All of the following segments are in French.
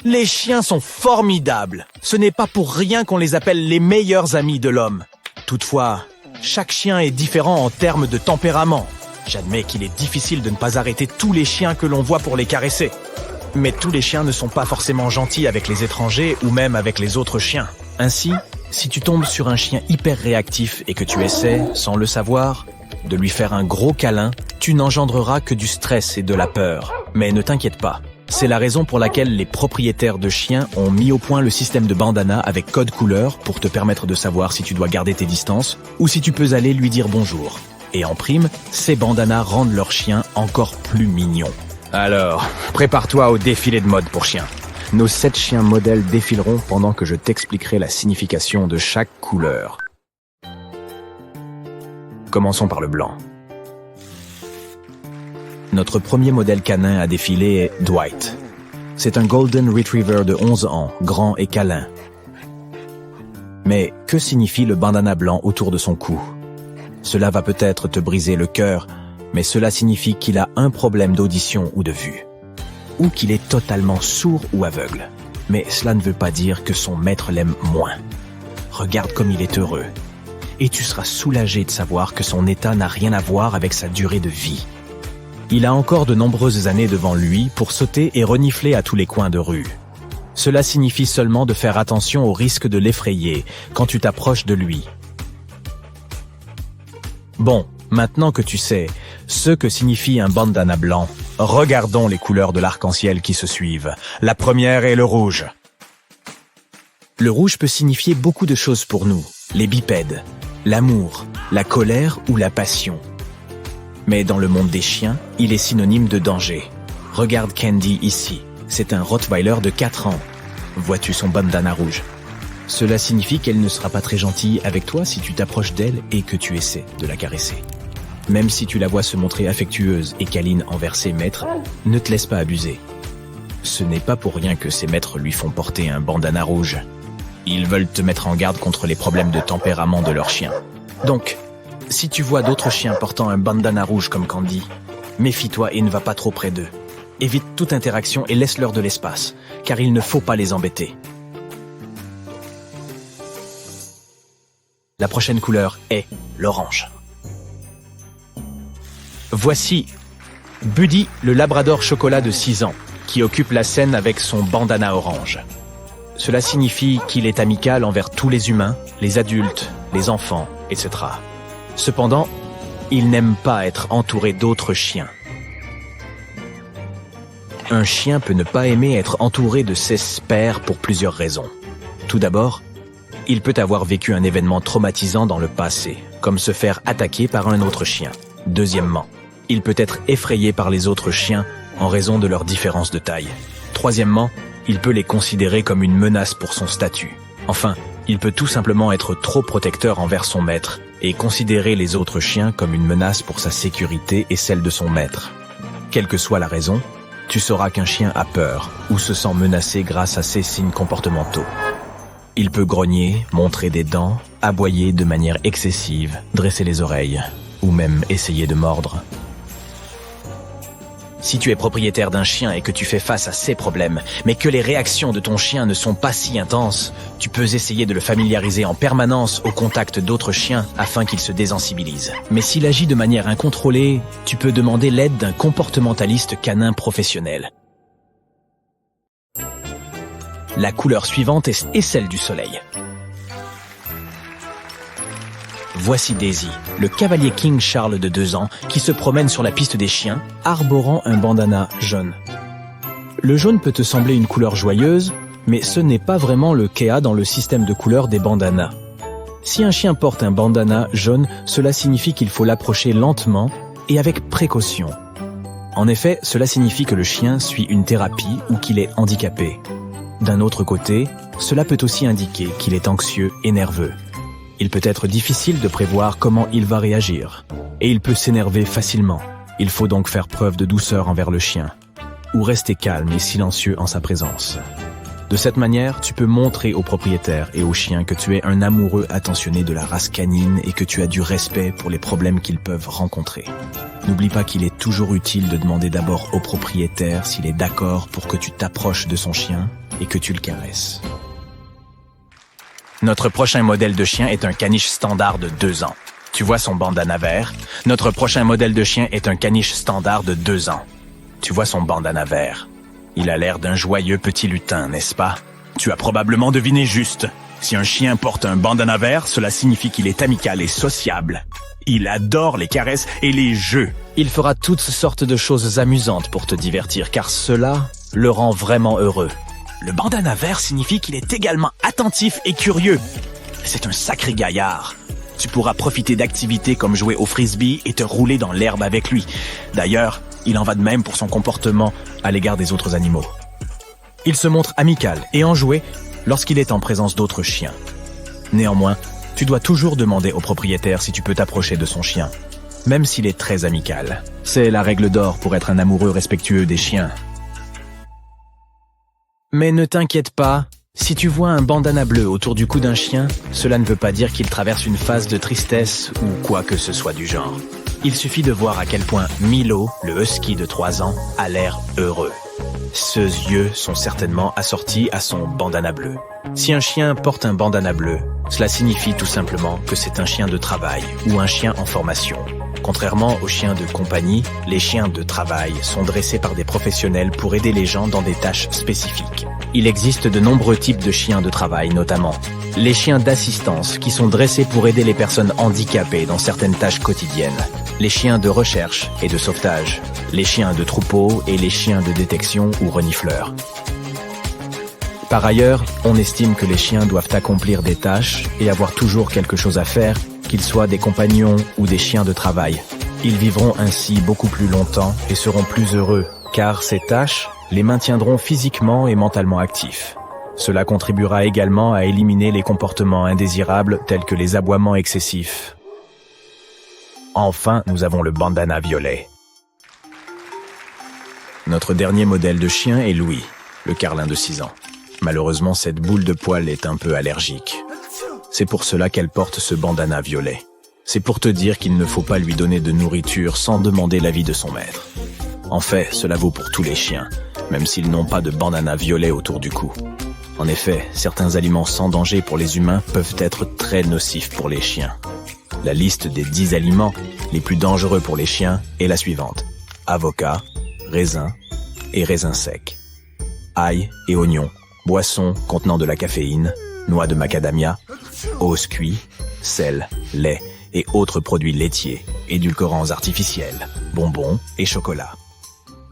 Les chiens sont formidables. Ce n'est pas pour rien qu'on les appelle les meilleurs amis de l'homme. Toutefois, chaque chien est différent en termes de tempérament. J'admets qu'il est difficile de ne pas arrêter tous les chiens que l'on voit pour les caresser. Mais tous les chiens ne sont pas forcément gentils avec les étrangers ou même avec les autres chiens. Ainsi, si tu tombes sur un chien hyper réactif et que tu essaies, sans le savoir, de lui faire un gros câlin, tu n'engendreras que du stress et de la peur. Mais ne t'inquiète pas. C'est la raison pour laquelle les propriétaires de chiens ont mis au point le système de bandana avec code couleur pour te permettre de savoir si tu dois garder tes distances ou si tu peux aller lui dire bonjour. Et en prime, ces bandanas rendent leurs chiens encore plus mignons. Alors, prépare-toi au défilé de mode pour chiens. Nos 7 chiens modèles défileront pendant que je t'expliquerai la signification de chaque couleur. Commençons par le blanc. Notre premier modèle canin à défiler est Dwight. C'est un Golden Retriever de 11 ans, grand et câlin. Mais que signifie le bandana blanc autour de son cou? Cela va peut-être te briser le cœur, mais cela signifie qu'il a un problème d'audition ou de vue. Ou qu'il est totalement sourd ou aveugle. Mais cela ne veut pas dire que son maître l'aime moins. Regarde comme il est heureux. Et tu seras soulagé de savoir que son état n'a rien à voir avec sa durée de vie. Il a encore de nombreuses années devant lui pour sauter et renifler à tous les coins de rue. Cela signifie seulement de faire attention au risque de l'effrayer quand tu t'approches de lui. Bon, maintenant que tu sais ce que signifie un bandana blanc, regardons les couleurs de l'arc-en-ciel qui se suivent. La première est le rouge. Le rouge peut signifier beaucoup de choses pour nous. Les bipèdes, l'amour, la colère ou la passion. Mais dans le monde des chiens, il est synonyme de danger. Regarde Candy ici, c'est un Rottweiler de 4 ans. Vois-tu son bandana rouge? Cela signifie qu'elle ne sera pas très gentille avec toi si tu t'approches d'elle et que tu essaies de la caresser. Même si tu la vois se montrer affectueuse et câline envers ses maîtres, ne te laisse pas abuser. Ce n'est pas pour rien que ses maîtres lui font porter un bandana rouge. Ils veulent te mettre en garde contre les problèmes de tempérament de leurs chiens. Donc, si tu vois d'autres chiens portant un bandana rouge comme Candy, méfie-toi et ne va pas trop près d'eux. Évite toute interaction et laisse-leur de l'espace, car il ne faut pas les embêter. La prochaine couleur est l'orange. Voici Buddy, le labrador chocolat de 6 ans, qui occupe la scène avec son bandana orange. Cela signifie qu'il est amical envers tous les humains, les adultes, les enfants, etc. Cependant, il n'aime pas être entouré d'autres chiens. Un chien peut ne pas aimer être entouré de ses pairs pour plusieurs raisons. Tout d'abord, il peut avoir vécu un événement traumatisant dans le passé, comme se faire attaquer par un autre chien. Deuxièmement, il peut être effrayé par les autres chiens en raison de leur différence de taille. Troisièmement, il peut les considérer comme une menace pour son statut. Enfin, il peut tout simplement être trop protecteur envers son maître et considérer les autres chiens comme une menace pour sa sécurité et celle de son maître. Quelle que soit la raison, tu sauras qu'un chien a peur ou se sent menacé grâce à ses signes comportementaux. Il peut grogner, montrer des dents, aboyer de manière excessive, dresser les oreilles, ou même essayer de mordre. Si tu es propriétaire d'un chien et que tu fais face à ces problèmes, mais que les réactions de ton chien ne sont pas si intenses, tu peux essayer de le familiariser en permanence au contact d'autres chiens afin qu'il se désensibilise. Mais s'il agit de manière incontrôlée, tu peux demander l'aide d'un comportementaliste canin professionnel. La couleur suivante est celle du soleil. Voici Daisy, le cavalier King Charles de 2 ans, qui se promène sur la piste des chiens, arborant un bandana jaune. Le jaune peut te sembler une couleur joyeuse, mais ce n'est pas vraiment le cas dans le système de couleurs des bandanas. Si un chien porte un bandana jaune, cela signifie qu'il faut l'approcher lentement et avec précaution. En effet, cela signifie que le chien suit une thérapie ou qu'il est handicapé. D'un autre côté, cela peut aussi indiquer qu'il est anxieux et nerveux. Il peut être difficile de prévoir comment il va réagir, et il peut s'énerver facilement. Il faut donc faire preuve de douceur envers le chien, ou rester calme et silencieux en sa présence. De cette manière, tu peux montrer au propriétaire et au chien que tu es un amoureux attentionné de la race canine et que tu as du respect pour les problèmes qu'ils peuvent rencontrer. N'oublie pas qu'il est toujours utile de demander d'abord au propriétaire s'il est d'accord pour que tu t'approches de son chien, et que tu le caresses. Notre prochain modèle de chien est un caniche standard de 2 ans. Tu vois son bandana vert? Notre prochain modèle de chien est un caniche standard de 2 ans. Tu vois son bandana vert? Il a l'air d'un joyeux petit lutin, n'est-ce pas? Tu as probablement deviné juste. Si un chien porte un bandana vert, cela signifie qu'il est amical et sociable. Il adore les caresses et les jeux. Il fera toutes sortes de choses amusantes pour te divertir, car cela le rend vraiment heureux. Le bandana vert signifie qu'il est également attentif et curieux. C'est un sacré gaillard. Tu pourras profiter d'activités comme jouer au frisbee et te rouler dans l'herbe avec lui. D'ailleurs, il en va de même pour son comportement à l'égard des autres animaux. Il se montre amical et enjoué lorsqu'il est en présence d'autres chiens. Néanmoins, tu dois toujours demander au propriétaire si tu peux t'approcher de son chien, même s'il est très amical. C'est la règle d'or pour être un amoureux respectueux des chiens. Mais ne t'inquiète pas, si tu vois un bandana bleu autour du cou d'un chien, cela ne veut pas dire qu'il traverse une phase de tristesse ou quoi que ce soit du genre. Il suffit de voir à quel point Milo, le husky de 3 ans, a l'air heureux. Ses yeux sont certainement assortis à son bandana bleu. Si un chien porte un bandana bleu, cela signifie tout simplement que c'est un chien de travail ou un chien en formation. Contrairement aux chiens de compagnie, les chiens de travail sont dressés par des professionnels pour aider les gens dans des tâches spécifiques. Il existe de nombreux types de chiens de travail, notamment les chiens d'assistance qui sont dressés pour aider les personnes handicapées dans certaines tâches quotidiennes, les chiens de recherche et de sauvetage, les chiens de troupeau et les chiens de détection ou renifleurs. Par ailleurs, on estime que les chiens doivent accomplir des tâches et avoir toujours quelque chose à faire, qu'ils soient des compagnons ou des chiens de travail. Ils vivront ainsi beaucoup plus longtemps et seront plus heureux, car ces tâches les maintiendront physiquement et mentalement actifs. Cela contribuera également à éliminer les comportements indésirables tels que les aboiements excessifs. Enfin, nous avons le bandana violet. Notre dernier modèle de chien est Louis, le carlin de 6 ans. Malheureusement, cette boule de poil est un peu allergique. C'est pour cela qu'elle porte ce bandana violet. C'est pour te dire qu'il ne faut pas lui donner de nourriture sans demander l'avis de son maître. En fait, cela vaut pour tous les chiens, même s'ils n'ont pas de bandana violet autour du cou. En effet, certains aliments sans danger pour les humains peuvent être très nocifs pour les chiens. La liste des 10 aliments les plus dangereux pour les chiens est la suivante. Avocat, raisin et raisin sec. Ail et oignons, boissons contenant de la caféine, noix de macadamia, os cuits, sel, lait et autres produits laitiers, édulcorants artificiels, bonbons et chocolat.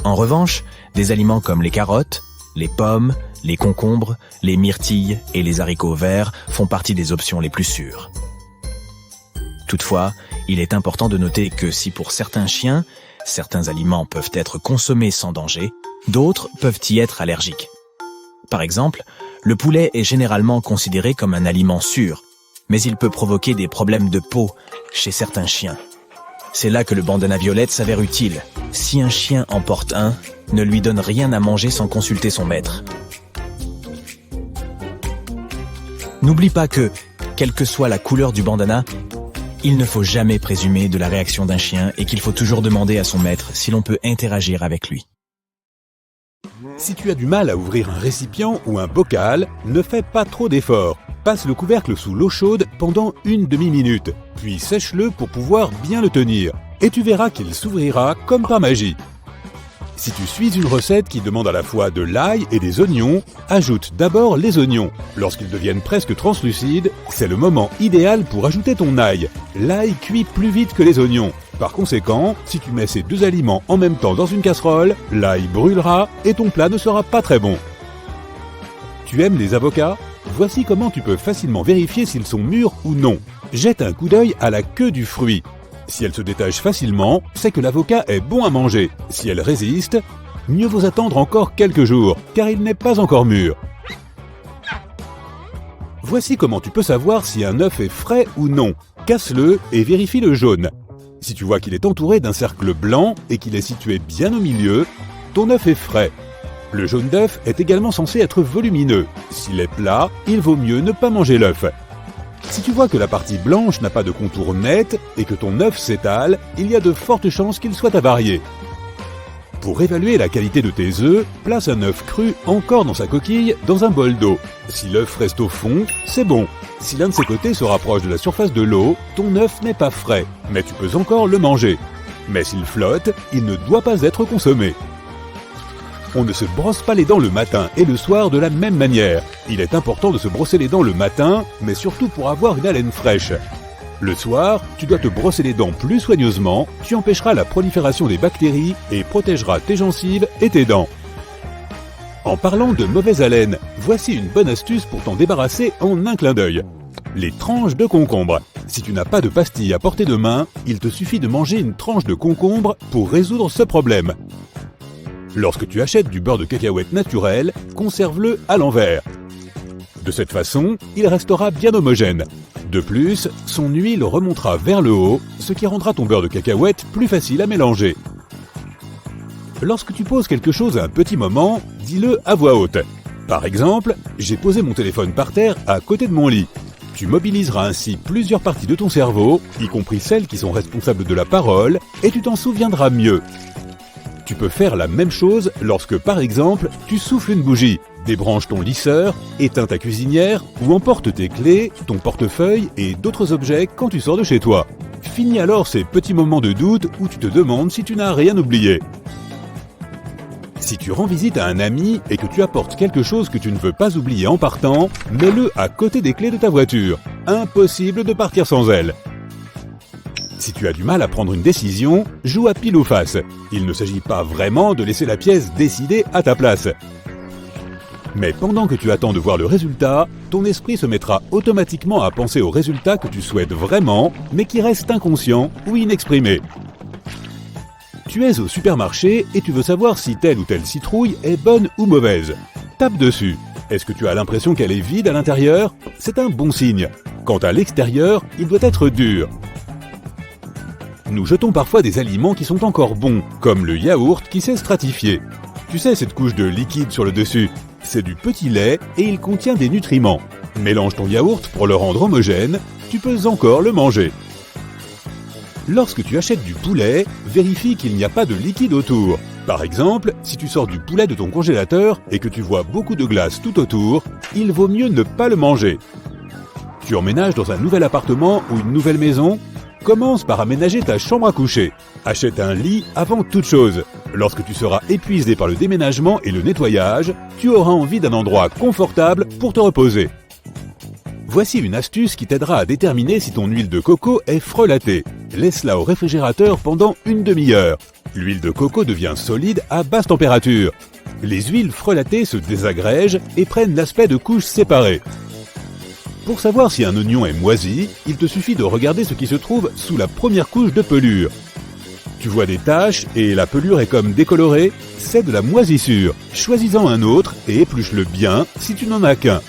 En revanche, des aliments comme les carottes, les pommes, les concombres, les myrtilles et les haricots verts font partie des options les plus sûres. Toutefois, il est important de noter que si pour certains chiens, certains aliments peuvent être consommés sans danger, d'autres peuvent y être allergiques. Par exemple, le poulet est généralement considéré comme un aliment sûr, mais il peut provoquer des problèmes de peau chez certains chiens. C'est là que le bandana violet s'avère utile. Si un chien en porte un, ne lui donne rien à manger sans consulter son maître. N'oublie pas que, quelle que soit la couleur du bandana, il ne faut jamais présumer de la réaction d'un chien et qu'il faut toujours demander à son maître si l'on peut interagir avec lui. Si tu as du mal à ouvrir un récipient ou un bocal, ne fais pas trop d'efforts. Passe le couvercle sous l'eau chaude pendant une demi-minute, puis sèche-le pour pouvoir bien le tenir, et tu verras qu'il s'ouvrira comme par magie. Si tu suis une recette qui demande à la fois de l'ail et des oignons, ajoute d'abord les oignons. Lorsqu'ils deviennent presque translucides, c'est le moment idéal pour ajouter ton ail. L'ail cuit plus vite que les oignons. Par conséquent, si tu mets ces 2 aliments en même temps dans une casserole, l'ail brûlera et ton plat ne sera pas très bon. Tu aimes les avocats ? Voici comment tu peux facilement vérifier s'ils sont mûrs ou non. Jette un coup d'œil à la queue du fruit. Si elle se détache facilement, c'est que l'avocat est bon à manger. Si elle résiste, mieux vaut attendre encore quelques jours, car il n'est pas encore mûr. Voici comment tu peux savoir si un œuf est frais ou non. Casse-le et vérifie le jaune. Si tu vois qu'il est entouré d'un cercle blanc et qu'il est situé bien au milieu, ton œuf est frais. Le jaune d'œuf est également censé être volumineux. S'il est plat, il vaut mieux ne pas manger l'œuf. Si tu vois que la partie blanche n'a pas de contour net et que ton œuf s'étale, il y a de fortes chances qu'il soit avarié. Pour évaluer la qualité de tes œufs, place un œuf cru encore dans sa coquille dans un bol d'eau. Si l'œuf reste au fond, c'est bon. Si l'un de ses côtés se rapproche de la surface de l'eau, ton œuf n'est pas frais, mais tu peux encore le manger. Mais s'il flotte, il ne doit pas être consommé. On ne se brosse pas les dents le matin et le soir de la même manière. Il est important de se brosser les dents le matin, mais surtout pour avoir une haleine fraîche. Le soir, tu dois te brosser les dents plus soigneusement, tu empêcheras la prolifération des bactéries et protégeras tes gencives et tes dents. En parlant de mauvaise haleine, voici une bonne astuce pour t'en débarrasser en un clin d'œil. Les tranches de concombre. Si tu n'as pas de pastille à portée de main, il te suffit de manger une tranche de concombre pour résoudre ce problème. Lorsque tu achètes du beurre de cacahuète naturel, conserve-le à l'envers. De cette façon, il restera bien homogène. De plus, son huile remontera vers le haut, ce qui rendra ton beurre de cacahuète plus facile à mélanger. Lorsque tu poses quelque chose à un petit moment, dis-le à voix haute. Par exemple, j'ai posé mon téléphone par terre à côté de mon lit. Tu mobiliseras ainsi plusieurs parties de ton cerveau, y compris celles qui sont responsables de la parole, et tu t'en souviendras mieux. Tu peux faire la même chose lorsque, par exemple, tu souffles une bougie, débranches ton lisseur, éteins ta cuisinière ou emportes tes clés, ton portefeuille et d'autres objets quand tu sors de chez toi. Finis alors ces petits moments de doute où tu te demandes si tu n'as rien oublié. Si tu rends visite à un ami et que tu apportes quelque chose que tu ne veux pas oublier en partant, mets-le à côté des clés de ta voiture. Impossible de partir sans elles. Si tu as du mal à prendre une décision, joue à pile ou face. Il ne s'agit pas vraiment de laisser la pièce décider à ta place. Mais pendant que tu attends de voir le résultat, ton esprit se mettra automatiquement à penser au résultat que tu souhaites vraiment, mais qui reste inconscient ou inexprimé. Tu es au supermarché et tu veux savoir si telle ou telle citrouille est bonne ou mauvaise. Tape dessus. Est-ce que tu as l'impression qu'elle est vide à l'intérieur? C'est un bon signe. Quant à l'extérieur, il doit être dur. Nous jetons parfois des aliments qui sont encore bons, comme le yaourt qui s'est stratifié. Tu sais cette couche de liquide sur le dessus? C'est du petit lait et il contient des nutriments. Mélange ton yaourt pour le rendre homogène, tu peux encore le manger. Lorsque tu achètes du poulet, vérifie qu'il n'y a pas de liquide autour. Par exemple, si tu sors du poulet de ton congélateur et que tu vois beaucoup de glace tout autour, il vaut mieux ne pas le manger. Tu emménages dans un nouvel appartement ou une nouvelle maison? Commence par aménager ta chambre à coucher. Achète un lit avant toute chose. Lorsque tu seras épuisé par le déménagement et le nettoyage, tu auras envie d'un endroit confortable pour te reposer. Voici une astuce qui t'aidera à déterminer si ton huile de coco est frelatée. Laisse-la au réfrigérateur pendant une demi-heure. L'huile de coco devient solide à basse température. Les huiles frelatées se désagrègent et prennent l'aspect de couches séparées. Pour savoir si un oignon est moisi, il te suffit de regarder ce qui se trouve sous la première couche de pelure. Tu vois des taches et la pelure est comme décolorée, c'est de la moisissure. Choisis-en un autre et épluche-le bien si tu n'en as qu'un.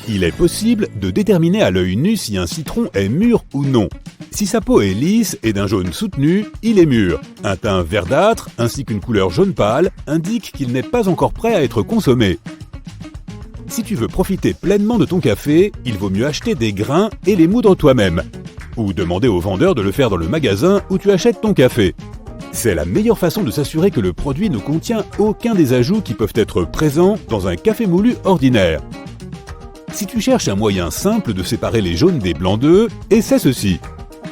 Il est possible de déterminer à l'œil nu si un citron est mûr ou non. Si sa peau est lisse et d'un jaune soutenu, il est mûr. Un teint verdâtre ainsi qu'une couleur jaune pâle indiquent qu'il n'est pas encore prêt à être consommé. Si tu veux profiter pleinement de ton café, il vaut mieux acheter des grains et les moudre toi-même. Ou demander au vendeur de le faire dans le magasin où tu achètes ton café. C'est la meilleure façon de s'assurer que le produit ne contient aucun des ajouts qui peuvent être présents dans un café moulu ordinaire. Si tu cherches un moyen simple de séparer les jaunes des blancs d'œufs, essaie ceci.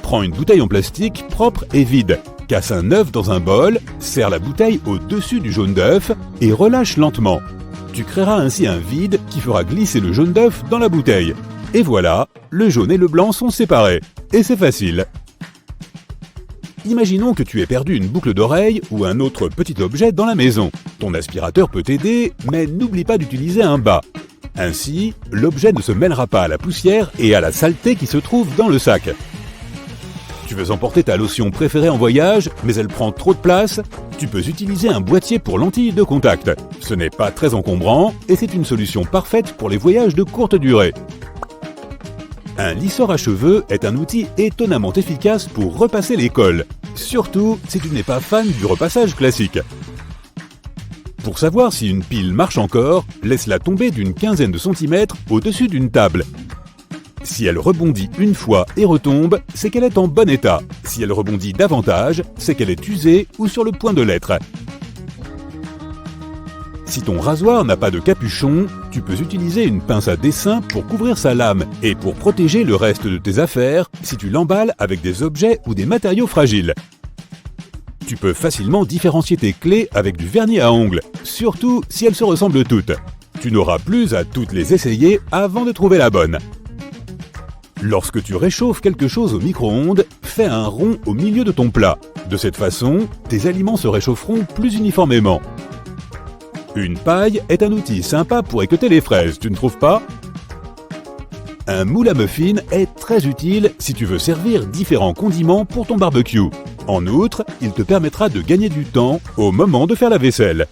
Prends une bouteille en plastique propre et vide. Casse un œuf dans un bol, serre la bouteille au-dessus du jaune d'œuf et relâche lentement. Tu créeras ainsi un vide qui fera glisser le jaune d'œuf dans la bouteille. Et voilà, le jaune et le blanc sont séparés. Et c'est facile. Imaginons que tu aies perdu une boucle d'oreille ou un autre petit objet dans la maison. Ton aspirateur peut t'aider, mais n'oublie pas d'utiliser un bas. Ainsi, l'objet ne se mêlera pas à la poussière et à la saleté qui se trouve dans le sac. Tu veux emporter ta lotion préférée en voyage, mais elle prend trop de place? Tu peux utiliser un boîtier pour lentilles de contact. Ce n'est pas très encombrant et c'est une solution parfaite pour les voyages de courte durée. Un lisseur à cheveux est un outil étonnamment efficace pour repasser les cols, surtout si tu n'es pas fan du repassage classique. Pour savoir si une pile marche encore, laisse-la tomber d'une quinzaine de centimètres au-dessus d'une table. Si elle rebondit une fois et retombe, c'est qu'elle est en bon état. Si elle rebondit davantage, c'est qu'elle est usée ou sur le point de l'être. Si ton rasoir n'a pas de capuchon, tu peux utiliser une pince à dessin pour couvrir sa lame et pour protéger le reste de tes affaires si tu l'emballes avec des objets ou des matériaux fragiles. Tu peux facilement différencier tes clés avec du vernis à ongles, surtout si elles se ressemblent toutes. Tu n'auras plus à toutes les essayer avant de trouver la bonne. Lorsque tu réchauffes quelque chose au micro-ondes, fais un rond au milieu de ton plat. De cette façon, tes aliments se réchaufferont plus uniformément. Une paille est un outil sympa pour équeuter les fraises, tu ne trouves pas? Un moule à muffins est très utile si tu veux servir différents condiments pour ton barbecue. En outre, il te permettra de gagner du temps au moment de faire la vaisselle.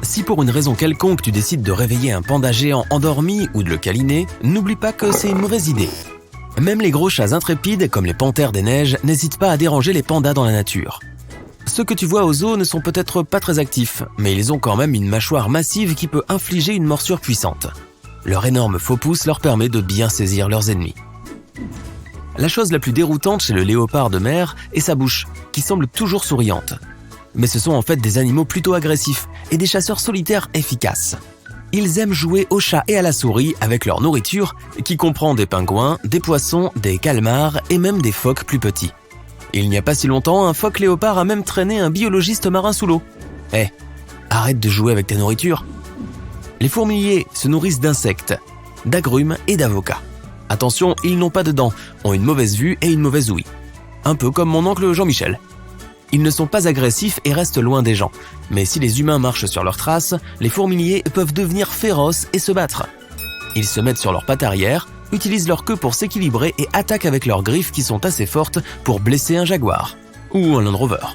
Si pour une raison quelconque tu décides de réveiller un panda géant endormi ou de le câliner, n'oublie pas que c'est une mauvaise idée. Même les gros chats intrépides, comme les panthères des neiges, n'hésitent pas à déranger les pandas dans la nature. Ceux que tu vois au zoo ne sont peut-être pas très actifs, mais ils ont quand même une mâchoire massive qui peut infliger une morsure puissante. Leur énorme faux pouce leur permet de bien saisir leurs ennemis. La chose la plus déroutante chez le léopard de mer est sa bouche, qui semble toujours souriante. Mais ce sont en fait des animaux plutôt agressifs et des chasseurs solitaires efficaces. Ils aiment jouer au chat et à la souris avec leur nourriture, qui comprend des pingouins, des poissons, des calmars et même des phoques plus petits. Il n'y a pas si longtemps, un phoque léopard a même traîné un biologiste marin sous l'eau. Arrête de jouer avec ta nourriture. Les fourmiliers se nourrissent d'insectes, d'agrumes et d'avocats. Attention, ils n'ont pas de dents, ont une mauvaise vue et une mauvaise ouïe. Un peu comme mon oncle Jean-Michel. Ils ne sont pas agressifs et restent loin des gens. Mais si les humains marchent sur leurs traces, les fourmiliers peuvent devenir féroces et se battre. Ils se mettent sur leurs pattes arrière, utilisent leur queue pour s'équilibrer et attaquent avec leurs griffes qui sont assez fortes pour blesser un jaguar ou un Land Rover.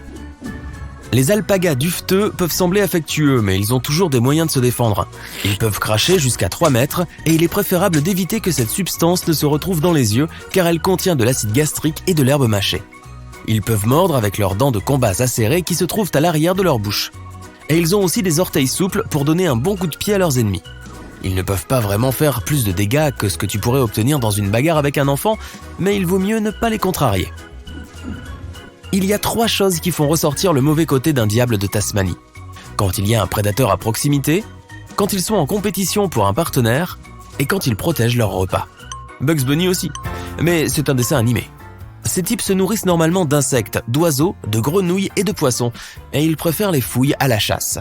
Les alpagas duveteux peuvent sembler affectueux, mais ils ont toujours des moyens de se défendre. Ils peuvent cracher jusqu'à 3 mètres et il est préférable d'éviter que cette substance ne se retrouve dans les yeux car elle contient de l'acide gastrique et de l'herbe mâchée. Ils peuvent mordre avec leurs dents de combat acérées qui se trouvent à l'arrière de leur bouche. Et ils ont aussi des orteils souples pour donner un bon coup de pied à leurs ennemis. Ils ne peuvent pas vraiment faire plus de dégâts que ce que tu pourrais obtenir dans une bagarre avec un enfant, mais il vaut mieux ne pas les contrarier. Il y a 3 choses qui font ressortir le mauvais côté d'un diable de Tasmanie. Quand il y a un prédateur à proximité, quand ils sont en compétition pour un partenaire, et quand ils protègent leur repas. Bugs Bunny aussi, mais c'est un dessin animé. Ces types se nourrissent normalement d'insectes, d'oiseaux, de grenouilles et de poissons, et ils préfèrent les fouilles à la chasse.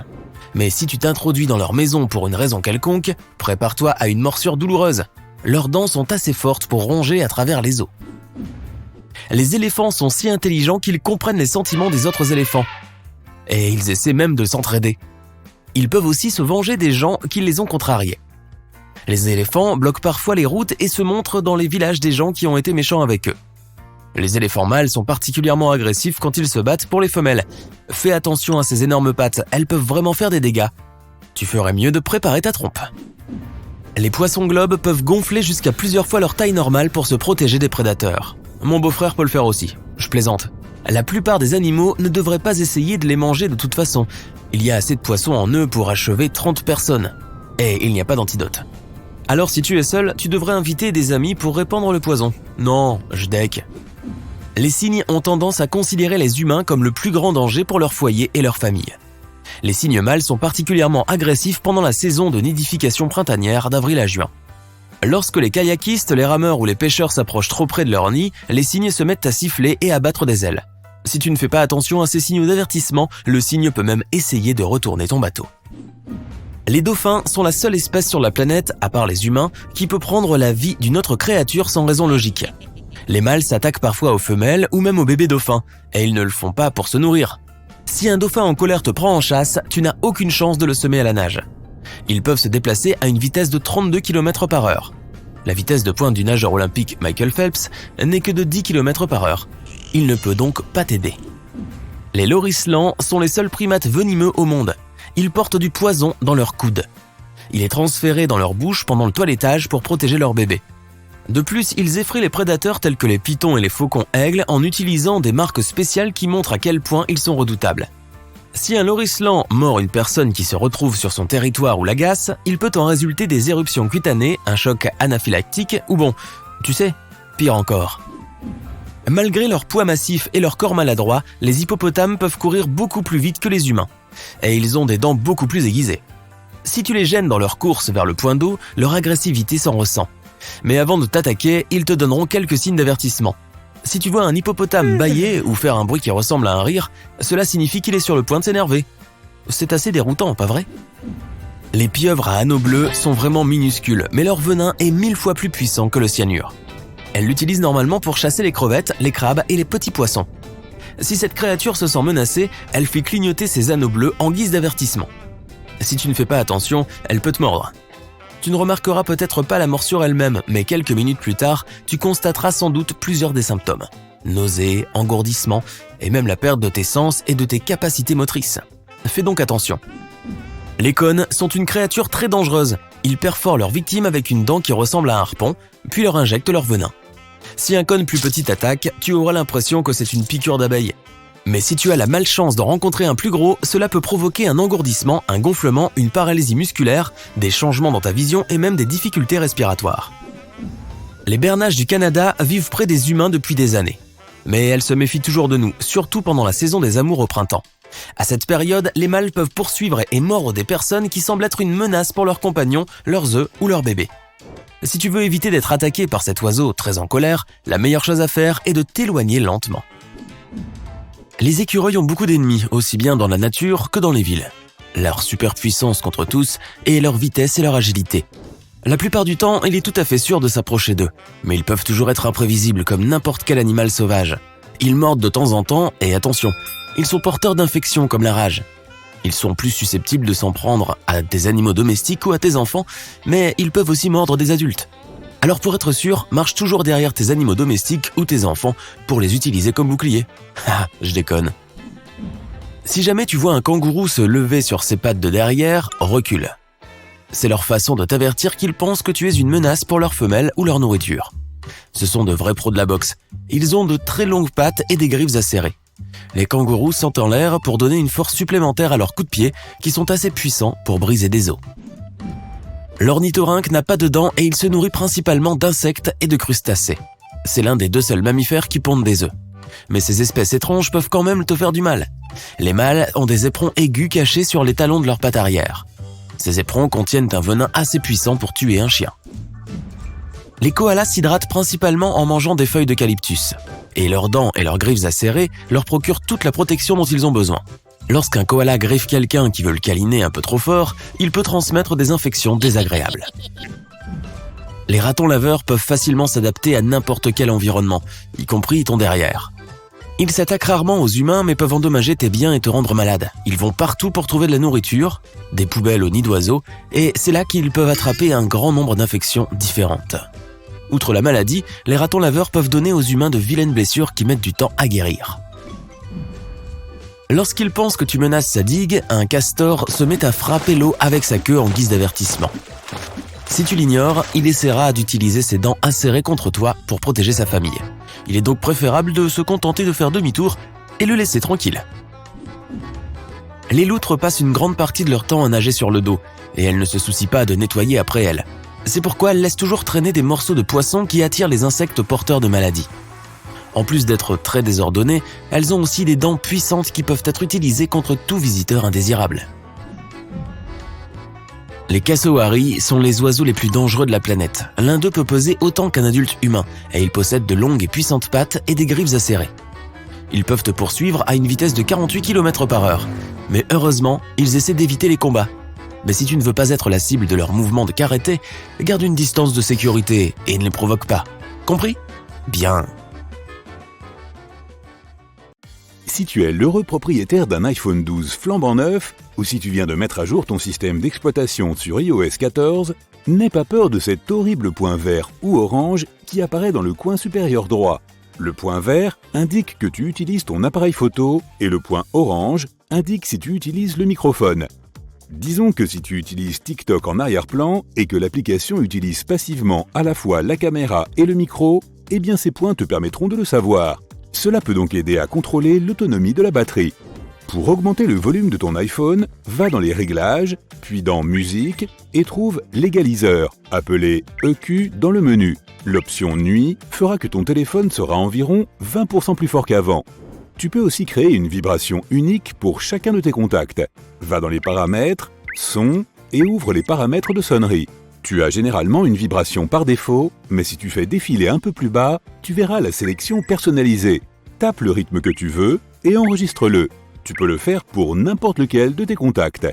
Mais si tu t'introduis dans leur maison pour une raison quelconque, prépare-toi à une morsure douloureuse. Leurs dents sont assez fortes pour ronger à travers les os. Les éléphants sont si intelligents qu'ils comprennent les sentiments des autres éléphants. Et ils essaient même de s'entraider. Ils peuvent aussi se venger des gens qui les ont contrariés. Les éléphants bloquent parfois les routes et se montrent dans les villages des gens qui ont été méchants avec eux. Les éléphants mâles sont particulièrement agressifs quand ils se battent pour les femelles. Fais attention à ces énormes pattes, elles peuvent vraiment faire des dégâts. Tu ferais mieux de préparer ta trompe. Les poissons globes peuvent gonfler jusqu'à plusieurs fois leur taille normale pour se protéger des prédateurs. Mon beau-frère peut le faire aussi. Je plaisante. La plupart des animaux ne devraient pas essayer de les manger de toute façon. Il y a assez de poissons en eux pour achever 30 personnes. Et il n'y a pas d'antidote. Alors si tu es seul, tu devrais inviter des amis pour répandre le poison. Non, je deck. Les cygnes ont tendance à considérer les humains comme le plus grand danger pour leur foyer et leur famille. Les cygnes mâles sont particulièrement agressifs pendant la saison de nidification printanière d'avril à juin. Lorsque les kayakistes, les rameurs ou les pêcheurs s'approchent trop près de leur nid, les cygnes se mettent à siffler et à battre des ailes. Si tu ne fais pas attention à ces signaux d'avertissement, le cygne peut même essayer de retourner ton bateau. Les dauphins sont la seule espèce sur la planète, à part les humains, qui peut prendre la vie d'une autre créature sans raison logique. Les mâles s'attaquent parfois aux femelles ou même aux bébés dauphins, et ils ne le font pas pour se nourrir. Si un dauphin en colère te prend en chasse, tu n'as aucune chance de le semer à la nage. Ils peuvent se déplacer à une vitesse de 32 km/h. La vitesse de pointe du nageur olympique Michael Phelps n'est que de 10 km/h. Il ne peut donc pas t'aider. Les loris-lans sont les seuls primates venimeux au monde. Ils portent du poison dans leurs coudes. Il est transféré dans leur bouche pendant le toilettage pour protéger leur bébé. De plus, ils effraient les prédateurs tels que les pythons et les faucons aigles en utilisant des marques spéciales qui montrent à quel point ils sont redoutables. Si un lorislan mord une personne qui se retrouve sur son territoire ou l'agace, il peut en résulter des éruptions cutanées, un choc anaphylactique ou bon, tu sais, pire encore. Malgré leur poids massif et leur corps maladroit, les hippopotames peuvent courir beaucoup plus vite que les humains. Et ils ont des dents beaucoup plus aiguisées. Si tu les gênes dans leur course vers le point d'eau, leur agressivité s'en ressent. Mais avant de t'attaquer, ils te donneront quelques signes d'avertissement. Si tu vois un hippopotame bâiller ou faire un bruit qui ressemble à un rire, cela signifie qu'il est sur le point de s'énerver. C'est assez déroutant, pas vrai ? Les pieuvres à anneaux bleus sont vraiment minuscules, mais leur venin est 1000 fois plus puissant que le cyanure. Elles l'utilisent normalement pour chasser les crevettes, les crabes et les petits poissons. Si cette créature se sent menacée, elle fait clignoter ses anneaux bleus en guise d'avertissement. Si tu ne fais pas attention, elle peut te mordre. Tu ne remarqueras peut-être pas la morsure elle-même, mais quelques minutes plus tard, tu constateras sans doute plusieurs des symptômes. Nausées, engourdissements, et même la perte de tes sens et de tes capacités motrices. Fais donc attention. Les cônes sont une créature très dangereuse. Ils perforent leur victime avec une dent qui ressemble à un harpon, puis leur injectent leur venin. Si un cône plus petit t'attaque, tu auras l'impression que c'est une piqûre d'abeille. Mais si tu as la malchance d'en rencontrer un plus gros, cela peut provoquer un engourdissement, un gonflement, une paralysie musculaire, des changements dans ta vision et même des difficultés respiratoires. Les bernaches du Canada vivent près des humains depuis des années. Mais elles se méfient toujours de nous, surtout pendant la saison des amours au printemps. À cette période, les mâles peuvent poursuivre et mordre des personnes qui semblent être une menace pour leurs compagnons, leurs œufs ou leurs bébés. Si tu veux éviter d'être attaqué par cet oiseau très en colère, la meilleure chose à faire est de t'éloigner lentement. Les écureuils ont beaucoup d'ennemis, aussi bien dans la nature que dans les villes. Leur superpuissance contre tous et leur vitesse et leur agilité. La plupart du temps, il est tout à fait sûr de s'approcher d'eux, mais ils peuvent toujours être imprévisibles comme n'importe quel animal sauvage. Ils mordent de temps en temps et attention, ils sont porteurs d'infections comme la rage. Ils sont plus susceptibles de s'en prendre à des animaux domestiques ou à tes enfants, mais ils peuvent aussi mordre des adultes. Alors pour être sûr, marche toujours derrière tes animaux domestiques ou tes enfants pour les utiliser comme bouclier. Ah, je déconne. Si jamais tu vois un kangourou se lever sur ses pattes de derrière, recule. C'est leur façon de t'avertir qu'ils pensent que tu es une menace pour leur femelle ou leur nourriture. Ce sont de vrais pros de la boxe. Ils ont de très longues pattes et des griffes acérées. Les kangourous sautent en l'air pour donner une force supplémentaire à leurs coups de pied qui sont assez puissants pour briser des os. L'ornithorynque n'a pas de dents et il se nourrit principalement d'insectes et de crustacés. C'est l'un des 2 seuls mammifères qui pondent des œufs. Mais ces espèces étranges peuvent quand même te faire du mal. Les mâles ont des éperons aigus cachés sur les talons de leurs pattes arrière. Ces éperons contiennent un venin assez puissant pour tuer un chien. Les koalas s'hydratent principalement en mangeant des feuilles d'eucalyptus. Et leurs dents et leurs griffes acérées leur procurent toute la protection dont ils ont besoin. Lorsqu'un koala griffe quelqu'un qui veut le câliner un peu trop fort, il peut transmettre des infections désagréables. Les ratons laveurs peuvent facilement s'adapter à n'importe quel environnement, y compris ton derrière. Ils s'attaquent rarement aux humains mais peuvent endommager tes biens et te rendre malade. Ils vont partout pour trouver de la nourriture, des poubelles au nid d'oiseaux, et c'est là qu'ils peuvent attraper un grand nombre d'infections différentes. Outre la maladie, les ratons laveurs peuvent donner aux humains de vilaines blessures qui mettent du temps à guérir. Lorsqu'il pense que tu menaces sa digue, un castor se met à frapper l'eau avec sa queue en guise d'avertissement. Si tu l'ignores, il essaiera d'utiliser ses dents acérées contre toi pour protéger sa famille. Il est donc préférable de se contenter de faire demi-tour et le laisser tranquille. Les loutres passent une grande partie de leur temps à nager sur le dos, et elles ne se soucient pas de nettoyer après elles. C'est pourquoi elles laissent toujours traîner des morceaux de poisson qui attirent les insectes porteurs de maladies. En plus d'être très désordonnées, elles ont aussi des dents puissantes qui peuvent être utilisées contre tout visiteur indésirable. Les cassowaries sont les oiseaux les plus dangereux de la planète. L'un d'eux peut peser autant qu'un adulte humain, et ils possèdent de longues et puissantes pattes et des griffes acérées. Ils peuvent te poursuivre à une vitesse de 48 km/h. Mais heureusement, ils essaient d'éviter les combats. Mais si tu ne veux pas être la cible de leurs mouvements de karaté, garde une distance de sécurité et ne les provoque pas. Compris ? Bien. Si tu es l'heureux propriétaire d'un iPhone 12 flambant neuf, ou si tu viens de mettre à jour ton système d'exploitation sur iOS 14, n'aie pas peur de cet horrible point vert ou orange qui apparaît dans le coin supérieur droit. Le point vert indique que tu utilises ton appareil photo et le point orange indique si tu utilises le microphone. Disons que si tu utilises TikTok en arrière-plan et que l'application utilise passivement à la fois la caméra et le micro, eh bien ces points te permettront de le savoir. Cela peut donc aider à contrôler l'autonomie de la batterie. Pour augmenter le volume de ton iPhone, va dans les réglages, puis dans Musique et trouve l'égaliseur, appelé EQ dans le menu. L'option Nuit fera que ton téléphone sera environ 20% plus fort qu'avant. Tu peux aussi créer une vibration unique pour chacun de tes contacts. Va dans les paramètres, Son et ouvre les paramètres de sonnerie. Tu as généralement une vibration par défaut, mais si tu fais défiler un peu plus bas, tu verras la sélection personnalisée. Tape le rythme que tu veux et enregistre-le. Tu peux le faire pour n'importe lequel de tes contacts.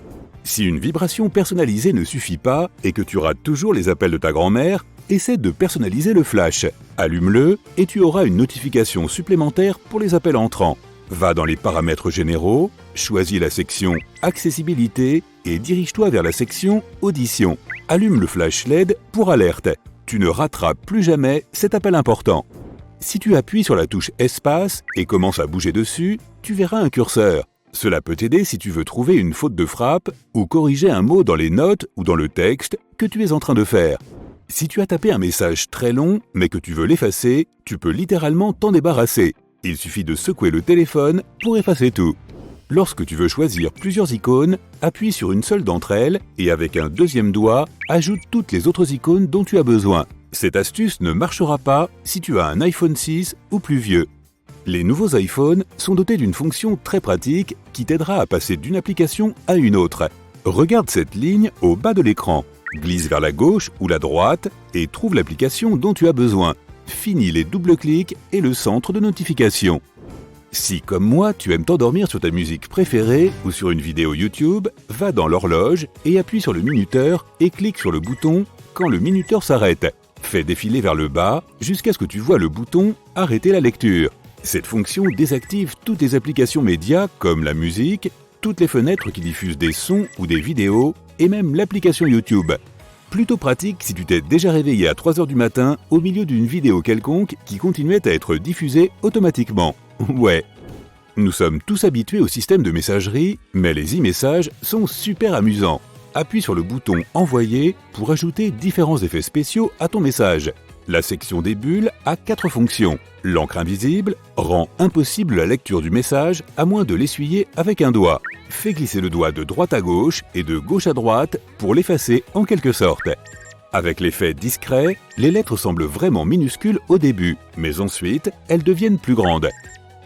Si une vibration personnalisée ne suffit pas et que tu rates toujours les appels de ta grand-mère, essaie de personnaliser le flash. Allume-le et tu auras une notification supplémentaire pour les appels entrants. Va dans les paramètres généraux, choisis la section Accessibilité et dirige-toi vers la section Audition. Allume le flash LED pour alerte. Tu ne rateras plus jamais cet appel important. Si tu appuies sur la touche Espace et commences à bouger dessus, tu verras un curseur. Cela peut t'aider si tu veux trouver une faute de frappe ou corriger un mot dans les notes ou dans le texte que tu es en train de faire. Si tu as tapé un message très long mais que tu veux l'effacer, tu peux littéralement t'en débarrasser. Il suffit de secouer le téléphone pour effacer tout. Lorsque tu veux choisir plusieurs icônes, appuie sur une seule d'entre elles et avec un deuxième doigt, ajoute toutes les autres icônes dont tu as besoin. Cette astuce ne marchera pas si tu as un iPhone 6 ou plus vieux. Les nouveaux iPhones sont dotés d'une fonction très pratique qui t'aidera à passer d'une application à une autre. Regarde cette ligne au bas de l'écran. Glisse vers la gauche ou la droite et trouve l'application dont tu as besoin. Finis les double-clics et le centre de notification. Si, comme moi, tu aimes t'endormir sur ta musique préférée ou sur une vidéo YouTube, va dans l'horloge et appuie sur le minuteur et clique sur le bouton quand le minuteur s'arrête. Fais défiler vers le bas jusqu'à ce que tu vois le bouton « Arrêter la lecture ». Cette fonction désactive toutes les applications médias comme la musique, toutes les fenêtres qui diffusent des sons ou des vidéos et même l'application YouTube. Plutôt pratique si tu t'es déjà réveillé à 3h du matin au milieu d'une vidéo quelconque qui continuait à être diffusée automatiquement. Ouais. Nous sommes tous habitués au système de messagerie, mais les e-messages sont super amusants. Appuie sur le bouton « Envoyer » pour ajouter différents effets spéciaux à ton message. La section des bulles a 4 fonctions. L'encre invisible rend impossible la lecture du message à moins de l'essuyer avec un doigt. Fais glisser le doigt de droite à gauche et de gauche à droite pour l'effacer en quelque sorte. Avec l'effet discret, les lettres semblent vraiment minuscules au début, mais ensuite, elles deviennent plus grandes.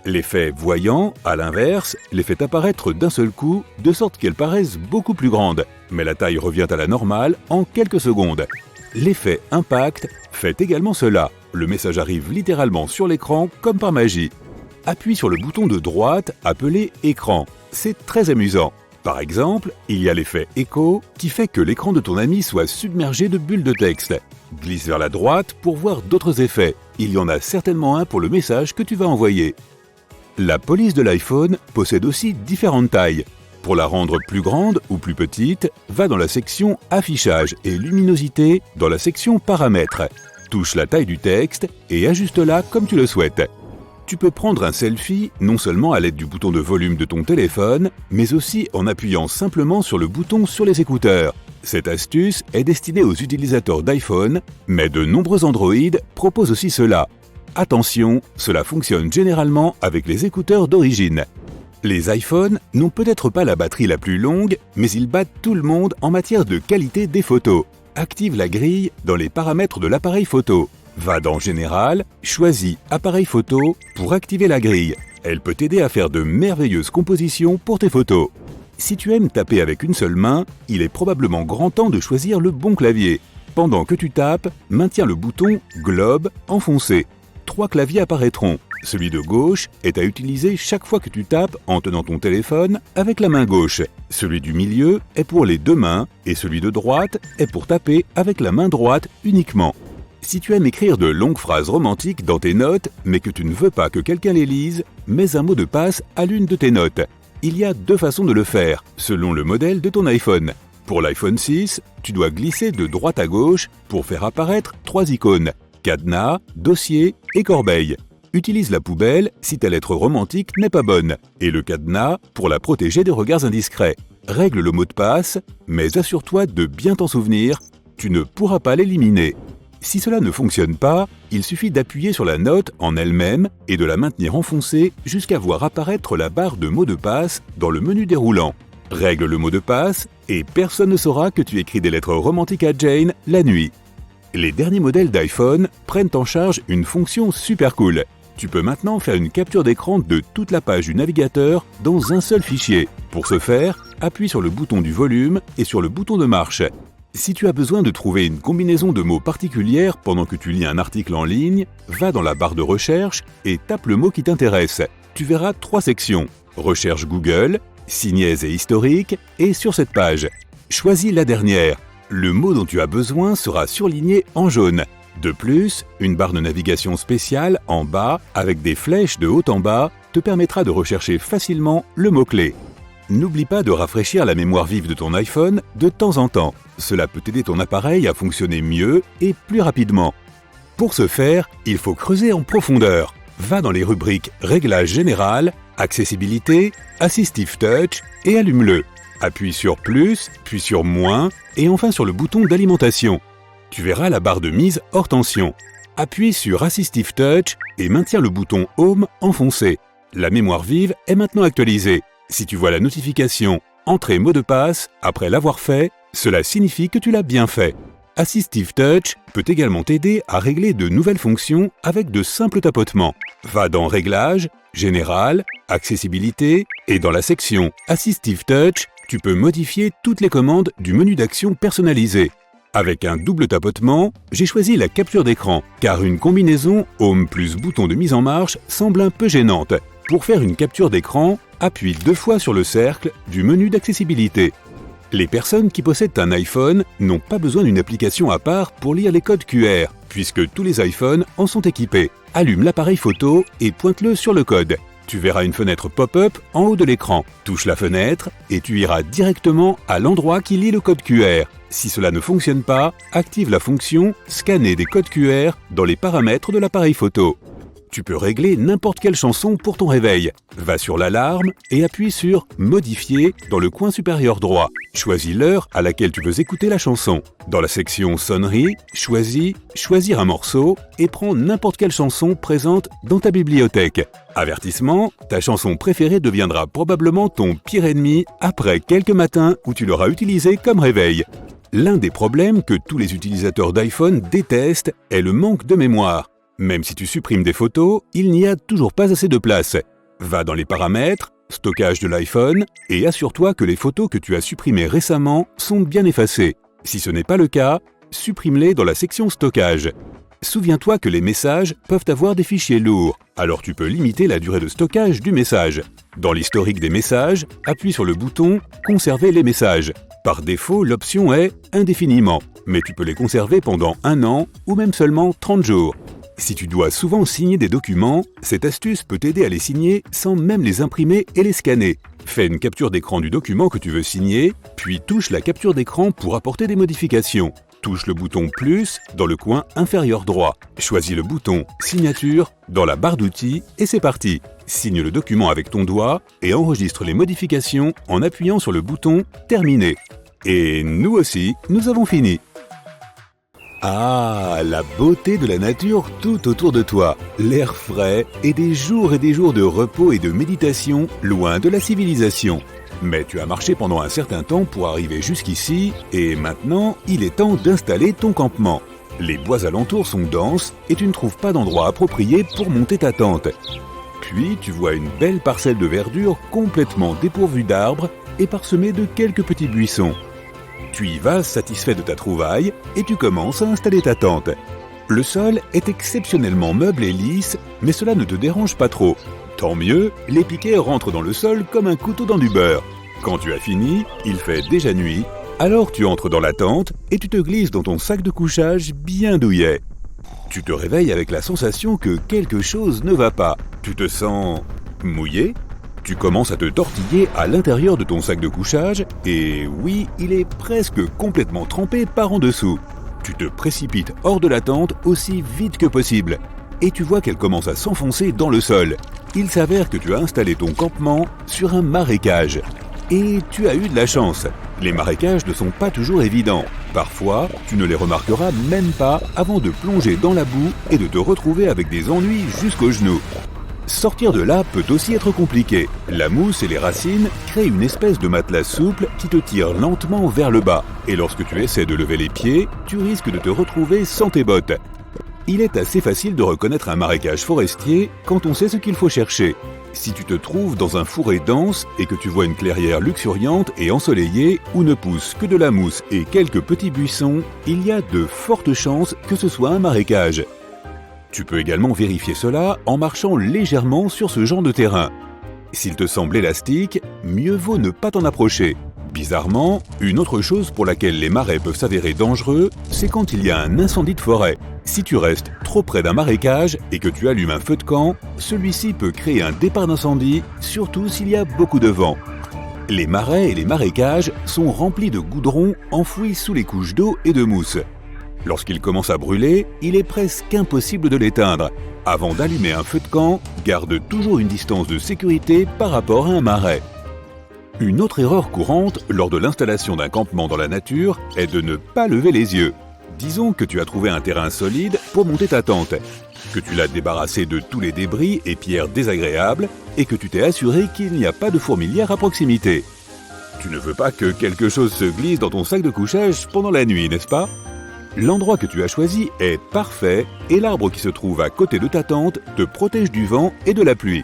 L'effet voyant, à l'inverse, les fait apparaître d'un seul coup, de sorte qu'elles paraissent beaucoup plus grandes, mais la taille revient à la normale en quelques secondes. L'effet impact fait également cela. Le message arrive littéralement sur l'écran comme par magie. Appuie sur le bouton de droite appelé écran. C'est très amusant. Par exemple, il y a l'effet écho qui fait que l'écran de ton ami soit submergé de bulles de texte. Glisse vers la droite pour voir d'autres effets. Il y en a certainement un pour le message que tu vas envoyer. La police de l'iPhone possède aussi différentes tailles. Pour la rendre plus grande ou plus petite, va dans la section Affichage et luminosité dans la section Paramètres. Touche la taille du texte et ajuste-la comme tu le souhaites. Tu peux prendre un selfie non seulement à l'aide du bouton de volume de ton téléphone, mais aussi en appuyant simplement sur le bouton sur les écouteurs. Cette astuce est destinée aux utilisateurs d'iPhone, mais de nombreux Android proposent aussi cela. Attention, cela fonctionne généralement avec les écouteurs d'origine. Les iPhones n'ont peut-être pas la batterie la plus longue, mais ils battent tout le monde en matière de qualité des photos. Active la grille dans les paramètres de l'appareil photo. Va dans Général, choisis Appareil photo pour activer la grille. Elle peut t'aider à faire de merveilleuses compositions pour tes photos. Si tu aimes taper avec une seule main, il est probablement grand temps de choisir le bon clavier. Pendant que tu tapes, maintiens le bouton Globe enfoncé. 3 claviers apparaîtront. Celui de gauche est à utiliser chaque fois que tu tapes en tenant ton téléphone avec la main gauche. Celui du milieu est pour les 2 mains et celui de droite est pour taper avec la main droite uniquement. Si tu aimes écrire de longues phrases romantiques dans tes notes, mais que tu ne veux pas que quelqu'un les lise, mets un mot de passe à l'une de tes notes. Il y a 2 façons de le faire, selon le modèle de ton iPhone. Pour l'iPhone 6, tu dois glisser de droite à gauche pour faire apparaître 3 icônes: cadenas, dossier et corbeille. Utilise la poubelle si ta lettre romantique n'est pas bonne, et le cadenas pour la protéger des regards indiscrets. Règle le mot de passe, mais assure-toi de bien t'en souvenir, tu ne pourras pas l'éliminer. Si cela ne fonctionne pas, il suffit d'appuyer sur la note en elle-même et de la maintenir enfoncée jusqu'à voir apparaître la barre de mot de passe dans le menu déroulant. Règle le mot de passe et personne ne saura que tu écris des lettres romantiques à Jane la nuit. Les derniers modèles d'iPhone prennent en charge une fonction super cool. Tu peux maintenant faire une capture d'écran de toute la page du navigateur dans un seul fichier. Pour ce faire, appuie sur le bouton du volume et sur le bouton de marche. Si tu as besoin de trouver une combinaison de mots particulière pendant que tu lis un article en ligne, va dans la barre de recherche et tape le mot qui t'intéresse. Tu verras 3 sections. Recherche Google, signes et historique, et sur cette page. Choisis la dernière. Le mot dont tu as besoin sera surligné en jaune. De plus, une barre de navigation spéciale en bas, avec des flèches de haut en bas, te permettra de rechercher facilement le mot-clé. N'oublie pas de rafraîchir la mémoire vive de ton iPhone de temps en temps. Cela peut aider ton appareil à fonctionner mieux et plus rapidement. Pour ce faire, il faut creuser en profondeur. Va dans les rubriques Réglages général, Accessibilité, Assistive Touch et allume-le. Appuie sur plus, puis sur moins et enfin sur le bouton d'alimentation. Tu verras la barre de mise hors tension. Appuie sur Assistive Touch et maintiens le bouton Home enfoncé. La mémoire vive est maintenant actualisée. Si tu vois la notification « Entrée mot de passe » après l'avoir fait, cela signifie que tu l'as bien fait. Assistive Touch peut également t'aider à régler de nouvelles fonctions avec de simples tapotements. Va dans Réglages, Général, Accessibilité et dans la section Assistive Touch, tu peux modifier toutes les commandes du menu d'action personnalisé. Avec un double tapotement, j'ai choisi la capture d'écran, car une combinaison Home plus bouton de mise en marche semble un peu gênante. Pour faire une capture d'écran, appuie 2 fois sur le cercle du menu d'accessibilité. Les personnes qui possèdent un iPhone n'ont pas besoin d'une application à part pour lire les codes QR, puisque tous les iPhones en sont équipés. Allume l'appareil photo et pointe-le sur le code. Tu verras une fenêtre pop-up en haut de l'écran. Touche la fenêtre et tu iras directement à l'endroit qui lit le code QR. Si cela ne fonctionne pas, active la fonction « Scanner des codes QR » dans les paramètres de l'appareil photo. Tu peux régler n'importe quelle chanson pour ton réveil. Va sur l'alarme et appuie sur « Modifier » dans le coin supérieur droit. Choisis l'heure à laquelle tu veux écouter la chanson. Dans la section Sonnerie, choisis « Choisir un morceau » et prends n'importe quelle chanson présente dans ta bibliothèque. Avertissement, ta chanson préférée deviendra probablement ton pire ennemi après quelques matins où tu l'auras utilisée comme réveil. L'un des problèmes que tous les utilisateurs d'iPhone détestent est le manque de mémoire. Même si tu supprimes des photos, il n'y a toujours pas assez de place. Va dans les paramètres, stockage de l'iPhone et assure-toi que les photos que tu as supprimées récemment sont bien effacées. Si ce n'est pas le cas, supprime-les dans la section stockage. Souviens-toi que les messages peuvent avoir des fichiers lourds, alors tu peux limiter la durée de stockage du message. Dans l'historique des messages, appuie sur le bouton « Conserver les messages ». Par défaut, l'option est « Indéfiniment », mais tu peux les conserver pendant 1 an ou même seulement 30 jours. Si tu dois souvent signer des documents, cette astuce peut t'aider à les signer sans même les imprimer et les scanner. Fais une capture d'écran du document que tu veux signer, puis touche la capture d'écran pour apporter des modifications. Touche le bouton « Plus » dans le coin inférieur droit. Choisis le bouton « Signature » dans la barre d'outils et c'est parti. Signe le document avec ton doigt et enregistre les modifications en appuyant sur le bouton « Terminer ». Et nous aussi, nous avons fini. Ah, la beauté de la nature tout autour de toi, l'air frais et des jours de repos et de méditation loin de la civilisation. Mais tu as marché pendant un certain temps pour arriver jusqu'ici et maintenant, il est temps d'installer ton campement. Les bois alentours sont denses et tu ne trouves pas d'endroit approprié pour monter ta tente. Puis tu vois une belle parcelle de verdure complètement dépourvue d'arbres et parsemée de quelques petits buissons. Tu y vas satisfait de ta trouvaille et tu commences à installer ta tente. Le sol est exceptionnellement meuble et lisse, mais cela ne te dérange pas trop. Tant mieux, les piquets rentrent dans le sol comme un couteau dans du beurre. Quand tu as fini, il fait déjà nuit, alors tu entres dans la tente et tu te glisses dans ton sac de couchage bien douillet. Tu te réveilles avec la sensation que quelque chose ne va pas. Tu te sens mouillé ? Tu commences à te tortiller à l'intérieur de ton sac de couchage et oui, il est presque complètement trempé par en dessous. Tu te précipites hors de la tente aussi vite que possible et tu vois qu'elle commence à s'enfoncer dans le sol. Il s'avère que tu as installé ton campement sur un marécage. Et tu as eu de la chance. Les marécages ne sont pas toujours évidents. Parfois, tu ne les remarqueras même pas avant de plonger dans la boue et de te retrouver avec des ennuis jusqu'aux genoux. Sortir de là peut aussi être compliqué. La mousse et les racines créent une espèce de matelas souple qui te tire lentement vers le bas. Et lorsque tu essaies de lever les pieds, tu risques de te retrouver sans tes bottes. Il est assez facile de reconnaître un marécage forestier quand on sait ce qu'il faut chercher. Si tu te trouves dans un fourré dense et que tu vois une clairière luxuriante et ensoleillée où ne pousse que de la mousse et quelques petits buissons, il y a de fortes chances que ce soit un marécage. Tu peux également vérifier cela en marchant légèrement sur ce genre de terrain. S'il te semble élastique, mieux vaut ne pas t'en approcher. Bizarrement, une autre chose pour laquelle les marais peuvent s'avérer dangereux, c'est quand il y a un incendie de forêt. Si tu restes trop près d'un marécage et que tu allumes un feu de camp, celui-ci peut créer un départ d'incendie, surtout s'il y a beaucoup de vent. Les marais et les marécages sont remplis de goudron enfoui sous les couches d'eau et de mousse. Lorsqu'il commence à brûler, il est presque impossible de l'éteindre. Avant d'allumer un feu de camp, garde toujours une distance de sécurité par rapport à un marais. Une autre erreur courante lors de l'installation d'un campement dans la nature est de ne pas lever les yeux. Disons que tu as trouvé un terrain solide pour monter ta tente, que tu l'as débarrassé de tous les débris et pierres désagréables et que tu t'es assuré qu'il n'y a pas de fourmilière à proximité. Tu ne veux pas que quelque chose se glisse dans ton sac de couchage pendant la nuit, n'est-ce pas ? L'endroit que tu as choisi est parfait et l'arbre qui se trouve à côté de ta tente te protège du vent et de la pluie.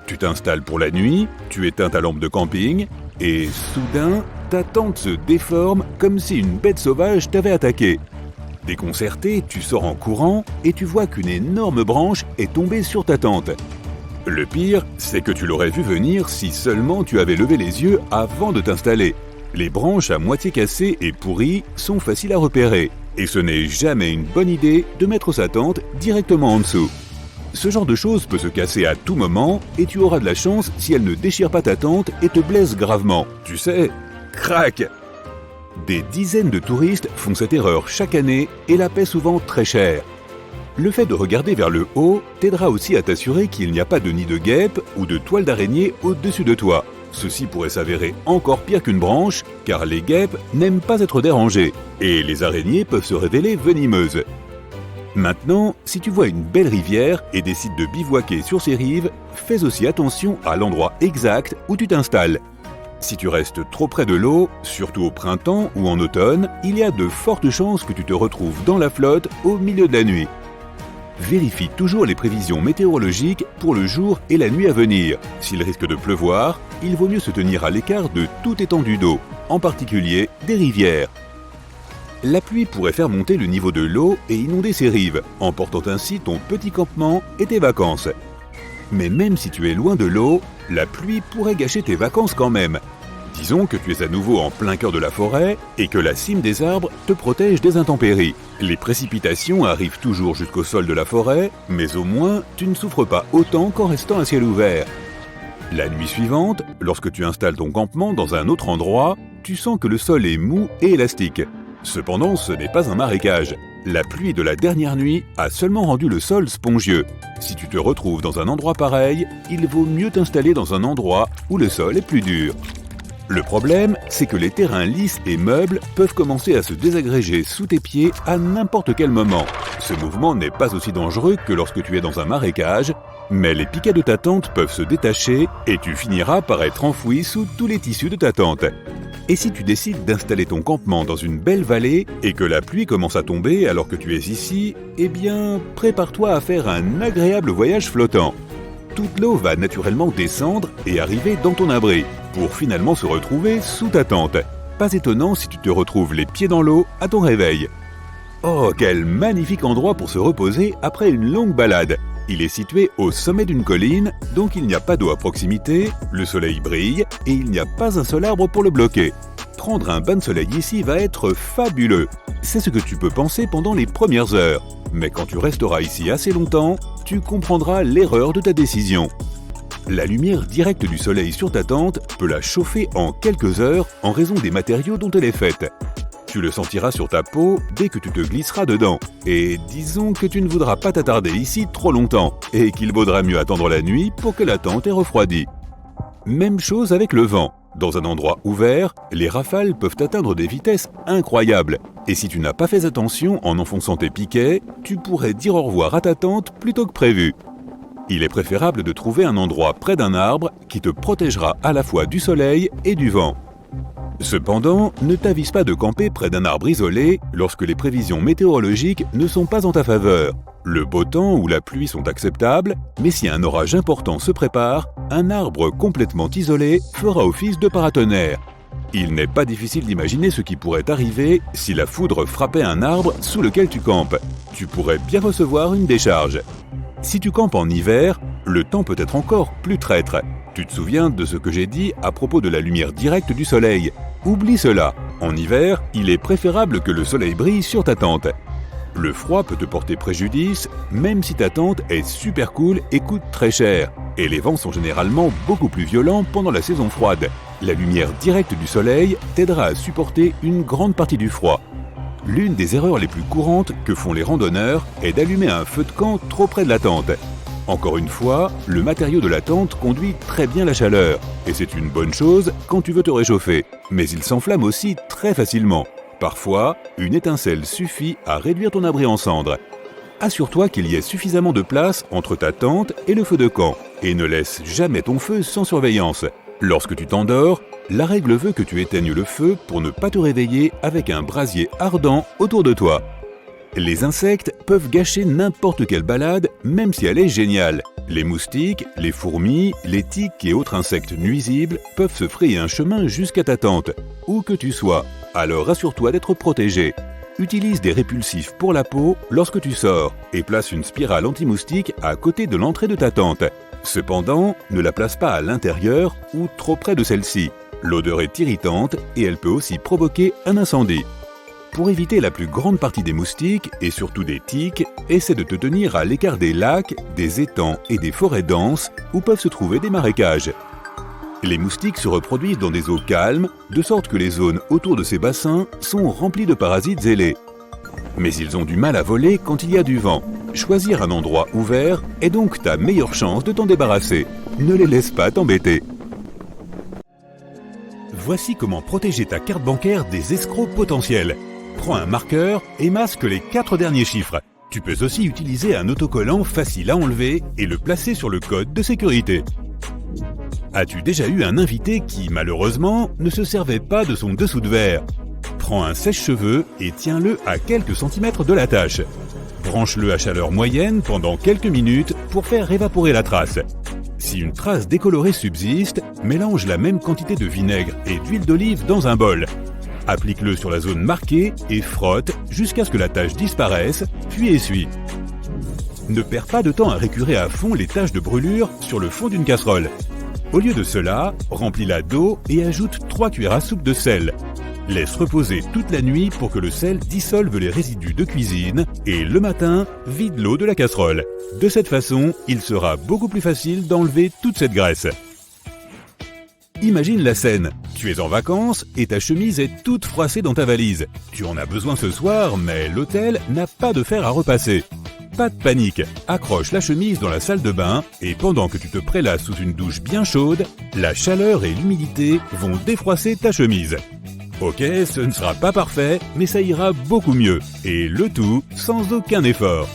Tu t'installes pour la nuit, tu éteins ta lampe de camping et soudain, ta tente se déforme comme si une bête sauvage t'avait attaqué. Déconcerté, tu sors en courant et tu vois qu'une énorme branche est tombée sur ta tente. Le pire, c'est que tu l'aurais vu venir si seulement tu avais levé les yeux avant de t'installer. Les branches à moitié cassées et pourries sont faciles à repérer. Et ce n'est jamais une bonne idée de mettre sa tente directement en dessous. Ce genre de choses peut se casser à tout moment et tu auras de la chance si elle ne déchire pas ta tente et te blesse gravement. Tu sais, crac! Des dizaines de touristes font cette erreur chaque année et la paient souvent très cher. Le fait de regarder vers le haut t'aidera aussi à t'assurer qu'il n'y a pas de nid de guêpe ou de toile d'araignée au-dessus de toi. Ceci pourrait s'avérer encore pire qu'une branche, car les guêpes n'aiment pas être dérangées, et les araignées peuvent se révéler venimeuses. Maintenant, si tu vois une belle rivière et décides de bivouaquer sur ses rives, fais aussi attention à l'endroit exact où tu t'installes. Si tu restes trop près de l'eau, surtout au printemps ou en automne, il y a de fortes chances que tu te retrouves dans la flotte au milieu de la nuit. Vérifie toujours les prévisions météorologiques pour le jour et la nuit à venir. S'il risque de pleuvoir, il vaut mieux se tenir à l'écart de toute étendue d'eau, en particulier des rivières. La pluie pourrait faire monter le niveau de l'eau et inonder ses rives, emportant ainsi ton petit campement et tes vacances. Mais même si tu es loin de l'eau, la pluie pourrait gâcher tes vacances quand même. Disons que tu es à nouveau en plein cœur de la forêt et que la cime des arbres te protège des intempéries. Les précipitations arrivent toujours jusqu'au sol de la forêt, mais au moins tu ne souffres pas autant qu'en restant à ciel ouvert. La nuit suivante, lorsque tu installes ton campement dans un autre endroit, tu sens que le sol est mou et élastique. Cependant, ce n'est pas un marécage. La pluie de la dernière nuit a seulement rendu le sol spongieux. Si tu te retrouves dans un endroit pareil, il vaut mieux t'installer dans un endroit où le sol est plus dur. Le problème, c'est que les terrains lisses et meubles peuvent commencer à se désagréger sous tes pieds à n'importe quel moment. Ce mouvement n'est pas aussi dangereux que lorsque tu es dans un marécage, mais les piquets de ta tente peuvent se détacher et tu finiras par être enfoui sous tous les tissus de ta tente. Et si tu décides d'installer ton campement dans une belle vallée et que la pluie commence à tomber alors que tu es ici, eh bien, prépare-toi à faire un agréable voyage flottant. Toute l'eau va naturellement descendre et arriver dans ton abri, pour finalement se retrouver sous ta tente. Pas étonnant si tu te retrouves les pieds dans l'eau à ton réveil. Oh, quel magnifique endroit pour se reposer après une longue balade! Il est situé au sommet d'une colline, donc il n'y a pas d'eau à proximité, le soleil brille et il n'y a pas un seul arbre pour le bloquer. Prendre un bain de soleil ici va être fabuleux. C'est ce que tu peux penser pendant les premières heures. Mais quand tu resteras ici assez longtemps, tu comprendras l'erreur de ta décision. La lumière directe du soleil sur ta tente peut la chauffer en quelques heures en raison des matériaux dont elle est faite. Tu le sentiras sur ta peau dès que tu te glisseras dedans. Et disons que tu ne voudras pas t'attarder ici trop longtemps et qu'il vaudra mieux attendre la nuit pour que la tente ait refroidi. Même chose avec le vent. Dans un endroit ouvert, les rafales peuvent atteindre des vitesses incroyables. Et si tu n'as pas fait attention en enfonçant tes piquets, tu pourrais dire au revoir à ta tente plutôt que prévu. Il est préférable de trouver un endroit près d'un arbre qui te protégera à la fois du soleil et du vent. Cependant, ne t'avise pas de camper près d'un arbre isolé lorsque les prévisions météorologiques ne sont pas en ta faveur. Le beau temps ou la pluie sont acceptables, mais si un orage important se prépare, un arbre complètement isolé fera office de paratonnerre. Il n'est pas difficile d'imaginer ce qui pourrait arriver si la foudre frappait un arbre sous lequel tu campes. Tu pourrais bien recevoir une décharge. Si tu campes en hiver, le temps peut être encore plus traître. Tu te souviens de ce que j'ai dit à propos de la lumière directe du soleil? Oublie cela. En hiver, il est préférable que le soleil brille sur ta tente. Le froid peut te porter préjudice, même si ta tente est super cool et coûte très cher. Et les vents sont généralement beaucoup plus violents pendant la saison froide. La lumière directe du soleil t'aidera à supporter une grande partie du froid. L'une des erreurs les plus courantes que font les randonneurs est d'allumer un feu de camp trop près de la tente. Encore une fois, le matériau de la tente conduit très bien la chaleur, et c'est une bonne chose quand tu veux te réchauffer. Mais il s'enflamme aussi très facilement. Parfois, une étincelle suffit à réduire ton abri en cendres. Assure-toi qu'il y ait suffisamment de place entre ta tente et le feu de camp, et ne laisse jamais ton feu sans surveillance. Lorsque tu t'endors, la règle veut que tu éteignes le feu pour ne pas te réveiller avec un brasier ardent autour de toi. Les insectes peuvent gâcher n'importe quelle balade, même si elle est géniale. Les moustiques, les fourmis, les tiques et autres insectes nuisibles peuvent se frayer un chemin jusqu'à ta tente, où que tu sois. Alors assure-toi d'être protégé. Utilise des répulsifs pour la peau lorsque tu sors et place une spirale anti-moustique à côté de l'entrée de ta tente. Cependant, ne la place pas à l'intérieur ou trop près de celle-ci. L'odeur est irritante et elle peut aussi provoquer un incendie. Pour éviter la plus grande partie des moustiques, et surtout des tiques, essaie de te tenir à l'écart des lacs, des étangs et des forêts denses où peuvent se trouver des marécages. Les moustiques se reproduisent dans des eaux calmes, de sorte que les zones autour de ces bassins sont remplies de parasites ailés. Mais ils ont du mal à voler quand il y a du vent. Choisir un endroit ouvert est donc ta meilleure chance de t'en débarrasser. Ne les laisse pas t'embêter. Voici comment protéger ta carte bancaire des escrocs potentiels. Prends un marqueur et masque les 4 derniers chiffres. Tu peux aussi utiliser un autocollant facile à enlever et le placer sur le code de sécurité. As-tu déjà eu un invité qui, malheureusement, ne se servait pas de son dessous de verre? Prends un sèche-cheveux et tiens-le à quelques centimètres de la tache. Branche-le à chaleur moyenne pendant quelques minutes pour faire évaporer la trace. Si une trace décolorée subsiste, mélange la même quantité de vinaigre et d'huile d'olive dans un bol. Applique-le sur la zone marquée et frotte jusqu'à ce que la tache disparaisse, puis essuie. Ne perds pas de temps à récurer à fond les taches de brûlure sur le fond d'une casserole. Au lieu de cela, remplis-la d'eau et ajoute 3 cuillères à soupe de sel. Laisse reposer toute la nuit pour que le sel dissolve les résidus de cuisine et le matin, vide l'eau de la casserole. De cette façon, il sera beaucoup plus facile d'enlever toute cette graisse. Imagine la scène. Tu es en vacances et ta chemise est toute froissée dans ta valise. Tu en as besoin ce soir, mais l'hôtel n'a pas de fer à repasser. Pas de panique, accroche la chemise dans la salle de bain et pendant que tu te prélasses sous une douche bien chaude, la chaleur et l'humidité vont défroisser ta chemise. Ok, ce ne sera pas parfait, mais ça ira beaucoup mieux, et le tout sans aucun effort.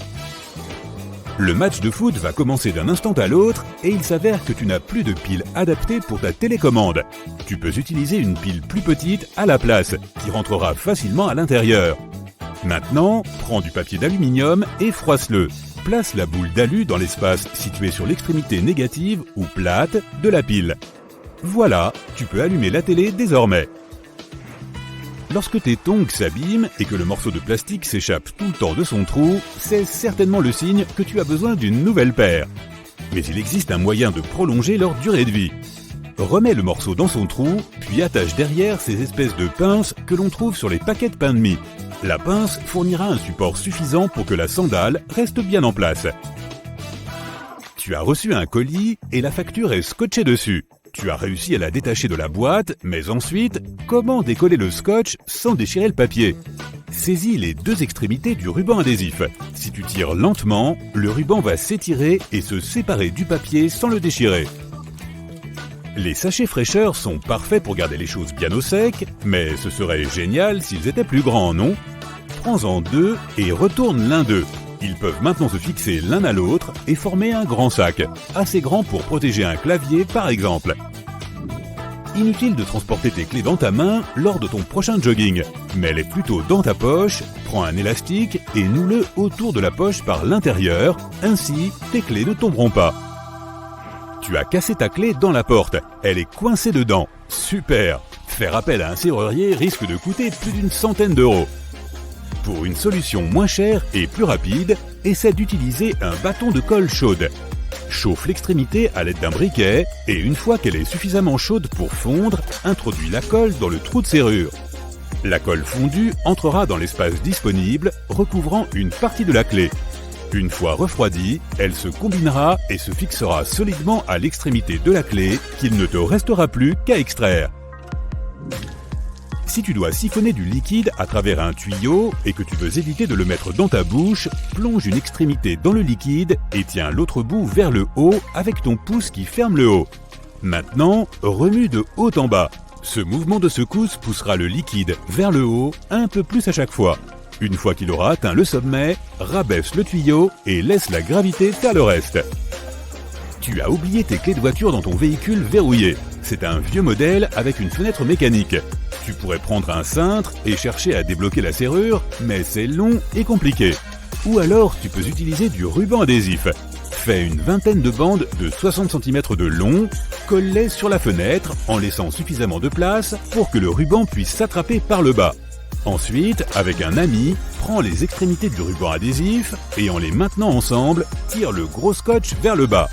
Le match de foot va commencer d'un instant à l'autre et il s'avère que tu n'as plus de pile adaptée pour ta télécommande. Tu peux utiliser une pile plus petite à la place, qui rentrera facilement à l'intérieur. Maintenant, prends du papier d'aluminium et froisse-le. Place la boule d'alu dans l'espace situé sur l'extrémité négative ou plate de la pile. Voilà, tu peux allumer la télé désormais. Lorsque tes tongs s'abîment et que le morceau de plastique s'échappe tout le temps de son trou, c'est certainement le signe que tu as besoin d'une nouvelle paire. Mais il existe un moyen de prolonger leur durée de vie. Remets le morceau dans son trou, puis attache derrière ces espèces de pinces que l'on trouve sur les paquets de pain de mie. La pince fournira un support suffisant pour que la sandale reste bien en place. Tu as reçu un colis et la facture est scotchée dessus. Tu as réussi à la détacher de la boîte, mais ensuite, comment décoller le scotch sans déchirer le papier? Saisis les 2 extrémités du ruban adhésif. Si tu tires lentement, le ruban va s'étirer et se séparer du papier sans le déchirer. Les sachets fraîcheur sont parfaits pour garder les choses bien au sec, mais ce serait génial s'ils étaient plus grands, non? Prends-en 2 et retourne l'un d'eux. Ils peuvent maintenant se fixer l'un à l'autre et former un grand sac, assez grand pour protéger un clavier par exemple. Inutile de transporter tes clés dans ta main lors de ton prochain jogging. Mets-les plutôt dans ta poche, prends un élastique et noue-le autour de la poche par l'intérieur, ainsi tes clés ne tomberont pas. Tu as cassé ta clé dans la porte, elle est coincée dedans. Super! Faire appel à un serrurier risque de coûter plus d'une centaine d'euros. Pour une solution moins chère et plus rapide, essaie d'utiliser un bâton de colle chaude. Chauffe l'extrémité à l'aide d'un briquet et une fois qu'elle est suffisamment chaude pour fondre, introduis la colle dans le trou de serrure. La colle fondue entrera dans l'espace disponible, recouvrant une partie de la clé. Une fois refroidie, elle se combinera et se fixera solidement à l'extrémité de la clé qu'il ne te restera plus qu'à extraire. Si tu dois siphonner du liquide à travers un tuyau et que tu veux éviter de le mettre dans ta bouche, plonge une extrémité dans le liquide et tiens l'autre bout vers le haut avec ton pouce qui ferme le haut. Maintenant, remue de haut en bas. Ce mouvement de secousse poussera le liquide vers le haut un peu plus à chaque fois. Une fois qu'il aura atteint le sommet, rabaisse le tuyau et laisse la gravité faire le reste. Tu as oublié tes clés de voiture dans ton véhicule verrouillé. C'est un vieux modèle avec une fenêtre mécanique. Tu pourrais prendre un cintre et chercher à débloquer la serrure, mais c'est long et compliqué. Ou alors tu peux utiliser du ruban adhésif. Fais une vingtaine de bandes de 60 cm de long, colle-les sur la fenêtre en laissant suffisamment de place pour que le ruban puisse s'attraper par le bas. Ensuite, avec un ami, prends les extrémités du ruban adhésif et en les maintenant ensemble, tire le gros scotch vers le bas.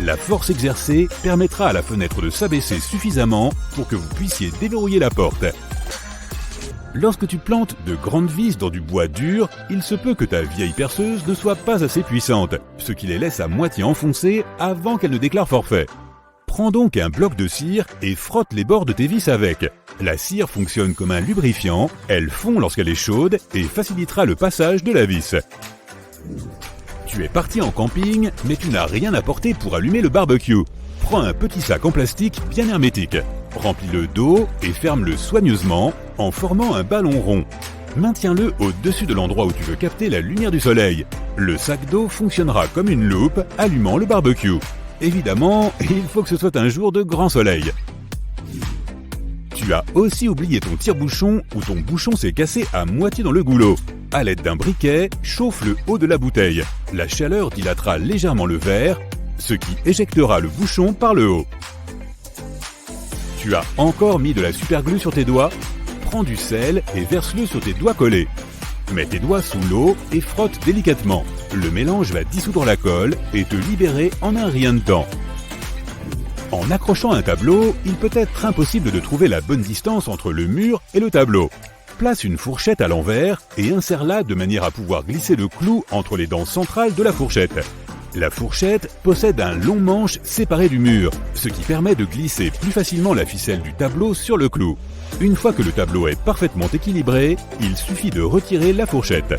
La force exercée permettra à la fenêtre de s'abaisser suffisamment pour que vous puissiez déverrouiller la porte. Lorsque tu plantes de grandes vis dans du bois dur, il se peut que ta vieille perceuse ne soit pas assez puissante, ce qui les laisse à moitié enfoncées avant qu'elle ne déclare forfait. Prends donc un bloc de cire et frotte les bords de tes vis avec. La cire fonctionne comme un lubrifiant, elle fond lorsqu'elle est chaude et facilitera le passage de la vis. Tu es parti en camping, mais tu n'as rien apporté pour allumer le barbecue. Prends un petit sac en plastique bien hermétique. Remplis-le d'eau et ferme-le soigneusement en formant un ballon rond. Maintiens-le au-dessus de l'endroit où tu veux capter la lumière du soleil. Le sac d'eau fonctionnera comme une loupe, allumant le barbecue. Évidemment, il faut que ce soit un jour de grand soleil. Tu as aussi oublié ton tire-bouchon ou ton bouchon s'est cassé à moitié dans le goulot. À l'aide d'un briquet, chauffe le haut de la bouteille. La chaleur dilatera légèrement le verre, ce qui éjectera le bouchon par le haut. Tu as encore mis de la superglue sur tes doigts? Prends du sel et verse-le sur tes doigts collés. Mets tes doigts sous l'eau et frotte délicatement. Le mélange va dissoudre la colle et te libérer en un rien de temps. En accrochant un tableau, il peut être impossible de trouver la bonne distance entre le mur et le tableau. Place une fourchette à l'envers et insère-la de manière à pouvoir glisser le clou entre les dents centrales de la fourchette. La fourchette possède un long manche séparé du mur, ce qui permet de glisser plus facilement la ficelle du tableau sur le clou. Une fois que le tableau est parfaitement équilibré, il suffit de retirer la fourchette.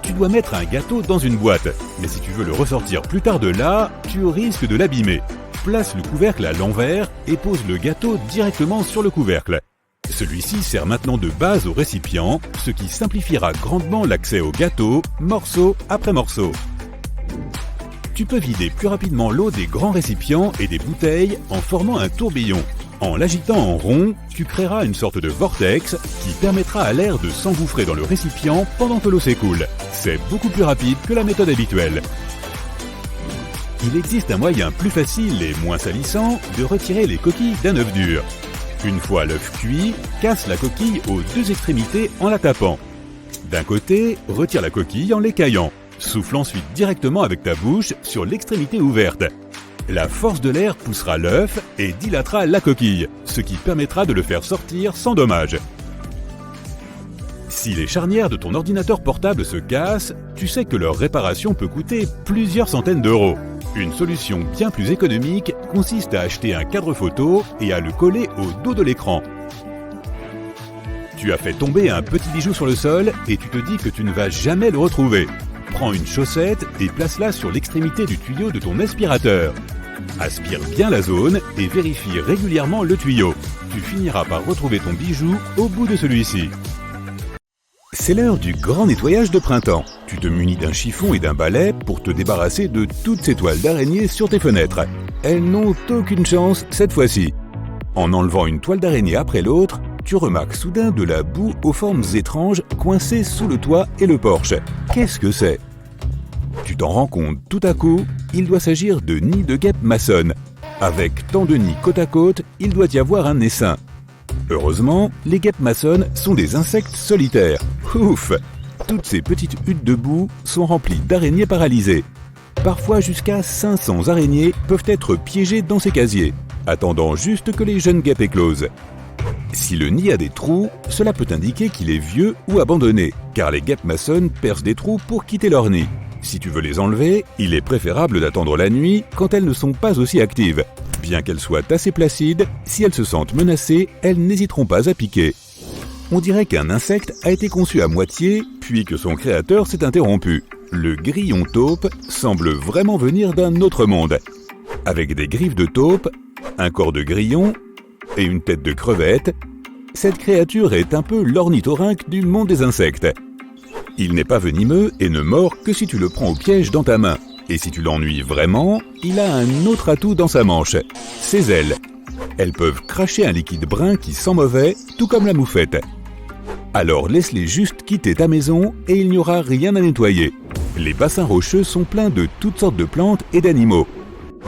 Tu dois mettre un gâteau dans une boîte, mais si tu veux le ressortir plus tard de là, tu risques de l'abîmer. Place le couvercle à l'envers et pose le gâteau directement sur le couvercle. Celui-ci sert maintenant de base au récipient, ce qui simplifiera grandement l'accès au gâteau, morceau après morceau. Tu peux vider plus rapidement l'eau des grands récipients et des bouteilles en formant un tourbillon. En l'agitant en rond, tu créeras une sorte de vortex qui permettra à l'air de s'engouffrer dans le récipient pendant que l'eau s'écoule. C'est beaucoup plus rapide que la méthode habituelle. Il existe un moyen plus facile et moins salissant de retirer les coquilles d'un œuf dur. Une fois l'œuf cuit, casse la coquille aux deux extrémités en la tapant. D'un côté, retire la coquille en l'écaillant. Souffle ensuite directement avec ta bouche sur l'extrémité ouverte. La force de l'air poussera l'œuf et dilatera la coquille, ce qui permettra de le faire sortir sans dommage. Si les charnières de ton ordinateur portable se cassent, tu sais que leur réparation peut coûter plusieurs centaines d'euros. Une solution bien plus économique consiste à acheter un cadre photo et à le coller au dos de l'écran. Tu as fait tomber un petit bijou sur le sol et tu te dis que tu ne vas jamais le retrouver. Prends une chaussette et place-la sur l'extrémité du tuyau de ton aspirateur. Aspire bien la zone et vérifie régulièrement le tuyau. Tu finiras par retrouver ton bijou au bout de celui-ci. C'est l'heure du grand nettoyage de printemps. Tu te munis d'un chiffon et d'un balai pour te débarrasser de toutes ces toiles d'araignée sur tes fenêtres. Elles n'ont aucune chance cette fois-ci. En enlevant une toile d'araignée après l'autre, tu remarques soudain de la boue aux formes étranges coincées sous le toit et le porche. Qu'est-ce que c'est ? Tu t'en rends compte tout à coup, il doit s'agir de nids de guêpes maçonnes. Avec tant de nids côte à côte, il doit y avoir un essaim. Heureusement, les guêpes maçonnes sont des insectes solitaires. Ouf! Toutes ces petites huttes de boue sont remplies d'araignées paralysées. Parfois jusqu'à 500 araignées peuvent être piégées dans ces casiers, attendant juste que les jeunes guêpes éclosent. Si le nid a des trous, cela peut indiquer qu'il est vieux ou abandonné, car les guêpes maçonnes percent des trous pour quitter leur nid. Si tu veux les enlever, il est préférable d'attendre la nuit quand elles ne sont pas aussi actives. Bien qu'elles soient assez placides, si elles se sentent menacées, elles n'hésiteront pas à piquer. On dirait qu'un insecte a été conçu à moitié, puis que son créateur s'est interrompu. Le grillon taupe semble vraiment venir d'un autre monde. Avec des griffes de taupe, un corps de grillon et une tête de crevette, cette créature est un peu l'ornithorynque du monde des insectes. Il n'est pas venimeux et ne mord que si tu le prends au piège dans ta main. Et si tu l'ennuies vraiment, il a un autre atout dans sa manche, ses ailes. Elles peuvent cracher un liquide brun qui sent mauvais, tout comme la moufette. Alors laisse-les juste quitter ta maison et il n'y aura rien à nettoyer. Les bassins rocheux sont pleins de toutes sortes de plantes et d'animaux.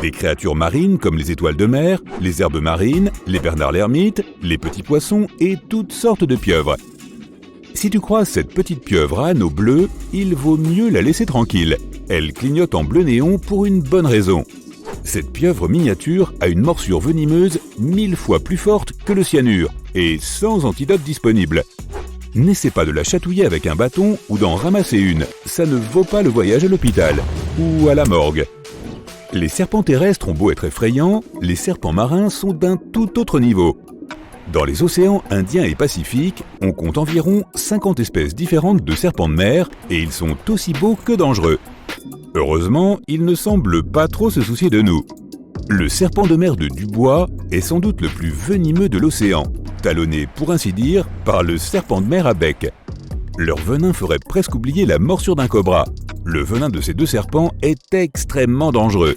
Des créatures marines comme les étoiles de mer, les herbes marines, les bernards l'ermite, les petits poissons et toutes sortes de pieuvres. Si tu croises cette petite pieuvre à anneaux bleus, il vaut mieux la laisser tranquille. Elle clignote en bleu néon pour une bonne raison. Cette pieuvre miniature a une morsure venimeuse 1000 fois plus forte que le cyanure et sans antidote disponible. N'essaie pas de la chatouiller avec un bâton ou d'en ramasser une, ça ne vaut pas le voyage à l'hôpital ou à la morgue. Les serpents terrestres ont beau être effrayants, les serpents marins sont d'un tout autre niveau. Dans les océans Indien et Pacifique, on compte environ 50 espèces différentes de serpents de mer et ils sont aussi beaux que dangereux. Heureusement, ils ne semblent pas trop se soucier de nous. Le serpent de mer de Dubois est sans doute le plus venimeux de l'océan, talonné pour ainsi dire par le serpent de mer à bec. Leur venin ferait presque oublier la morsure d'un cobra. Le venin de ces deux serpents est extrêmement dangereux.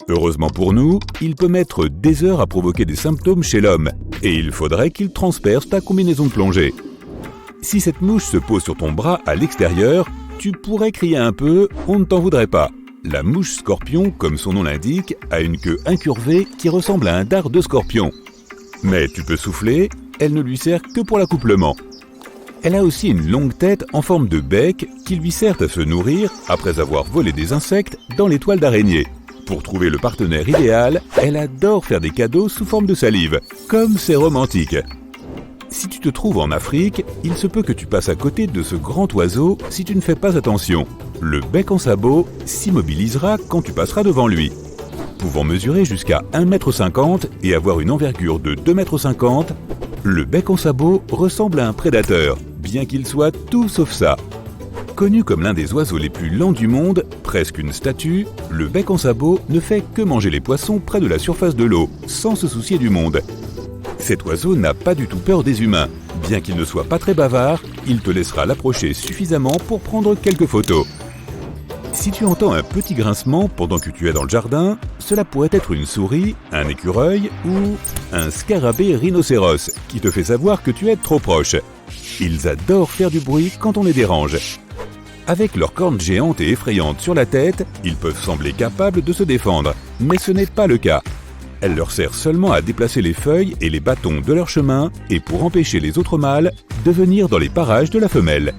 Heureusement pour nous, il peut mettre des heures à provoquer des symptômes chez l'homme, et il faudrait qu'il transperce ta combinaison de plongée. Si cette mouche se pose sur ton bras à l'extérieur, tu pourrais crier un peu, on ne t'en voudrait pas. La mouche scorpion, comme son nom l'indique, a une queue incurvée qui ressemble à un dard de scorpion. Mais tu peux souffler, elle ne lui sert que pour l'accouplement. Elle a aussi une longue tête en forme de bec qui lui sert à se nourrir après avoir volé des insectes dans les toiles d'araignée. Pour trouver le partenaire idéal, elle adore faire des cadeaux sous forme de salive. Comme c'est romantique. Si tu te trouves en Afrique, il se peut que tu passes à côté de ce grand oiseau si tu ne fais pas attention. Le bec en sabot s'immobilisera quand tu passeras devant lui. Pouvant mesurer jusqu'à 1,50 m et avoir une envergure de 2,50 m, le bec en sabot ressemble à un prédateur, bien qu'il soit tout sauf ça. Connu comme l'un des oiseaux les plus lents du monde, presque une statue, le bec en sabot ne fait que manger les poissons près de la surface de l'eau, sans se soucier du monde. Cet oiseau n'a pas du tout peur des humains. Bien qu'il ne soit pas très bavard, il te laissera l'approcher suffisamment pour prendre quelques photos. Si tu entends un petit grincement pendant que tu es dans le jardin, cela pourrait être une souris, un écureuil ou un scarabée rhinocéros qui te fait savoir que tu es trop proche. Ils adorent faire du bruit quand on les dérange. Avec leurs cornes géantes et effrayantes sur la tête, ils peuvent sembler capables de se défendre, mais ce n'est pas le cas. Elle leur sert seulement à déplacer les feuilles et les bâtons de leur chemin et pour empêcher les autres mâles de venir dans les parages de la femelle.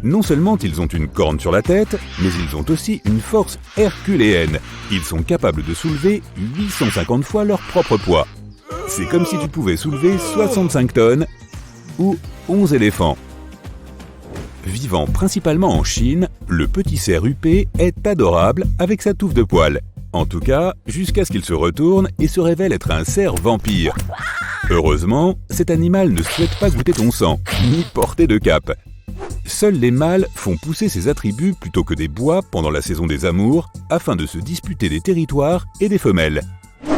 Non seulement ils ont une corne sur la tête, mais ils ont aussi une force herculéenne. Ils sont capables de soulever 850 fois leur propre poids. C'est comme si tu pouvais soulever 65 tonnes ou 11 éléphants. Vivant principalement en Chine, le petit cerf huppé est adorable avec sa touffe de poils. En tout cas, jusqu'à ce qu'il se retourne et se révèle être un cerf vampire. Heureusement, cet animal ne souhaite pas goûter ton sang, ni porter de cape. Seuls les mâles font pousser ces attributs plutôt que des bois pendant la saison des amours, afin de se disputer des territoires et des femelles.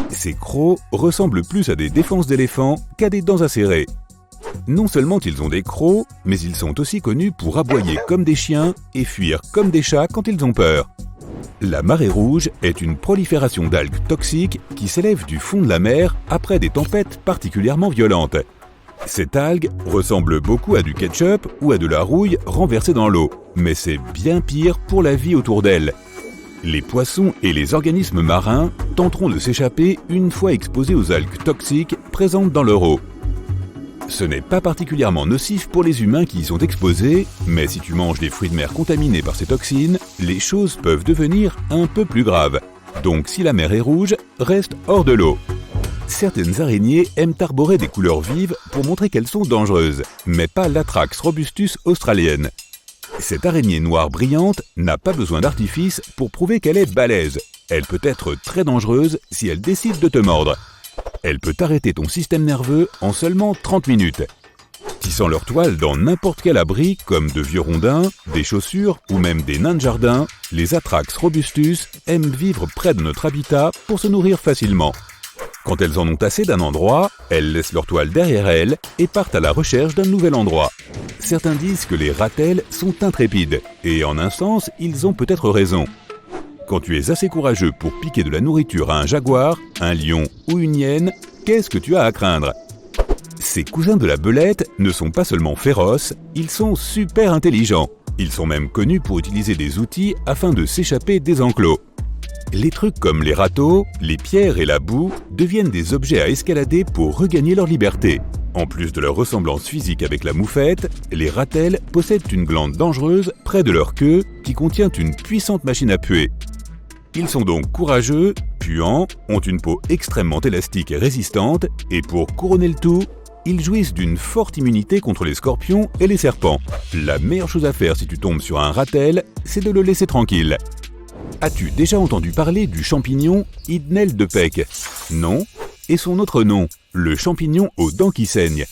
Ces crocs ressemblent plus à des défenses d'éléphants qu'à des dents acérées. Non seulement ils ont des crocs, mais ils sont aussi connus pour aboyer comme des chiens et fuir comme des chats quand ils ont peur. La marée rouge est une prolifération d'algues toxiques qui s'élèvent du fond de la mer après des tempêtes particulièrement violentes. Cette algue ressemble beaucoup à du ketchup ou à de la rouille renversée dans l'eau, mais c'est bien pire pour la vie autour d'elle. Les poissons et les organismes marins tenteront de s'échapper une fois exposés aux algues toxiques présentes dans leur eau. Ce n'est pas particulièrement nocif pour les humains qui y sont exposés, mais si tu manges des fruits de mer contaminés par ces toxines, les choses peuvent devenir un peu plus graves. Donc si la mer est rouge, reste hors de l'eau. Certaines araignées aiment arborer des couleurs vives pour montrer qu'elles sont dangereuses, mais pas l'Atrax robustus australienne. Cette araignée noire brillante n'a pas besoin d'artifice pour prouver qu'elle est balèze. Elle peut être très dangereuse si elle décide de te mordre. Elle peut arrêter ton système nerveux en seulement 30 minutes. Tissant leur toile dans n'importe quel abri, comme de vieux rondins, des chaussures ou même des nains de jardin, les Atrax robustus aiment vivre près de notre habitat pour se nourrir facilement. Quand elles en ont assez d'un endroit, elles laissent leur toile derrière elles et partent à la recherche d'un nouvel endroit. Certains disent que les ratels sont intrépides, et en un sens, ils ont peut-être raison. Quand tu es assez courageux pour piquer de la nourriture à un jaguar, un lion ou une hyène, qu'est-ce que tu as à craindre ? Ces cousins de la belette ne sont pas seulement féroces, ils sont super intelligents. Ils sont même connus pour utiliser des outils afin de s'échapper des enclos. Les trucs comme les râteaux, les pierres et la boue deviennent des objets à escalader pour regagner leur liberté. En plus de leur ressemblance physique avec la moufette, les ratels possèdent une glande dangereuse près de leur queue qui contient une puissante machine à puer. Ils sont donc courageux, puants, ont une peau extrêmement élastique et résistante, et pour couronner le tout, ils jouissent d'une forte immunité contre les scorpions et les serpents. La meilleure chose à faire si tu tombes sur un ratel, c'est de le laisser tranquille. As-tu déjà entendu parler du champignon Idnel de Peck ? Non ? Et son autre nom, le champignon aux dents qui saignent.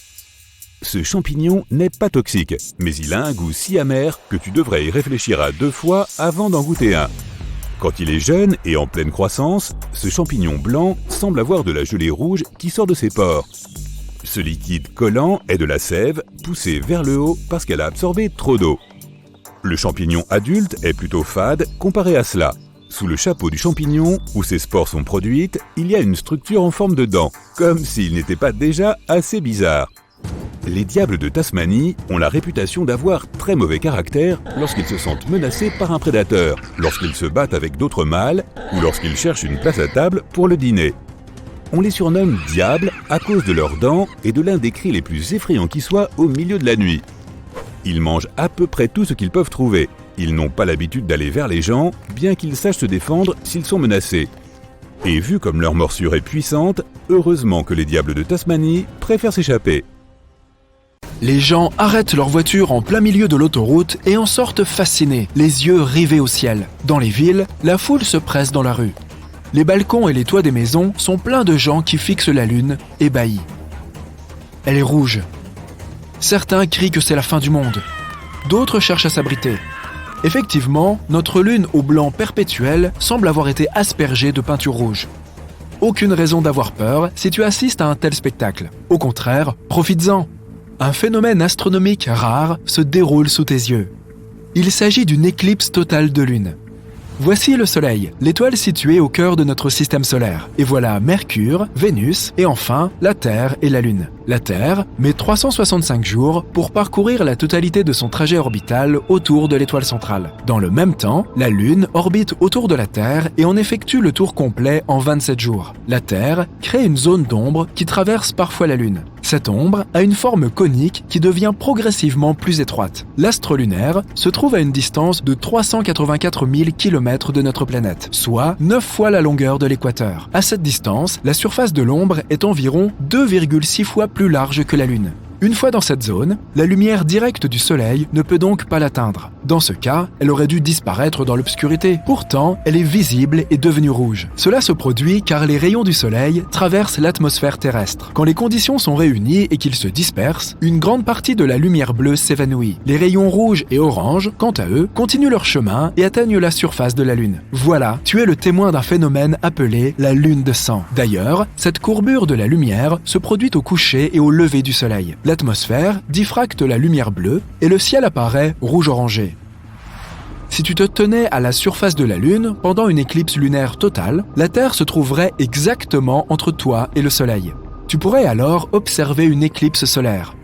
Ce champignon n'est pas toxique, mais il a un goût si amer que tu devrais y réfléchir à 2 fois avant d'en goûter un. Quand il est jeune et en pleine croissance, ce champignon blanc semble avoir de la gelée rouge qui sort de ses pores. Ce liquide collant est de la sève poussée vers le haut parce qu'elle a absorbé trop d'eau. Le champignon adulte est plutôt fade comparé à cela. Sous le chapeau du champignon, où ses spores sont produites, il y a une structure en forme de dent, comme s'il n'était pas déjà assez bizarre. Les diables de Tasmanie ont la réputation d'avoir très mauvais caractère lorsqu'ils se sentent menacés par un prédateur, lorsqu'ils se battent avec d'autres mâles ou lorsqu'ils cherchent une place à table pour le dîner. On les surnomme diables à cause de leurs dents et de l'un des cris les plus effrayants qui soient au milieu de la nuit. Ils mangent à peu près tout ce qu'ils peuvent trouver. Ils n'ont pas l'habitude d'aller vers les gens, bien qu'ils sachent se défendre s'ils sont menacés. Et vu comme leur morsure est puissante, heureusement que les diables de Tasmanie préfèrent s'échapper. Les gens arrêtent leur voiture en plein milieu de l'autoroute et en sortent fascinés, les yeux rivés au ciel. Dans les villes, la foule se presse dans la rue. Les balcons et les toits des maisons sont pleins de gens qui fixent la lune, ébahis. Elle est rouge. Certains crient que c'est la fin du monde. D'autres cherchent à s'abriter. Effectivement, notre lune au blanc perpétuel semble avoir été aspergée de peinture rouge. Aucune raison d'avoir peur si tu assistes à un tel spectacle. Au contraire, profites-en. Un phénomène astronomique rare se déroule sous tes yeux. Il s'agit d'une éclipse totale de lune. Voici le Soleil, l'étoile située au cœur de notre système solaire. Et voilà Mercure, Vénus et enfin la Terre et la Lune. La Terre met 365 jours pour parcourir la totalité de son trajet orbital autour de l'étoile centrale. Dans le même temps, la Lune orbite autour de la Terre et en effectue le tour complet en 27 jours. La Terre crée une zone d'ombre qui traverse parfois la Lune. Cette ombre a une forme conique qui devient progressivement plus étroite. L'astre lunaire se trouve à une distance de 384 000 km de notre planète, soit 9 fois la longueur de l'équateur. À cette distance, la surface de l'ombre est environ 2,6 fois plus large que la Lune. Une fois dans cette zone, la lumière directe du soleil ne peut donc pas l'atteindre. Dans ce cas, elle aurait dû disparaître dans l'obscurité. Pourtant, elle est visible et devenue rouge. Cela se produit car les rayons du soleil traversent l'atmosphère terrestre. Quand les conditions sont réunies et qu'ils se dispersent, une grande partie de la lumière bleue s'évanouit. Les rayons rouges et oranges, quant à eux, continuent leur chemin et atteignent la surface de la Lune. Voilà, tu es le témoin d'un phénomène appelé la lune de sang. D'ailleurs, cette courbure de la lumière se produit au coucher et au lever du soleil. L'atmosphère diffracte la lumière bleue et le ciel apparaît rouge-orangé. Si tu te tenais à la surface de la Lune pendant une éclipse lunaire totale, la Terre se trouverait exactement entre toi et le Soleil. Tu pourrais alors observer une éclipse solaire.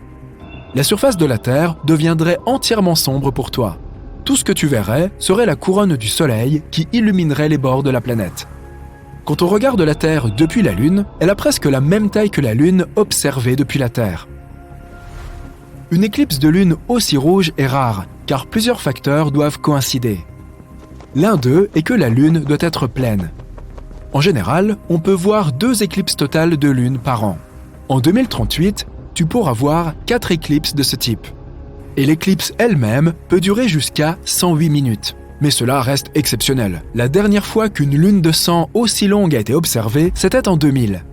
La surface de la Terre deviendrait entièrement sombre pour toi. Tout ce que tu verrais serait la couronne du Soleil qui illuminerait les bords de la planète. Quand on regarde la Terre depuis la Lune, elle a presque la même taille que la Lune observée depuis la Terre. Une éclipse de lune aussi rouge est rare, car plusieurs facteurs doivent coïncider. L'un d'eux est que la Lune doit être pleine. En général, on peut voir 2 éclipses totales de lune par an. En 2038, tu pourras voir 4 éclipses de ce type. Et l'éclipse elle-même peut durer jusqu'à 108 minutes. Mais cela reste exceptionnel. La dernière fois qu'une lune de sang aussi longue a été observée, c'était en 2000.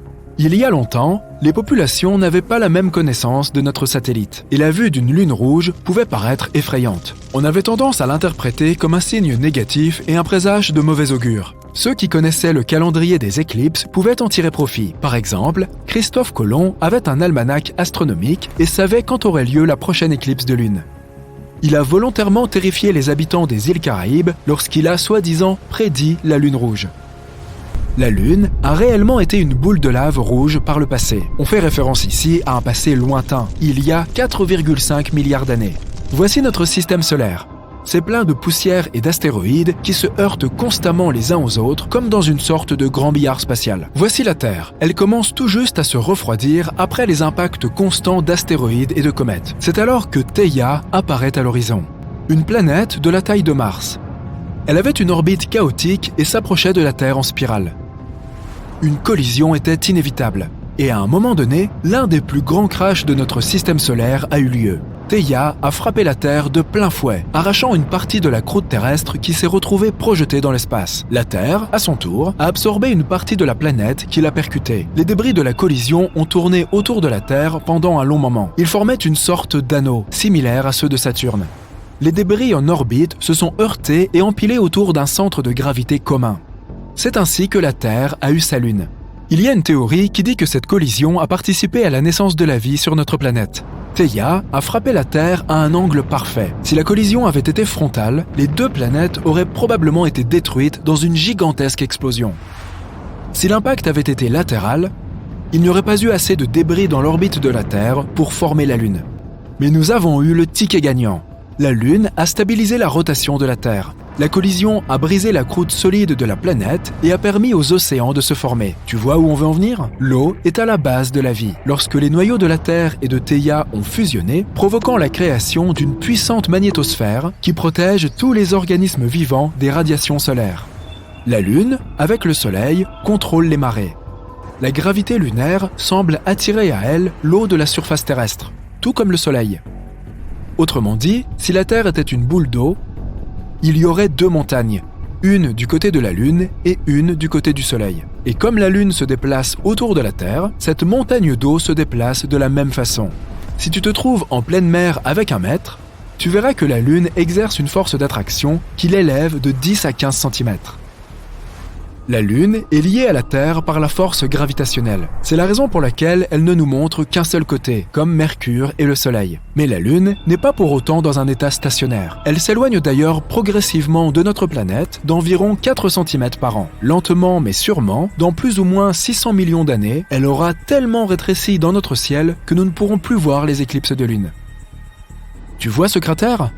Il y a longtemps, les populations n'avaient pas la même connaissance de notre satellite, et la vue d'une lune rouge pouvait paraître effrayante. On avait tendance à l'interpréter comme un signe négatif et un présage de mauvais augure. Ceux qui connaissaient le calendrier des éclipses pouvaient en tirer profit. Par exemple, Christophe Colomb avait un almanach astronomique et savait quand aurait lieu la prochaine éclipse de lune. Il a volontairement terrifié les habitants des îles Caraïbes lorsqu'il a soi-disant prédit la lune rouge. La Lune a réellement été une boule de lave rouge par le passé. On fait référence ici à un passé lointain, il y a 4,5 milliards d'années. Voici notre système solaire. C'est plein de poussière et d'astéroïdes qui se heurtent constamment les uns aux autres comme dans une sorte de grand billard spatial. Voici la Terre. Elle commence tout juste à se refroidir après les impacts constants d'astéroïdes et de comètes. C'est alors que Theia apparaît à l'horizon. Une planète de la taille de Mars. Elle avait une orbite chaotique et s'approchait de la Terre en spirale. Une collision était inévitable. Et à un moment donné, l'un des plus grands crashs de notre système solaire a eu lieu. Theia a frappé la Terre de plein fouet, arrachant une partie de la croûte terrestre qui s'est retrouvée projetée dans l'espace. La Terre, à son tour, a absorbé une partie de la planète qui l'a percutée. Les débris de la collision ont tourné autour de la Terre pendant un long moment. Ils formaient une sorte d'anneau, similaire à ceux de Saturne. Les débris en orbite se sont heurtés et empilés autour d'un centre de gravité commun. C'est ainsi que la Terre a eu sa Lune. Il y a une théorie qui dit que cette collision a participé à la naissance de la vie sur notre planète. Theia a frappé la Terre à un angle parfait. Si la collision avait été frontale, les 2 planètes auraient probablement été détruites dans une gigantesque explosion. Si l'impact avait été latéral, il n'y aurait pas eu assez de débris dans l'orbite de la Terre pour former la Lune. Mais nous avons eu le ticket gagnant. La Lune a stabilisé la rotation de la Terre. La collision a brisé la croûte solide de la planète et a permis aux océans de se former. Tu vois où on veut en venir ? L'eau est à la base de la vie. Lorsque les noyaux de la Terre et de Theia ont fusionné, provoquant la création d'une puissante magnétosphère qui protège tous les organismes vivants des radiations solaires. La Lune, avec le Soleil, contrôle les marées. La gravité lunaire semble attirer à elle l'eau de la surface terrestre, tout comme le Soleil. Autrement dit, si la Terre était une boule d'eau, il y aurait 2 montagnes, une du côté de la Lune et une du côté du Soleil. Et comme la Lune se déplace autour de la Terre, cette montagne d'eau se déplace de la même façon. Si tu te trouves en pleine mer avec 1 mètre, tu verras que la Lune exerce une force d'attraction qui l'élève de 10 à 15 cm. La Lune est liée à la Terre par la force gravitationnelle. C'est la raison pour laquelle elle ne nous montre qu'un seul côté, comme Mercure et le Soleil. Mais la Lune n'est pas pour autant dans un état stationnaire. Elle s'éloigne d'ailleurs progressivement de notre planète d'environ 4 cm par an. Lentement mais sûrement, dans plus ou moins 600 millions d'années, elle aura tellement rétréci dans notre ciel que nous ne pourrons plus voir les éclipses de Lune. Tu vois ce cratère ?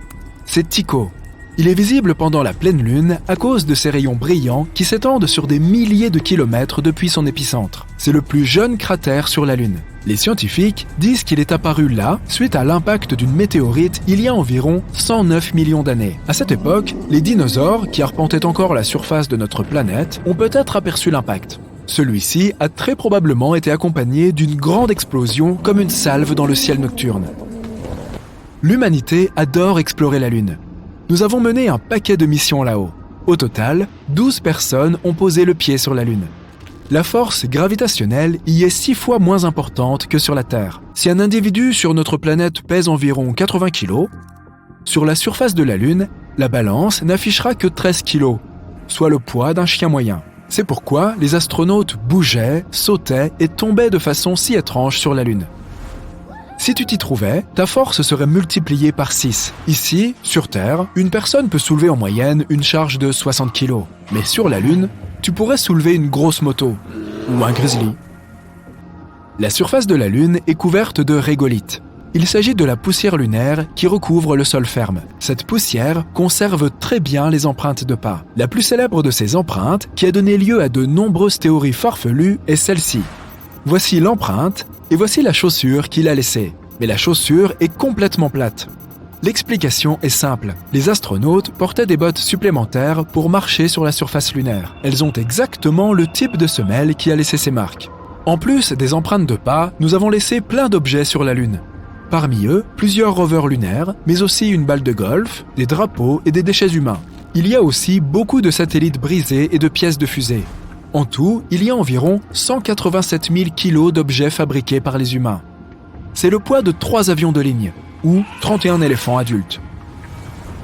C'est Tycho. Il est visible pendant la pleine lune à cause de ses rayons brillants qui s'étendent sur des milliers de kilomètres depuis son épicentre. C'est le plus jeune cratère sur la Lune. Les scientifiques disent qu'il est apparu là suite à l'impact d'une météorite il y a environ 109 millions d'années. À cette époque, les dinosaures, qui arpentaient encore la surface de notre planète, ont peut-être aperçu l'impact. Celui-ci a très probablement été accompagné d'une grande explosion comme une salve dans le ciel nocturne. L'humanité adore explorer la Lune. Nous avons mené un paquet de missions là-haut. Au total, 12 personnes ont posé le pied sur la Lune. La force gravitationnelle y est 6 fois moins importante que sur la Terre. Si un individu sur notre planète pèse environ 80 kg, sur la surface de la Lune, la balance n'affichera que 13 kg, soit le poids d'un chien moyen. C'est pourquoi les astronautes bougeaient, sautaient et tombaient de façon si étrange sur la Lune. Si tu t'y trouvais, ta force serait multipliée par 6. Ici, sur Terre, une personne peut soulever en moyenne une charge de 60 kg. Mais sur la Lune, tu pourrais soulever une grosse moto ou un grizzly. La surface de la Lune est couverte de régolithes. Il s'agit de la poussière lunaire qui recouvre le sol ferme. Cette poussière conserve très bien les empreintes de pas. La plus célèbre de ces empreintes, qui a donné lieu à de nombreuses théories farfelues, est celle-ci. Voici l'empreinte et voici la chaussure qu'il a laissée. Mais la chaussure est complètement plate. L'explication est simple. Les astronautes portaient des bottes supplémentaires pour marcher sur la surface lunaire. Elles ont exactement le type de semelle qui a laissé ces marques. En plus des empreintes de pas, nous avons laissé plein d'objets sur la Lune. Parmi eux, plusieurs rovers lunaires, mais aussi une balle de golf, des drapeaux et des déchets humains. Il y a aussi beaucoup de satellites brisés et de pièces de fusées. En tout, il y a environ 187 000 kg d'objets fabriqués par les humains. C'est le poids de 3 avions de ligne, ou 31 éléphants adultes.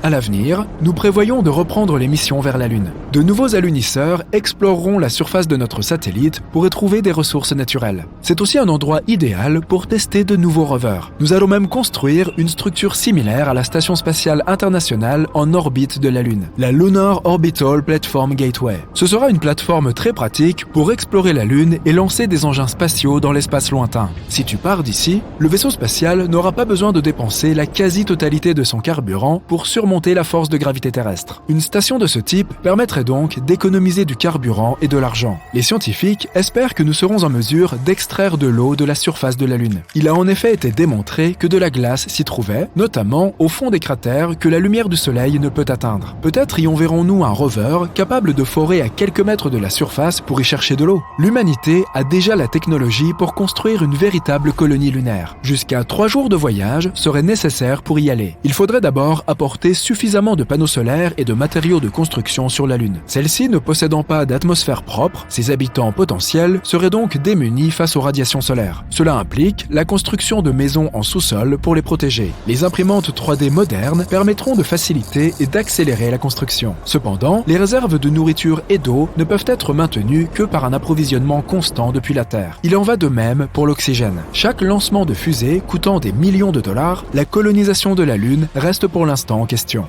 À l'avenir, nous prévoyons de reprendre les missions vers la Lune. De nouveaux alunisseurs exploreront la surface de notre satellite pour y trouver des ressources naturelles. C'est aussi un endroit idéal pour tester de nouveaux rovers. Nous allons même construire une structure similaire à la Station spatiale internationale en orbite de la Lune, la Lunar Orbital Platform Gateway. Ce sera une plateforme très pratique pour explorer la Lune et lancer des engins spatiaux dans l'espace lointain. Si tu pars d'ici, le vaisseau spatial n'aura pas besoin de dépenser la quasi-totalité de son carburant pour surmonter la force de gravité terrestre. Une station de ce type permettrait donc d'économiser du carburant et de l'argent. Les scientifiques espèrent que nous serons en mesure d'extraire de l'eau de la surface de la Lune. Il a en effet été démontré que de la glace s'y trouvait, notamment au fond des cratères que la lumière du soleil ne peut atteindre. Peut-être y enverrons-nous un rover capable de forer à quelques mètres de la surface pour y chercher de l'eau. L'humanité a déjà la technologie pour construire une véritable colonie lunaire. Jusqu'à 3 jours de voyage seraient nécessaires pour y aller. Il faudrait d'abord apporter suffisamment de panneaux solaires et de matériaux de construction sur la Lune. Celle-ci ne possédant pas d'atmosphère propre, ses habitants potentiels seraient donc démunis face aux radiations solaires. Cela implique la construction de maisons en sous-sol pour les protéger. Les imprimantes 3D modernes permettront de faciliter et d'accélérer la construction. Cependant, les réserves de nourriture et d'eau ne peuvent être maintenues que par un approvisionnement constant depuis la Terre. Il en va de même pour l'oxygène. Chaque lancement de fusée coûtant des millions de dollars, la colonisation de la Lune reste pour l'instant en question.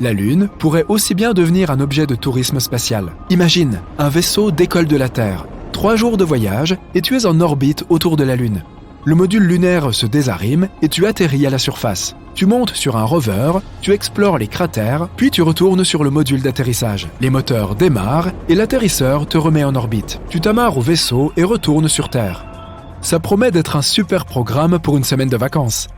La Lune pourrait aussi bien devenir un objet de tourisme spatial. Imagine, un vaisseau décolle de la Terre. 3 jours de voyage et tu es en orbite autour de la Lune. Le module lunaire se désarime et tu atterris à la surface. Tu montes sur un rover, tu explores les cratères, puis tu retournes sur le module d'atterrissage. Les moteurs démarrent et l'atterrisseur te remet en orbite. Tu t'amarres au vaisseau et retournes sur Terre. Ça promet d'être un super programme pour une semaine de vacances.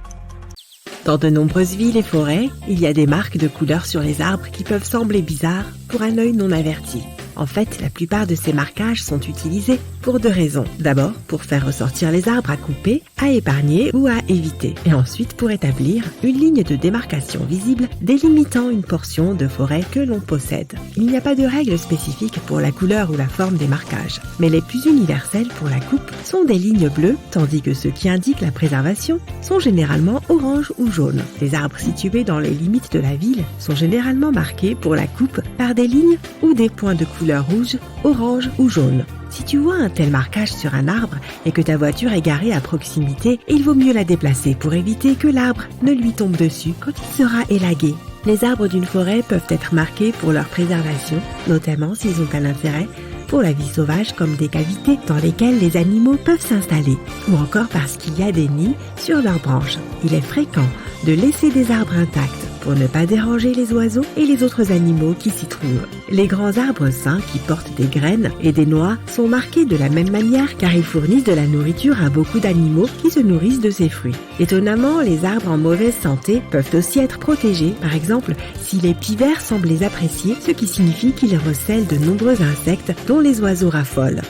Dans de nombreuses villes et forêts, il y a des marques de couleurs sur les arbres qui peuvent sembler bizarres pour un œil non averti. En fait, la plupart de ces marquages sont utilisés pour 2 raisons. D'abord, pour faire ressortir les arbres à couper, à épargner ou à éviter. Et ensuite, pour établir une ligne de démarcation visible délimitant une portion de forêt que l'on possède. Il n'y a pas de règle spécifique pour la couleur ou la forme des marquages, mais les plus universels pour la coupe sont des lignes bleues, tandis que ceux qui indiquent la préservation sont généralement orange ou jaune. Les arbres situés dans les limites de la ville sont généralement marqués pour la coupe par des lignes ou des points de couleur rouge, orange ou jaune. Si tu vois un tel marquage sur un arbre et que ta voiture est garée à proximité, il vaut mieux la déplacer pour éviter que l'arbre ne lui tombe dessus quand il sera élagué. Les arbres d'une forêt peuvent être marqués pour leur préservation, notamment s'ils ont un intérêt pour la vie sauvage comme des cavités dans lesquelles les animaux peuvent s'installer, ou encore parce qu'il y a des nids sur leurs branches. Il est fréquent de laisser des arbres intacts pour ne pas déranger les oiseaux et les autres animaux qui s'y trouvent. Les grands arbres sains qui portent des graines et des noix sont marqués de la même manière car ils fournissent de la nourriture à beaucoup d'animaux qui se nourrissent de ces fruits. Étonnamment, les arbres en mauvaise santé peuvent aussi être protégés, par exemple si les pivers semblent les apprécier, ce qui signifie qu'ils recèlent de nombreux insectes dont les oiseaux raffolent.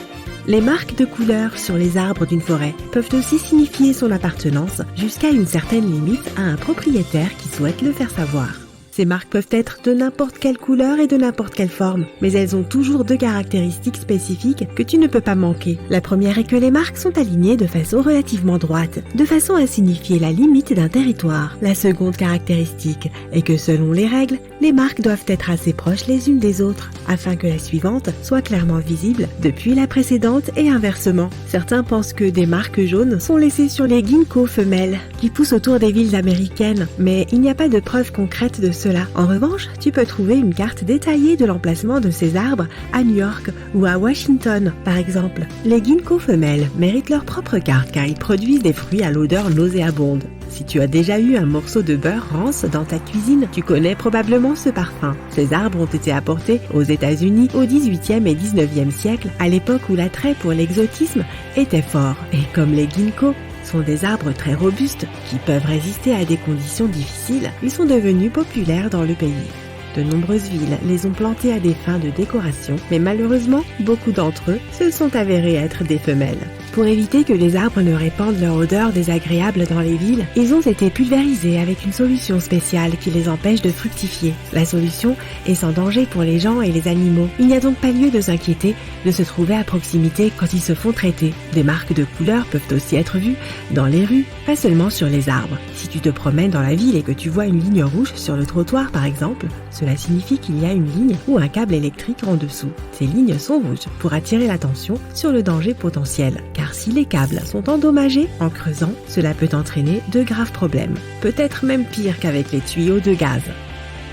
Les marques de couleurs sur les arbres d'une forêt peuvent aussi signifier son appartenance jusqu'à une certaine limite à un propriétaire qui souhaite le faire savoir. Ces marques peuvent être de n'importe quelle couleur et de n'importe quelle forme, mais elles ont toujours deux caractéristiques spécifiques que tu ne peux pas manquer. La première est que les marques sont alignées de façon relativement droite, de façon à signifier la limite d'un territoire. La seconde caractéristique est que selon les règles, les marques doivent être assez proches les unes des autres, afin que la suivante soit clairement visible depuis la précédente et inversement. Certains pensent que des marques jaunes sont laissées sur les ginkgos femelles, qui poussent autour des villes américaines, mais il n'y a pas de preuve concrète de cela. En revanche, tu peux trouver une carte détaillée de l'emplacement de ces arbres à New York ou à Washington, par exemple. Les ginkgos femelles méritent leur propre carte car ils produisent des fruits à l'odeur nauséabonde. Si tu as déjà eu un morceau de beurre rance dans ta cuisine, tu connais probablement ce parfum. Ces arbres ont été apportés aux États-Unis au XVIIIe et XIXe siècle, à l'époque où l'attrait pour l'exotisme était fort. Et comme les ginkgos sont des arbres très robustes qui peuvent résister à des conditions difficiles, ils sont devenus populaires dans le pays. De nombreuses villes les ont plantés à des fins de décoration, mais malheureusement, beaucoup d'entre eux se sont avérés être des femelles. Pour éviter que les arbres ne répandent leur odeur désagréable dans les villes, ils ont été pulvérisés avec une solution spéciale qui les empêche de fructifier. La solution est sans danger pour les gens et les animaux. Il n'y a donc pas lieu de s'inquiéter de se trouver à proximité quand ils se font traiter. Des marques de couleurs peuvent aussi être vues dans les rues, pas seulement sur les arbres. Si tu te promènes dans la ville et que tu vois une ligne rouge sur le trottoir par exemple, cela signifie qu'il y a une ligne ou un câble électrique en dessous. Ces lignes sont rouges pour attirer l'attention sur le danger potentiel. Car si les câbles sont endommagés en creusant, cela peut entraîner de graves problèmes. Peut-être même pire qu'avec les tuyaux de gaz.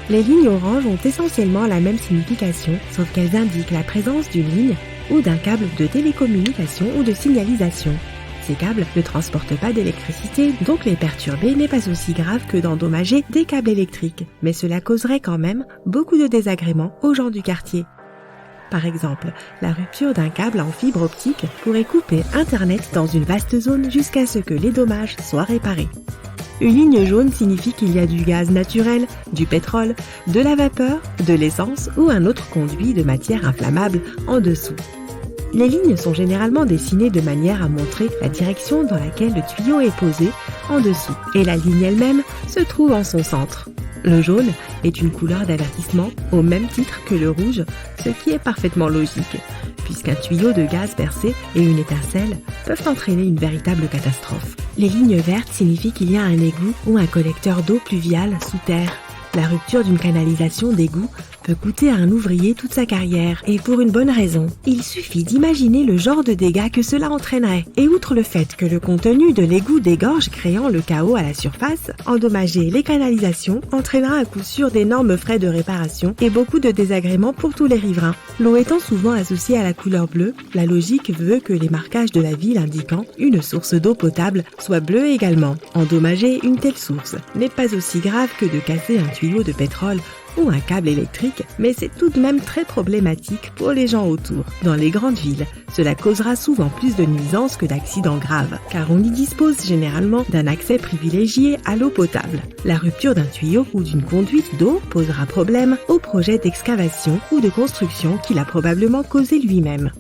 Les lignes oranges ont essentiellement la même signification, sauf qu'elles indiquent la présence d'une ligne ou d'un câble de télécommunication ou de signalisation. Ces câbles ne transportent pas d'électricité, donc les perturber n'est pas aussi grave que d'endommager des câbles électriques. Mais cela causerait quand même beaucoup de désagréments aux gens du quartier. Par exemple, la rupture d'un câble en fibre optique pourrait couper Internet dans une vaste zone jusqu'à ce que les dommages soient réparés. Une ligne jaune signifie qu'il y a du gaz naturel, du pétrole, de la vapeur, de l'essence ou un autre conduit de matière inflammable en dessous. Les lignes sont généralement dessinées de manière à montrer la direction dans laquelle le tuyau est posé en dessous et la ligne elle-même se trouve en son centre. Le jaune est une couleur d'avertissement au même titre que le rouge, ce qui est parfaitement logique, puisqu'un tuyau de gaz percé et une étincelle peuvent entraîner une véritable catastrophe. Les lignes vertes signifient qu'il y a un égout ou un collecteur d'eau pluviale sous terre. La rupture d'une canalisation d'égout peut coûter à un ouvrier toute sa carrière, et pour une bonne raison. Il suffit d'imaginer le genre de dégâts que cela entraînerait. Et outre le fait que le contenu de l'égout dégorge créant le chaos à la surface, endommager les canalisations entraînera à coup sûr d'énormes frais de réparation et beaucoup de désagréments pour tous les riverains. L'eau étant souvent associée à la couleur bleue, la logique veut que les marquages de la ville indiquant une source d'eau potable soient bleus également. Endommager une telle source n'est pas aussi grave que de casser un tuyau de pétrole ou un câble électrique, mais c'est tout de même très problématique pour les gens autour. Dans les grandes villes, cela causera souvent plus de nuisances que d'accidents graves, car on y dispose généralement d'un accès privilégié à l'eau potable. La rupture d'un tuyau ou d'une conduite d'eau posera problème au projet d'excavation ou de construction qu'il a probablement causé lui-même.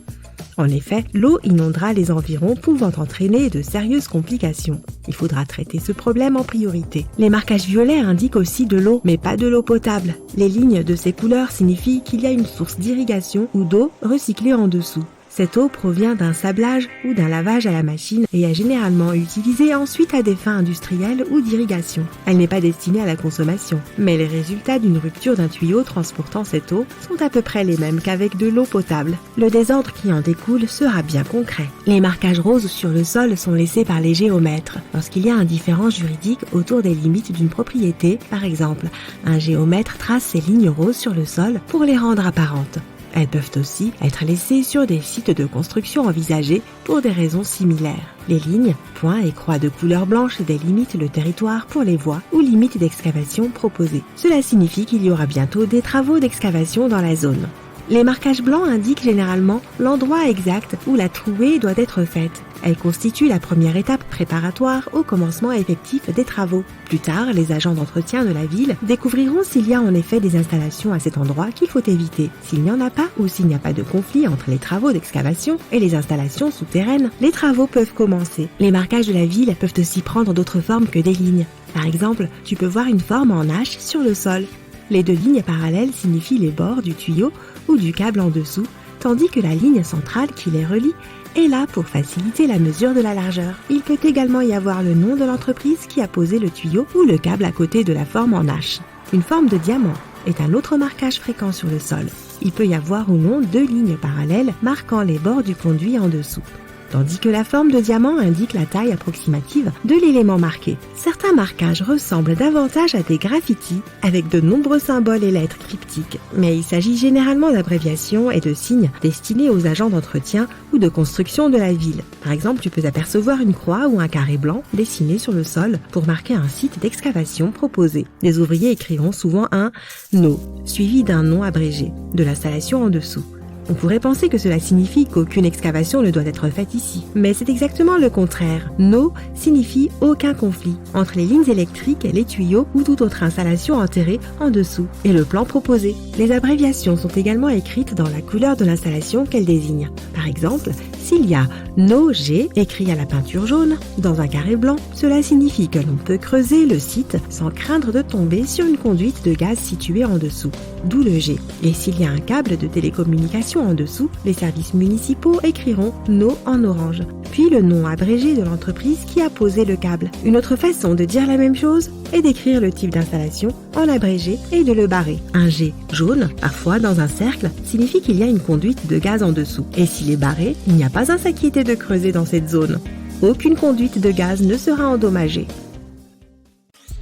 En effet, l'eau inondera les environs pouvant entraîner de sérieuses complications. Il faudra traiter ce problème en priorité. Les marquages violets indiquent aussi de l'eau, mais pas de l'eau potable. Les lignes de ces couleurs signifient qu'il y a une source d'irrigation ou d'eau recyclée en dessous. Cette eau provient d'un sablage ou d'un lavage à la machine et est généralement utilisée ensuite à des fins industrielles ou d'irrigation. Elle n'est pas destinée à la consommation, mais les résultats d'une rupture d'un tuyau transportant cette eau sont à peu près les mêmes qu'avec de l'eau potable. Le désordre qui en découle sera bien concret. Les marquages roses sur le sol sont laissés par les géomètres. Lorsqu'il y a un différend juridique autour des limites d'une propriété, par exemple, un géomètre trace ces lignes roses sur le sol pour les rendre apparentes. Elles peuvent aussi être laissées sur des sites de construction envisagés pour des raisons similaires. Les lignes, points et croix de couleur blanche délimitent le territoire pour les voies ou limites d'excavation proposées. Cela signifie qu'il y aura bientôt des travaux d'excavation dans la zone. Les marquages blancs indiquent généralement l'endroit exact où la trouée doit être faite. Elle constitue la première étape préparatoire au commencement effectif des travaux. Plus tard, les agents d'entretien de la ville découvriront s'il y a en effet des installations à cet endroit qu'il faut éviter. S'il n'y en a pas ou s'il n'y a pas de conflit entre les travaux d'excavation et les installations souterraines, les travaux peuvent commencer. Les marquages de la ville peuvent aussi prendre d'autres formes que des lignes. Par exemple, tu peux voir une forme en H sur le sol. Les deux lignes parallèles signifient les bords du tuyau ou du câble en dessous, tandis que la ligne centrale qui les relie est là pour faciliter la mesure de la largeur. Il peut également y avoir le nom de l'entreprise qui a posé le tuyau ou le câble à côté de la forme en H. Une forme de diamant est un autre marquage fréquent sur le sol. Il peut y avoir ou non deux lignes parallèles marquant les bords du conduit en dessous, tandis que la forme de diamant indique la taille approximative de l'élément marqué. Certains marquages ressemblent davantage à des graffitis avec de nombreux symboles et lettres cryptiques, mais il s'agit généralement d'abréviations et de signes destinés aux agents d'entretien ou de construction de la ville. Par exemple, tu peux apercevoir une croix ou un carré blanc dessiné sur le sol pour marquer un site d'excavation proposé. Les ouvriers écriront souvent un « No » suivi d'un nom abrégé de l'installation en dessous. On pourrait penser que cela signifie qu'aucune excavation ne doit être faite ici. Mais c'est exactement le contraire. No signifie aucun conflit entre les lignes électriques, les tuyaux ou toute autre installation enterrée en dessous et le plan proposé. Les abréviations sont également écrites dans la couleur de l'installation qu'elles désignent. Par exemple, s'il y a No G écrit à la peinture jaune dans un carré blanc, cela signifie que l'on peut creuser le site sans craindre de tomber sur une conduite de gaz située en dessous, d'où le G. Et s'il y a un câble de télécommunication en dessous, les services municipaux écriront No en orange, puis le nom abrégé de l'entreprise qui a posé le câble. Une autre façon de dire la même chose est d'écrire le type d'installation en abrégé et de le barrer. Un G jaune, parfois dans un cercle, signifie qu'il y a une conduite de gaz en dessous. Et s'il est barré, il n'y a pas à s'inquiéter de creuser dans cette zone. Aucune conduite de gaz ne sera endommagée.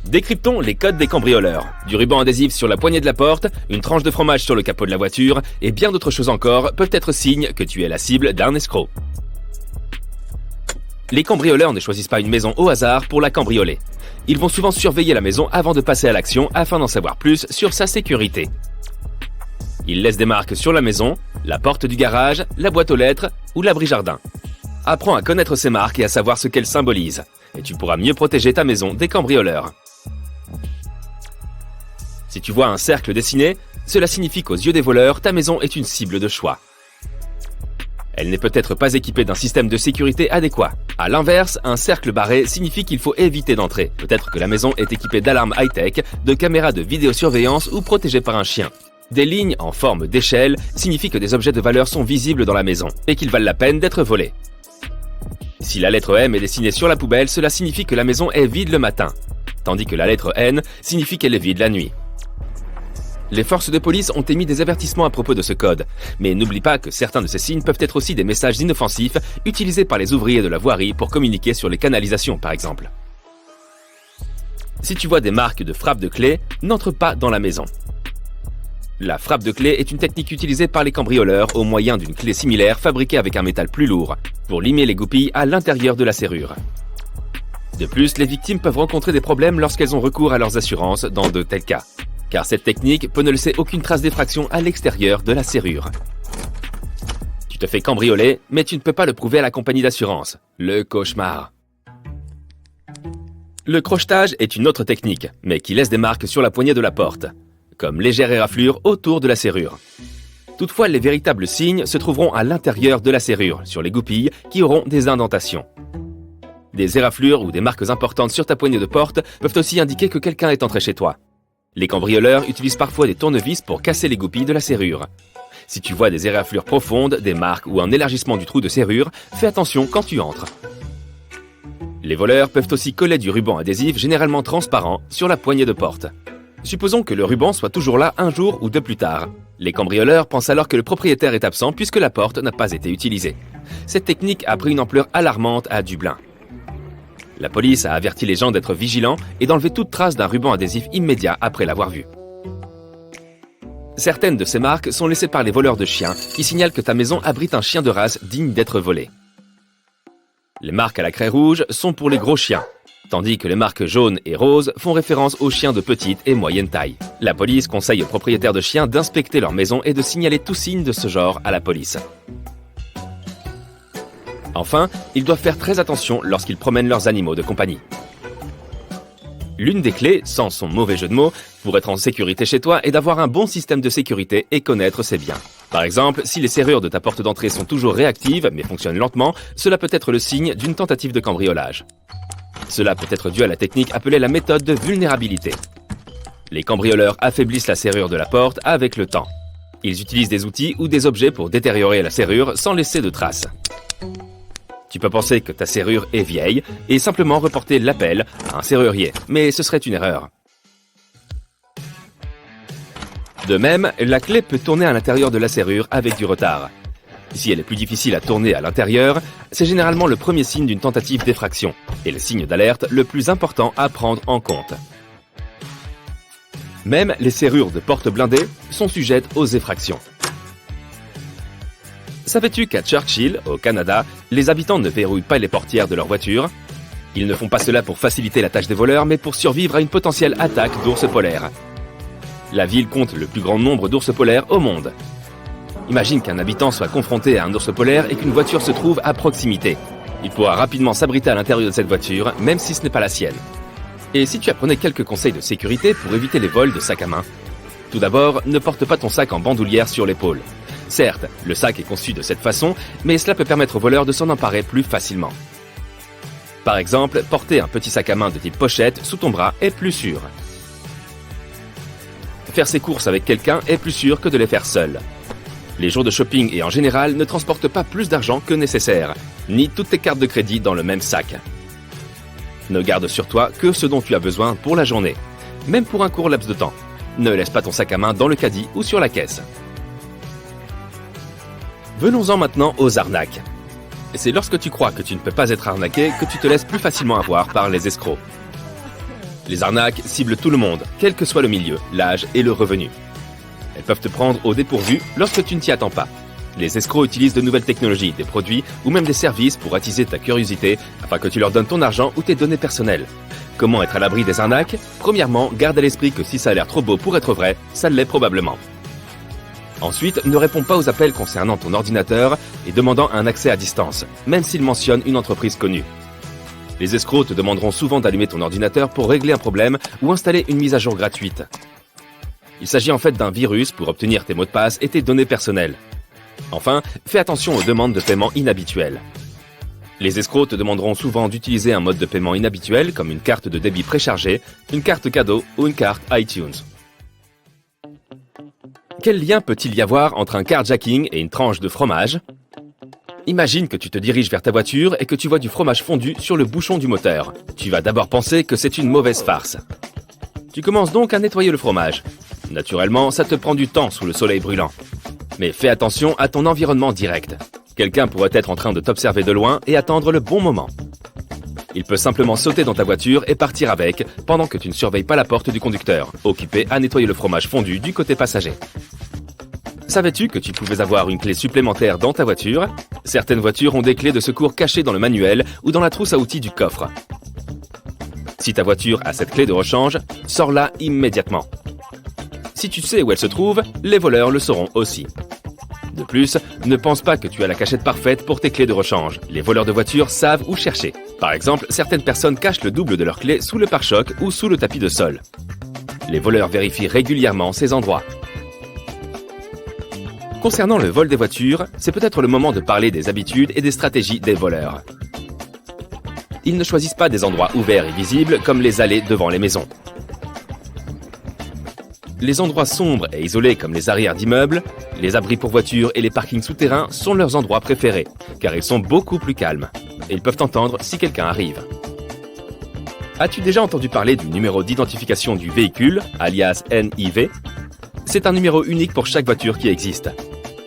Décryptons les codes des cambrioleurs. Du ruban adhésif sur la poignée de la porte, une tranche de fromage sur le capot de la voiture et bien d'autres choses encore peuvent être signes que tu es la cible d'un escroc. Les cambrioleurs ne choisissent pas une maison au hasard pour la cambrioler. Ils vont souvent surveiller la maison avant de passer à l'action afin d'en savoir plus sur sa sécurité. Ils laissent des marques sur la maison, la porte du garage, la boîte aux lettres ou l'abri jardin. Apprends à connaître ces marques et à savoir ce qu'elles symbolisent, et tu pourras mieux protéger ta maison des cambrioleurs. Si tu vois un cercle dessiné, cela signifie qu'aux yeux des voleurs, ta maison est une cible de choix. Elle n'est peut-être pas équipée d'un système de sécurité adéquat. À l'inverse, un cercle barré signifie qu'il faut éviter d'entrer. Peut-être que la maison est équipée d'alarmes high-tech, de caméras de vidéosurveillance ou protégée par un chien. Des lignes en forme d'échelle signifient que des objets de valeur sont visibles dans la maison et qu'ils valent la peine d'être volés. Si la lettre M est dessinée sur la poubelle, cela signifie que la maison est vide le matin, tandis que la lettre N signifie qu'elle est vide la nuit. Les forces de police ont émis des avertissements à propos de ce code, mais n'oublie pas que certains de ces signes peuvent être aussi des messages inoffensifs utilisés par les ouvriers de la voirie pour communiquer sur les canalisations par exemple. Si tu vois des marques de frappe de clé, n'entre pas dans la maison. La frappe de clé est une technique utilisée par les cambrioleurs au moyen d'une clé similaire fabriquée avec un métal plus lourd, pour limer les goupilles à l'intérieur de la serrure. De plus, les victimes peuvent rencontrer des problèmes lorsqu'elles ont recours à leurs assurances dans de tels cas, car cette technique peut ne laisser aucune trace d'effraction à l'extérieur de la serrure. Tu te fais cambrioler, mais tu ne peux pas le prouver à la compagnie d'assurance. Le cauchemar. Le crochetage est une autre technique, mais qui laisse des marques sur la poignée de la porte, comme légères éraflures autour de la serrure. Toutefois, les véritables signes se trouveront à l'intérieur de la serrure, sur les goupilles qui auront des indentations. Des éraflures ou des marques importantes sur ta poignée de porte peuvent aussi indiquer que quelqu'un est entré chez toi. Les cambrioleurs utilisent parfois des tournevis pour casser les goupilles de la serrure. Si tu vois des éraflures profondes, des marques ou un élargissement du trou de serrure, fais attention quand tu entres. Les voleurs peuvent aussi coller du ruban adhésif généralement transparent sur la poignée de porte. Supposons que le ruban soit toujours là un jour ou deux plus tard. Les cambrioleurs pensent alors que le propriétaire est absent puisque la porte n'a pas été utilisée. Cette technique a pris une ampleur alarmante à Dublin. La police a averti les gens d'être vigilants et d'enlever toute trace d'un ruban adhésif immédiat après l'avoir vu. Certaines de ces marques sont laissées par les voleurs de chiens qui signalent que ta maison abrite un chien de race digne d'être volé. Les marques à la craie rouge sont pour les gros chiens, tandis que les marques jaunes et roses font référence aux chiens de petite et moyenne taille. La police conseille aux propriétaires de chiens d'inspecter leur maison et de signaler tout signe de ce genre à la police. Enfin, ils doivent faire très attention lorsqu'ils promènent leurs animaux de compagnie. L'une des clés, sans son mauvais jeu de mots, pour être en sécurité chez toi est d'avoir un bon système de sécurité et connaître ses biens. Par exemple, si les serrures de ta porte d'entrée sont toujours réactives mais fonctionnent lentement, cela peut être le signe d'une tentative de cambriolage. Cela peut être dû à la technique appelée la méthode de vulnérabilité. Les cambrioleurs affaiblissent la serrure de la porte avec le temps. Ils utilisent des outils ou des objets pour détériorer la serrure sans laisser de traces. Tu peux penser que ta serrure est vieille et simplement reporter l'appel à un serrurier, mais ce serait une erreur. De même, la clé peut tourner à l'intérieur de la serrure avec du retard. Si elle est plus difficile à tourner à l'intérieur, c'est généralement le premier signe d'une tentative d'effraction et le signe d'alerte le plus important à prendre en compte. Même les serrures de portes blindées sont sujettes aux effractions. Savais-tu qu'à Churchill, au Canada, les habitants ne verrouillent pas les portières de leur voiture? Ils ne font pas cela pour faciliter la tâche des voleurs, mais pour survivre à une potentielle attaque d'ours polaires. La ville compte le plus grand nombre d'ours polaires au monde. Imagine qu'un habitant soit confronté à un ours polaire et qu'une voiture se trouve à proximité. Il pourra rapidement s'abriter à l'intérieur de cette voiture, même si ce n'est pas la sienne. Et si tu apprenais quelques conseils de sécurité pour éviter les vols de sac à main? Tout d'abord, ne porte pas ton sac en bandoulière sur l'épaule. Certes, le sac est conçu de cette façon, mais cela peut permettre aux voleurs de s'en emparer plus facilement. Par exemple, porter un petit sac à main de type pochette sous ton bras est plus sûr. Faire ses courses avec quelqu'un est plus sûr que de les faire seul. Les jours de shopping et en général ne transportent pas plus d'argent que nécessaire, ni toutes tes cartes de crédit dans le même sac. Ne garde sur toi que ce dont tu as besoin pour la journée, même pour un court laps de temps. Ne laisse pas ton sac à main dans le caddie ou sur la caisse. Venons-en maintenant aux arnaques. C'est lorsque tu crois que tu ne peux pas être arnaqué que tu te laisses plus facilement avoir par les escrocs. Les arnaques ciblent tout le monde, quel que soit le milieu, l'âge et le revenu. Elles peuvent te prendre au dépourvu lorsque tu ne t'y attends pas. Les escrocs utilisent de nouvelles technologies, des produits ou même des services pour attiser ta curiosité afin que tu leur donnes ton argent ou tes données personnelles. Comment être à l'abri des arnaques? Premièrement, garde à l'esprit que si ça a l'air trop beau pour être vrai, ça l'est probablement. Ensuite, ne réponds pas aux appels concernant ton ordinateur et demandant un accès à distance, même s'ils mentionnent une entreprise connue. Les escrocs te demanderont souvent d'allumer ton ordinateur pour régler un problème ou installer une mise à jour gratuite. Il s'agit en fait d'un virus pour obtenir tes mots de passe et tes données personnelles. Enfin, fais attention aux demandes de paiement inhabituelles. Les escrocs te demanderont souvent d'utiliser un mode de paiement inhabituel comme une carte de débit préchargée, une carte cadeau ou une carte iTunes. Quel lien peut-il y avoir entre un carjacking et une tranche de fromage? Imagine que tu te diriges vers ta voiture et que tu vois du fromage fondu sur le bouchon du moteur. Tu vas d'abord penser que c'est une mauvaise farce. Tu commences donc à nettoyer le fromage. Naturellement, ça te prend du temps sous le soleil brûlant. Mais fais attention à ton environnement direct. Quelqu'un pourrait être en train de t'observer de loin et attendre le bon moment. Il peut simplement sauter dans ta voiture et partir avec, pendant que tu ne surveilles pas la porte du conducteur, occupé à nettoyer le fromage fondu du côté passager. Savais-tu que tu pouvais avoir une clé supplémentaire dans ta voiture? Certaines voitures ont des clés de secours cachées dans le manuel ou dans la trousse à outils du coffre. Si ta voiture a cette clé de rechange, sors-la immédiatement. Si tu sais où elle se trouve, les voleurs le sauront aussi. De plus, ne pense pas que tu as la cachette parfaite pour tes clés de rechange. Les voleurs de voitures savent où chercher. Par exemple, certaines personnes cachent le double de leurs clés sous le pare-choc ou sous le tapis de sol. Les voleurs vérifient régulièrement ces endroits. Concernant le vol des voitures, c'est peut-être le moment de parler des habitudes et des stratégies des voleurs. Ils ne choisissent pas des endroits ouverts et visibles comme les allées devant les maisons. Les endroits sombres et isolés comme les arrières d'immeubles, les abris pour voitures et les parkings souterrains sont leurs endroits préférés, car ils sont beaucoup plus calmes, et ils peuvent entendre si quelqu'un arrive. As-tu déjà entendu parler du numéro d'identification du véhicule, alias NIV? C'est un numéro unique pour chaque voiture qui existe.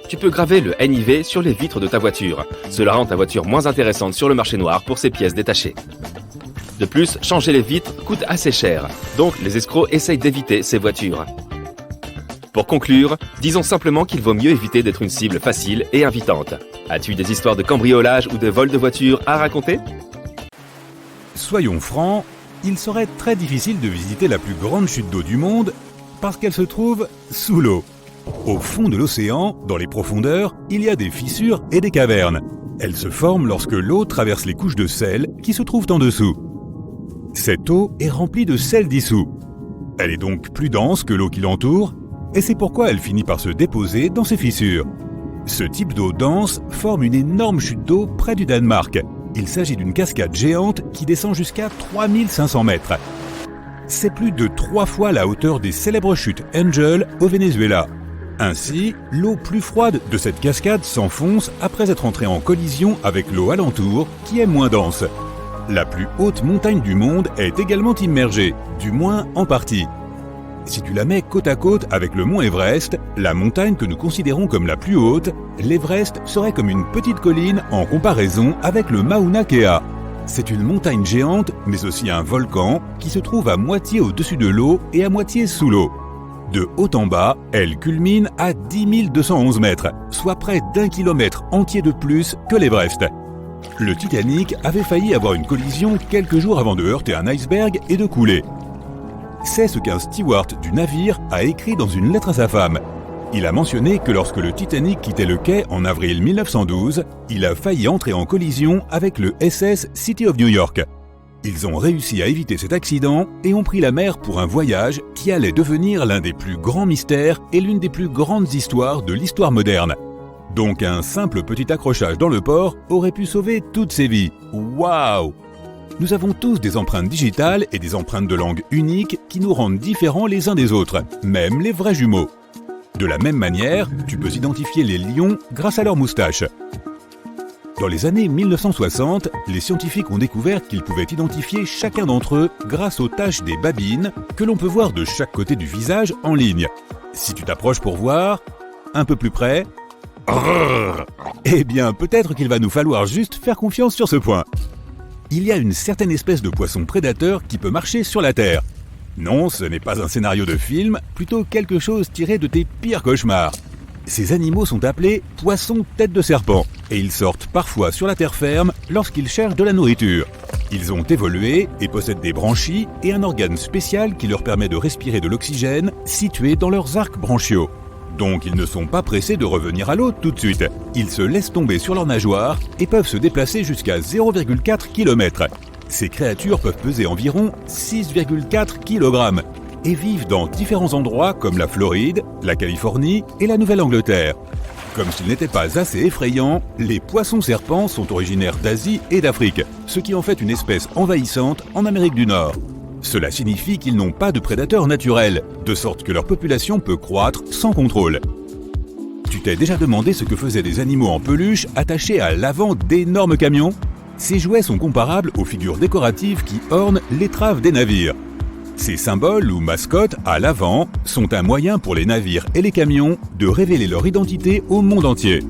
Tu peux graver le NIV sur les vitres de ta voiture. Cela rend ta voiture moins intéressante sur le marché noir pour ses pièces détachées. De plus, changer les vitres coûte assez cher, donc les escrocs essayent d'éviter ces voitures. Pour conclure, disons simplement qu'il vaut mieux éviter d'être une cible facile et invitante. As-tu des histoires de cambriolage ou de vol de voiture à raconter ? Soyons francs, il serait très difficile de visiter la plus grande chute d'eau du monde parce qu'elle se trouve sous l'eau. Au fond de l'océan, dans les profondeurs, il y a des fissures et des cavernes. Elles se forment lorsque l'eau traverse les couches de sel qui se trouvent en dessous. Cette eau est remplie de sel dissous. Elle est donc plus dense que l'eau qui l'entoure, et c'est pourquoi elle finit par se déposer dans ces fissures. Ce type d'eau dense forme une énorme chute d'eau près du Danemark. Il s'agit d'une cascade géante qui descend jusqu'à 3500 mètres. C'est plus de 3 fois la hauteur des célèbres chutes Angel au Venezuela. Ainsi, l'eau plus froide de cette cascade s'enfonce après être entrée en collision avec l'eau alentour qui est moins dense. La plus haute montagne du monde est également immergée, du moins en partie. Si tu la mets côte à côte avec le mont Everest, la montagne que nous considérons comme la plus haute, l'Everest serait comme une petite colline en comparaison avec le Mauna Kea. C'est une montagne géante, mais aussi un volcan qui se trouve à moitié au-dessus de l'eau et à moitié sous l'eau. De haut en bas, elle culmine à 10 211 mètres, soit près d'1 kilomètre entier de plus que l'Everest. Le Titanic avait failli avoir une collision quelques jours avant de heurter un iceberg et de couler. C'est ce qu'un steward du navire a écrit dans une lettre à sa femme. Il a mentionné que lorsque le Titanic quittait le quai en avril 1912, il a failli entrer en collision avec le SS City of New York. Ils ont réussi à éviter cet accident et ont pris la mer pour un voyage qui allait devenir l'un des plus grands mystères et l'une des plus grandes histoires de l'histoire moderne. Donc un simple petit accrochage dans le port aurait pu sauver toutes ces vies. Waouh! Nous avons tous des empreintes digitales et des empreintes de langue uniques qui nous rendent différents les uns des autres, même les vrais jumeaux. De la même manière, tu peux identifier les lions grâce à leurs moustaches. Dans les années 1960, les scientifiques ont découvert qu'ils pouvaient identifier chacun d'entre eux grâce aux taches des babines que l'on peut voir de chaque côté du visage en ligne. Si tu t'approches pour voir, un peu plus près, eh bien peut-être qu'il va nous falloir juste faire confiance sur ce point. Il y a une certaine espèce de poisson prédateur qui peut marcher sur la Terre. Non, ce n'est pas un scénario de film, plutôt quelque chose tiré de tes pires cauchemars. Ces animaux sont appelés poissons tête de serpent, et ils sortent parfois sur la terre ferme lorsqu'ils cherchent de la nourriture. Ils ont évolué et possèdent des branchies et un organe spécial qui leur permet de respirer de l'oxygène situé dans leurs arcs branchiaux. Donc ils ne sont pas pressés de revenir à l'eau tout de suite. Ils se laissent tomber sur leurs nageoires et peuvent se déplacer jusqu'à 0,4 km. Ces créatures peuvent peser environ 6,4 kg et vivent dans différents endroits comme la Floride, la Californie et la Nouvelle-Angleterre. Comme s'ils n'étaient pas assez effrayants, les poissons-serpents sont originaires d'Asie et d'Afrique, ce qui en fait une espèce envahissante en Amérique du Nord. Cela signifie qu'ils n'ont pas de prédateurs naturels, de sorte que leur population peut croître sans contrôle. Tu t'es déjà demandé ce que faisaient des animaux en peluche attachés à l'avant d'énormes camions ? Ces jouets sont comparables aux figures décoratives qui ornent l'étrave des navires. Ces symboles ou mascottes à l'avant sont un moyen pour les navires et les camions de révéler leur identité au monde entier.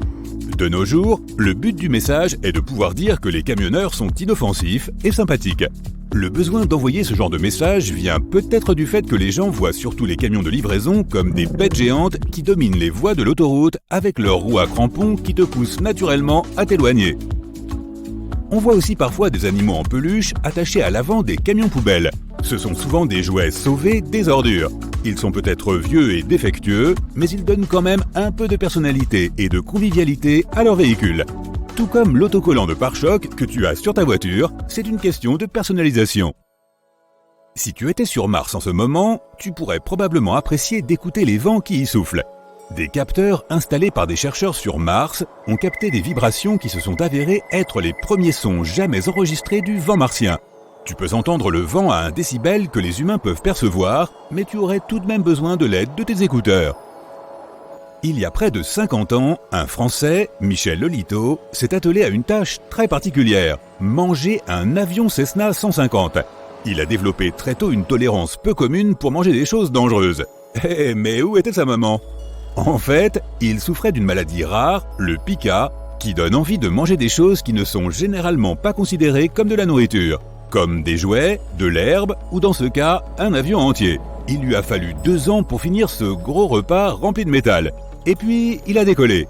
De nos jours, le but du message est de pouvoir dire que les camionneurs sont inoffensifs et sympathiques. Le besoin d'envoyer ce genre de message vient peut-être du fait que les gens voient surtout les camions de livraison comme des bêtes géantes qui dominent les voies de l'autoroute avec leurs roues à crampons qui te poussent naturellement à t'éloigner. On voit aussi parfois des animaux en peluche attachés à l'avant des camions poubelles. Ce sont souvent des jouets sauvés des ordures. Ils sont peut-être vieux et défectueux, mais ils donnent quand même un peu de personnalité et de convivialité à leur véhicule. Tout comme l'autocollant de pare-choc que tu as sur ta voiture, c'est une question de personnalisation. Si tu étais sur Mars en ce moment, tu pourrais probablement apprécier d'écouter les vents qui y soufflent. Des capteurs installés par des chercheurs sur Mars ont capté des vibrations qui se sont avérées être les premiers sons jamais enregistrés du vent martien. Tu peux entendre le vent à 1 décibel que les humains peuvent percevoir, mais tu aurais tout de même besoin de l'aide de tes écouteurs. Il y a près de 50 ans, un Français, Michel Lolito, s'est attelé à une tâche très particulière, manger un avion Cessna 150. Il a développé très tôt une tolérance peu commune pour manger des choses dangereuses. Mais où était sa maman ? En fait, il souffrait d'une maladie rare, le pica, qui donne envie de manger des choses qui ne sont généralement pas considérées comme de la nourriture. comme des jouets, de l'herbe ou dans ce cas, un avion entier. Il lui a fallu 2 ans pour finir ce gros repas rempli de métal. Et puis, il a décollé.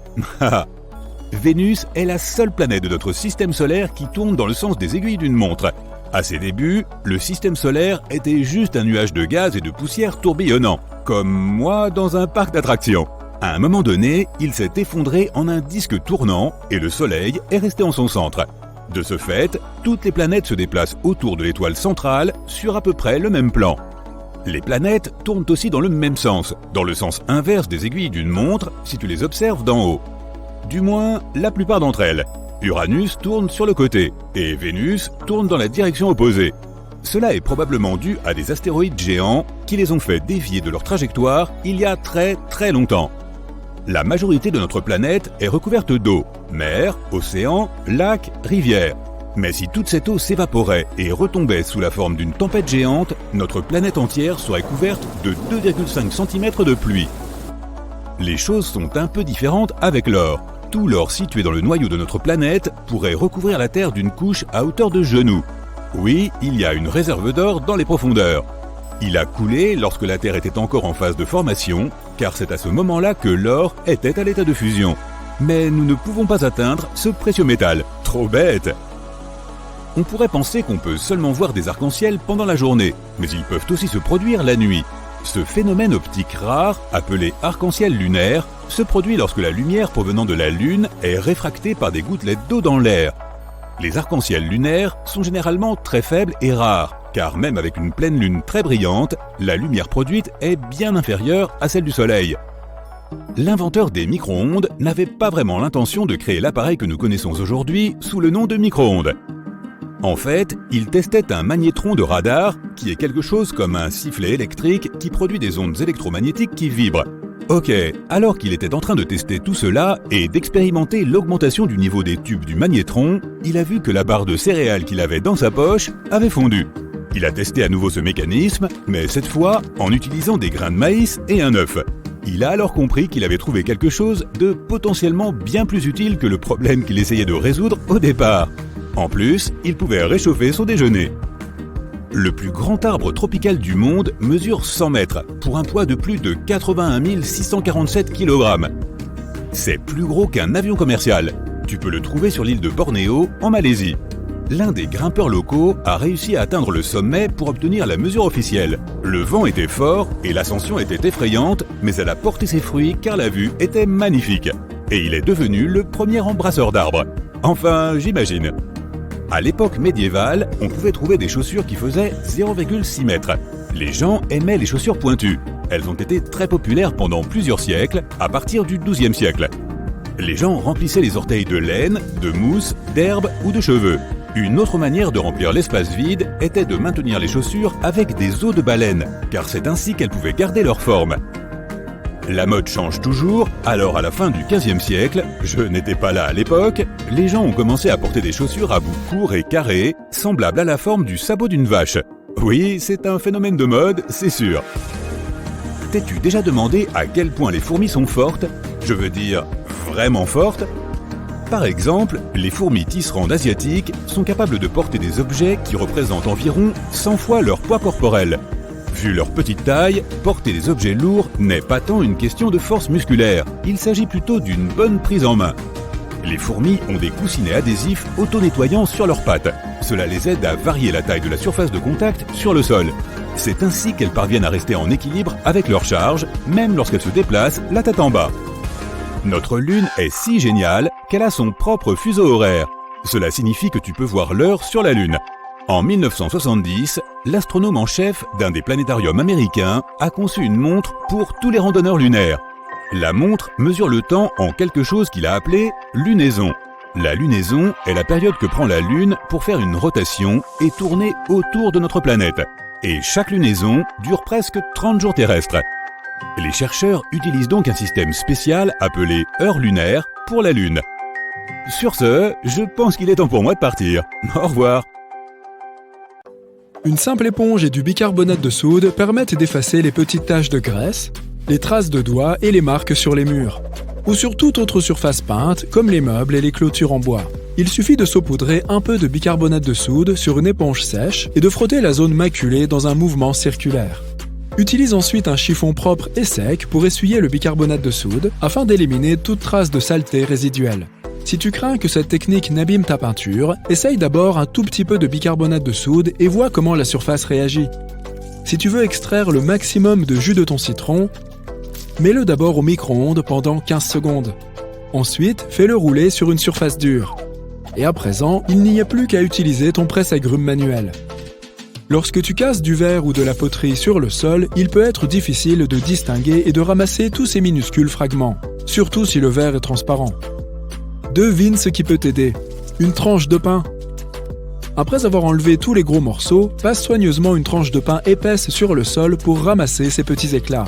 Vénus est la seule planète de notre système solaire qui tourne dans le sens des aiguilles d'une montre. À ses débuts, le système solaire était juste un nuage de gaz et de poussière tourbillonnant, comme moi dans un parc d'attractions. À un moment donné, il s'est effondré en un disque tournant et le Soleil est resté en son centre. De ce fait, toutes les planètes se déplacent autour de l'étoile centrale sur à peu près le même plan. Les planètes tournent aussi dans le même sens, dans le sens inverse des aiguilles d'une montre si tu les observes d'en haut. Du moins, la plupart d'entre elles. Uranus tourne sur le côté et Vénus tourne dans la direction opposée. Cela est probablement dû à des astéroïdes géants qui les ont fait dévier de leur trajectoire il y a très très longtemps. La majorité de notre planète est recouverte d'eau, mer, océans, lacs, rivières. Mais si toute cette eau s'évaporait et retombait sous la forme d'une tempête géante, notre planète entière serait couverte de 2,5 cm de pluie. Les choses sont un peu différentes avec l'or. Tout l'or situé dans le noyau de notre planète pourrait recouvrir la Terre d'une couche à hauteur de genoux. Oui, il y a une réserve d'or dans les profondeurs. Il a coulé lorsque la Terre était encore en phase de formation, car c'est à ce moment-là que l'or était à l'état de fusion. Mais nous ne pouvons pas atteindre ce précieux métal. Trop bête! On pourrait penser qu'on peut seulement voir des arcs-en-ciel pendant la journée, mais ils peuvent aussi se produire la nuit. Ce phénomène optique rare, appelé arc-en-ciel lunaire, se produit lorsque la lumière provenant de la Lune est réfractée par des gouttelettes d'eau dans l'air. Les arcs-en-ciel lunaires sont généralement très faibles et rares, car même avec une pleine lune très brillante, la lumière produite est bien inférieure à celle du Soleil. L'inventeur des micro-ondes n'avait pas vraiment l'intention de créer l'appareil que nous connaissons aujourd'hui sous le nom de micro-ondes. En fait, il testait un magnétron de radar, qui est quelque chose comme un sifflet électrique qui produit des ondes électromagnétiques qui vibrent. Ok, alors qu'il était en train de tester tout cela et d'expérimenter l'augmentation du niveau des tubes du magnétron, il a vu que la barre de céréales qu'il avait dans sa poche avait fondu. Il a testé à nouveau ce mécanisme, mais cette fois en utilisant des grains de maïs et un œuf. Il a alors compris qu'il avait trouvé quelque chose de potentiellement bien plus utile que le problème qu'il essayait de résoudre au départ. En plus, il pouvait réchauffer son déjeuner. Le plus grand arbre tropical du monde mesure 100 mètres, pour un poids de plus de 81 647 kg. C'est plus gros qu'un avion commercial. Tu peux le trouver sur l'île de Bornéo, en Malaisie. L'un des grimpeurs locaux a réussi à atteindre le sommet pour obtenir la mesure officielle. Le vent était fort et l'ascension était effrayante, mais elle a porté ses fruits car la vue était magnifique. Et il est devenu le premier embrasseur d'arbres. Enfin, j'imagine. À l'époque médiévale, on pouvait trouver des chaussures qui faisaient 0,6 mètres. Les gens aimaient les chaussures pointues. Elles ont été très populaires pendant plusieurs siècles, à partir du XIIe siècle. Les gens remplissaient les orteils de laine, de mousse, d'herbe ou de cheveux. Une autre manière de remplir l'espace vide était de maintenir les chaussures avec des os de baleine, car c'est ainsi qu'elles pouvaient garder leur forme. La mode change toujours, alors à la fin du XVe siècle, je n'étais pas là à l'époque, les gens ont commencé à porter des chaussures à bout court et carré, semblables à la forme du sabot d'une vache. Oui, c'est un phénomène de mode, c'est sûr. T'es-tu déjà demandé à quel point les fourmis sont fortes? Je veux dire, vraiment fortes? Par exemple, les fourmis tisserandes asiatiques sont capables de porter des objets qui représentent environ 100 fois leur poids corporel. Vu leur petite taille, porter des objets lourds n'est pas tant une question de force musculaire, il s'agit plutôt d'une bonne prise en main. Les fourmis ont des coussinets adhésifs auto-nettoyants sur leurs pattes. Cela les aide à varier la taille de la surface de contact sur le sol. C'est ainsi qu'elles parviennent à rester en équilibre avec leur charge, même lorsqu'elles se déplacent la tête en bas. Notre Lune est si géniale qu'elle a son propre fuseau horaire. Cela signifie que tu peux voir l'heure sur la Lune. En 1970, l'astronome en chef d'un des planétariums américains a conçu une montre pour tous les randonneurs lunaires. La montre mesure le temps en quelque chose qu'il a appelé lunaison. La lunaison est la période que prend la Lune pour faire une rotation et tourner autour de notre planète. Et chaque lunaison dure presque 30 jours terrestres. Les chercheurs utilisent donc un système spécial appelé heure lunaire pour la Lune. Sur ce, je pense qu'il est temps pour moi de partir. Au revoir. Une simple éponge et du bicarbonate de soude permettent d'effacer les petites taches de graisse, les traces de doigts et les marques sur les murs, ou sur toute autre surface peinte comme les meubles et les clôtures en bois. Il suffit de saupoudrer un peu de bicarbonate de soude sur une éponge sèche et de frotter la zone maculée dans un mouvement circulaire. Utilise ensuite un chiffon propre et sec pour essuyer le bicarbonate de soude afin d'éliminer toute trace de saleté résiduelle. Si tu crains que cette technique n'abîme ta peinture, essaye d'abord un tout petit peu de bicarbonate de soude et vois comment la surface réagit. Si tu veux extraire le maximum de jus de ton citron, mets-le d'abord au micro-ondes pendant 15 secondes. Ensuite, fais-le rouler sur une surface dure. Et à présent, il n'y a plus qu'à utiliser ton presse-agrumes manuel. Lorsque tu casses du verre ou de la poterie sur le sol, il peut être difficile de distinguer et de ramasser tous ces minuscules fragments, surtout si le verre est transparent. Devine ce qui peut t'aider. Une tranche de pain. Après avoir enlevé tous les gros morceaux, passe soigneusement une tranche de pain épaisse sur le sol pour ramasser ces petits éclats.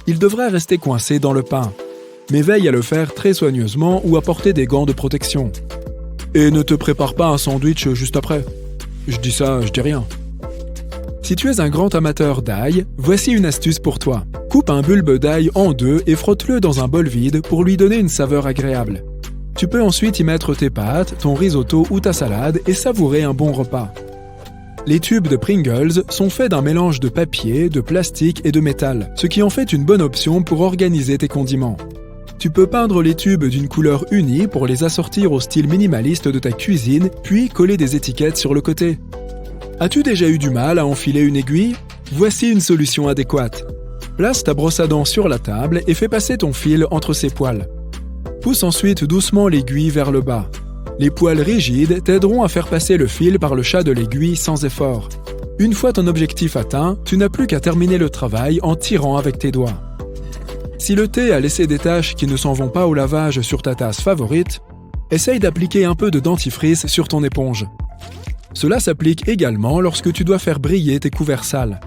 Ils devraient rester coincés dans le pain, mais veille à le faire très soigneusement ou à porter des gants de protection. Et ne te prépare pas un sandwich juste après. Je dis ça, je dis rien. Si tu es un grand amateur d'ail, voici une astuce pour toi. Coupe un bulbe d'ail en deux et frotte-le dans un bol vide pour lui donner une saveur agréable. Tu peux ensuite y mettre tes pâtes, ton risotto ou ta salade et savourer un bon repas. Les tubes de Pringles sont faits d'un mélange de papier, de plastique et de métal, ce qui en fait une bonne option pour organiser tes condiments. Tu peux peindre les tubes d'une couleur unie pour les assortir au style minimaliste de ta cuisine, puis coller des étiquettes sur le côté. As-tu déjà eu du mal à enfiler une aiguille? Voici une solution adéquate. Place ta brosse à dents sur la table et fais passer ton fil entre ses poils. Pousse ensuite doucement l'aiguille vers le bas. Les poils rigides t'aideront à faire passer le fil par le chat de l'aiguille sans effort. Une fois ton objectif atteint, tu n'as plus qu'à terminer le travail en tirant avec tes doigts. Si le thé a laissé des taches qui ne s'en vont pas au lavage sur ta tasse favorite, essaye d'appliquer un peu de dentifrice sur ton éponge. Cela s'applique également lorsque tu dois faire briller tes couverts sales.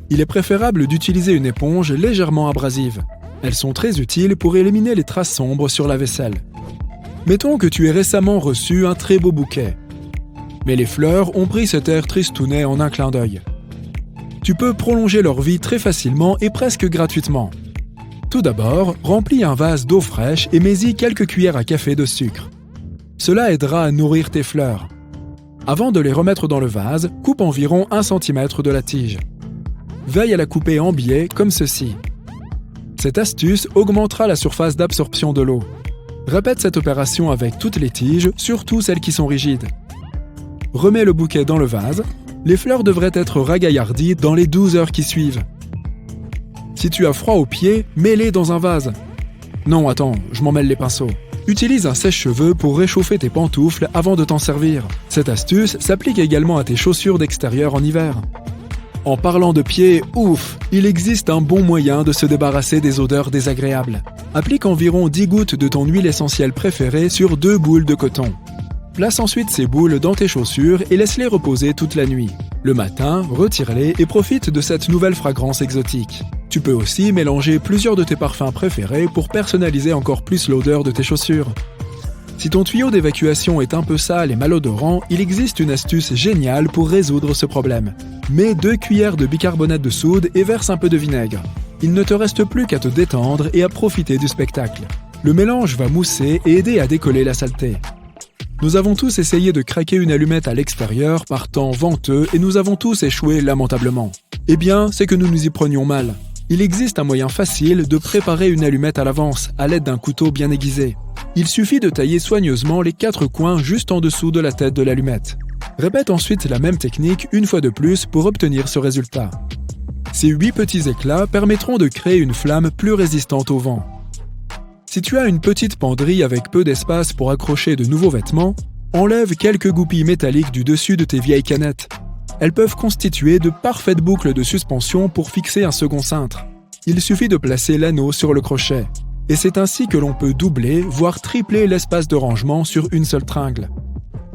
Il est préférable d'utiliser une éponge légèrement abrasive. Elles sont très utiles pour éliminer les traces sombres sur la vaisselle. Mettons que tu aies récemment reçu un très beau bouquet. Mais les fleurs ont pris cet air tristounet en un clin d'œil. Tu peux prolonger leur vie très facilement et presque gratuitement. Tout d'abord, remplis un vase d'eau fraîche et mets-y quelques cuillères à café de sucre. Cela aidera à nourrir tes fleurs. Avant de les remettre dans le vase, coupe environ 1 cm de la tige. Veille à la couper en biais comme ceci. Cette astuce augmentera la surface d'absorption de l'eau. Répète cette opération avec toutes les tiges, surtout celles qui sont rigides. Remets le bouquet dans le vase. Les fleurs devraient être ragaillardies dans les 12 heures qui suivent. Si tu as froid aux pieds, mets-les dans un vase. Non, attends, je m'en mêle les pinceaux. Utilise un sèche-cheveux pour réchauffer tes pantoufles avant de t'en servir. Cette astuce s'applique également à tes chaussures d'extérieur en hiver. En parlant de pieds, ouf, il existe un bon moyen de se débarrasser des odeurs désagréables. Applique environ 10 gouttes de ton huile essentielle préférée sur 2 boules de coton. Place ensuite ces boules dans tes chaussures et laisse-les reposer toute la nuit. Le matin, retire-les et profite de cette nouvelle fragrance exotique. Tu peux aussi mélanger plusieurs de tes parfums préférés pour personnaliser encore plus l'odeur de tes chaussures. Si ton tuyau d'évacuation est un peu sale et malodorant, il existe une astuce géniale pour résoudre ce problème. Mets 2 cuillères de bicarbonate de soude et verse un peu de vinaigre. Il ne te reste plus qu'à te détendre et à profiter du spectacle. Le mélange va mousser et aider à décoller la saleté. Nous avons tous essayé de craquer une allumette à l'extérieur par temps venteux et nous avons tous échoué lamentablement. Eh bien, c'est que nous nous y prenions mal. Il existe un moyen facile de préparer une allumette à l'avance à l'aide d'un couteau bien aiguisé. Il suffit de tailler soigneusement les 4 coins juste en dessous de la tête de l'allumette. Répète ensuite la même technique une fois de plus pour obtenir ce résultat. Ces 8 petits éclats permettront de créer une flamme plus résistante au vent. Si tu as une petite penderie avec peu d'espace pour accrocher de nouveaux vêtements, enlève quelques goupilles métalliques du dessus de tes vieilles canettes. Elles peuvent constituer de parfaites boucles de suspension pour fixer un second cintre. Il suffit de placer l'anneau sur le crochet. Et c'est ainsi que l'on peut doubler, voire tripler l'espace de rangement sur une seule tringle.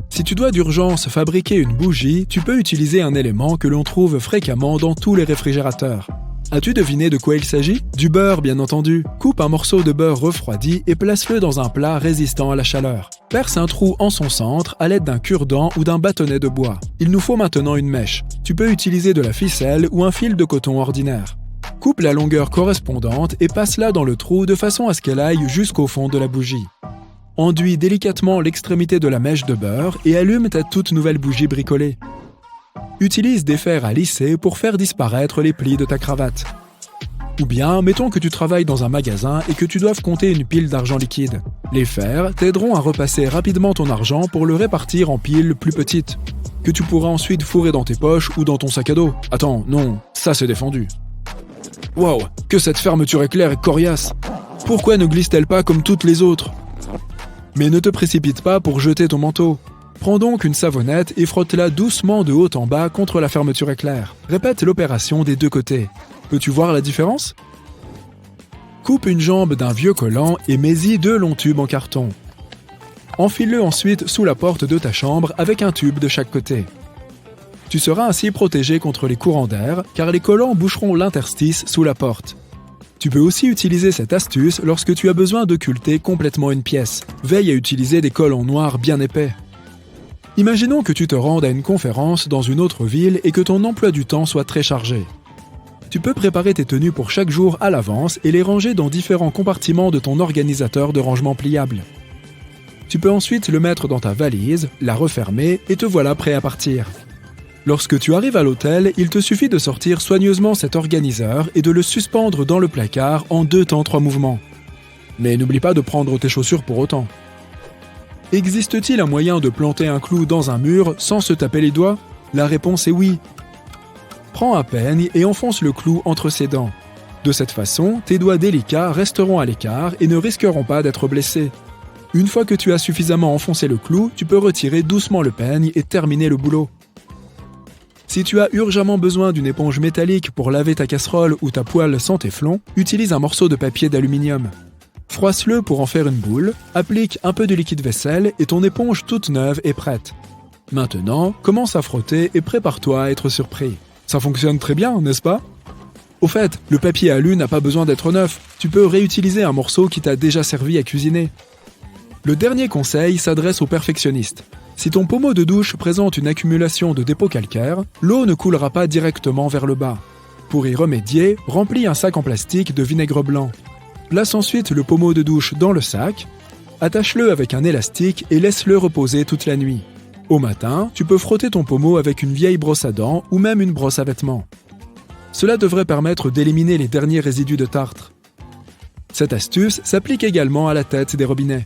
Si tu dois d'urgence fabriquer une bougie, tu peux utiliser un élément que l'on trouve fréquemment dans tous les réfrigérateurs. As-tu deviné de quoi il s'agit? Du beurre, bien entendu. Coupe un morceau de beurre refroidi et place-le dans un plat résistant à la chaleur. Perce un trou en son centre à l'aide d'un cure-dent ou d'un bâtonnet de bois. Il nous faut maintenant une mèche. Tu peux utiliser de la ficelle ou un fil de coton ordinaire. Coupe la longueur correspondante et passe-la dans le trou de façon à ce qu'elle aille jusqu'au fond de la bougie. Enduis délicatement l'extrémité de la mèche de beurre et allume ta toute nouvelle bougie bricolée. Utilise des fers à lisser pour faire disparaître les plis de ta cravate. Ou bien, mettons que tu travailles dans un magasin et que tu doives compter une pile d'argent liquide. Les fers t'aideront à repasser rapidement ton argent pour le répartir en piles plus petites, que tu pourras ensuite fourrer dans tes poches ou dans ton sac à dos. Attends, non, ça c'est défendu. Waouh, que cette fermeture éclair est coriace. Pourquoi ne glisse-t-elle pas comme toutes les autres? Mais ne te précipite pas pour jeter ton manteau. Prends donc une savonnette et frotte-la doucement de haut en bas contre la fermeture éclair. Répète l'opération des deux côtés. Peux-tu voir la différence? Coupe une jambe d'un vieux collant et mets-y 2 longs tubes en carton. Enfile-le ensuite sous la porte de ta chambre avec un tube de chaque côté. Tu seras ainsi protégé contre les courants d'air car les collants boucheront l'interstice sous la porte. Tu peux aussi utiliser cette astuce lorsque tu as besoin d'occulter complètement une pièce. Veille à utiliser des collants noirs bien épais. Imaginons que tu te rendes à une conférence dans une autre ville et que ton emploi du temps soit très chargé. Tu peux préparer tes tenues pour chaque jour à l'avance et les ranger dans différents compartiments de ton organisateur de rangement pliable. Tu peux ensuite le mettre dans ta valise, la refermer et te voilà prêt à partir. Lorsque tu arrives à l'hôtel, il te suffit de sortir soigneusement cet organiseur et de le suspendre dans le placard en 2 temps 3 mouvements. Mais n'oublie pas de prendre tes chaussures pour autant. Existe-t-il un moyen de planter un clou dans un mur sans se taper les doigts? La réponse est oui. Prends un peigne et enfonce le clou entre ses dents. De cette façon, tes doigts délicats resteront à l'écart et ne risqueront pas d'être blessés. Une fois que tu as suffisamment enfoncé le clou, tu peux retirer doucement le peigne et terminer le boulot. Si tu as urgemment besoin d'une éponge métallique pour laver ta casserole ou ta poêle sans téflon, utilise un morceau de papier d'aluminium. Froisse-le pour en faire une boule, applique un peu de liquide vaisselle et ton éponge toute neuve est prête. Maintenant, commence à frotter et prépare-toi à être surpris. Ça fonctionne très bien, n'est-ce pas? Au fait, le papier alu n'a pas besoin d'être neuf. Tu peux réutiliser un morceau qui t'a déjà servi à cuisiner. Le dernier conseil s'adresse aux perfectionnistes. Si ton pommeau de douche présente une accumulation de dépôts calcaires, l'eau ne coulera pas directement vers le bas. Pour y remédier, remplis un sac en plastique de vinaigre blanc. Place ensuite le pommeau de douche dans le sac, attache-le avec un élastique et laisse-le reposer toute la nuit. Au matin, tu peux frotter ton pommeau avec une vieille brosse à dents ou même une brosse à vêtements. Cela devrait permettre d'éliminer les derniers résidus de tartre. Cette astuce s'applique également à la tête des robinets.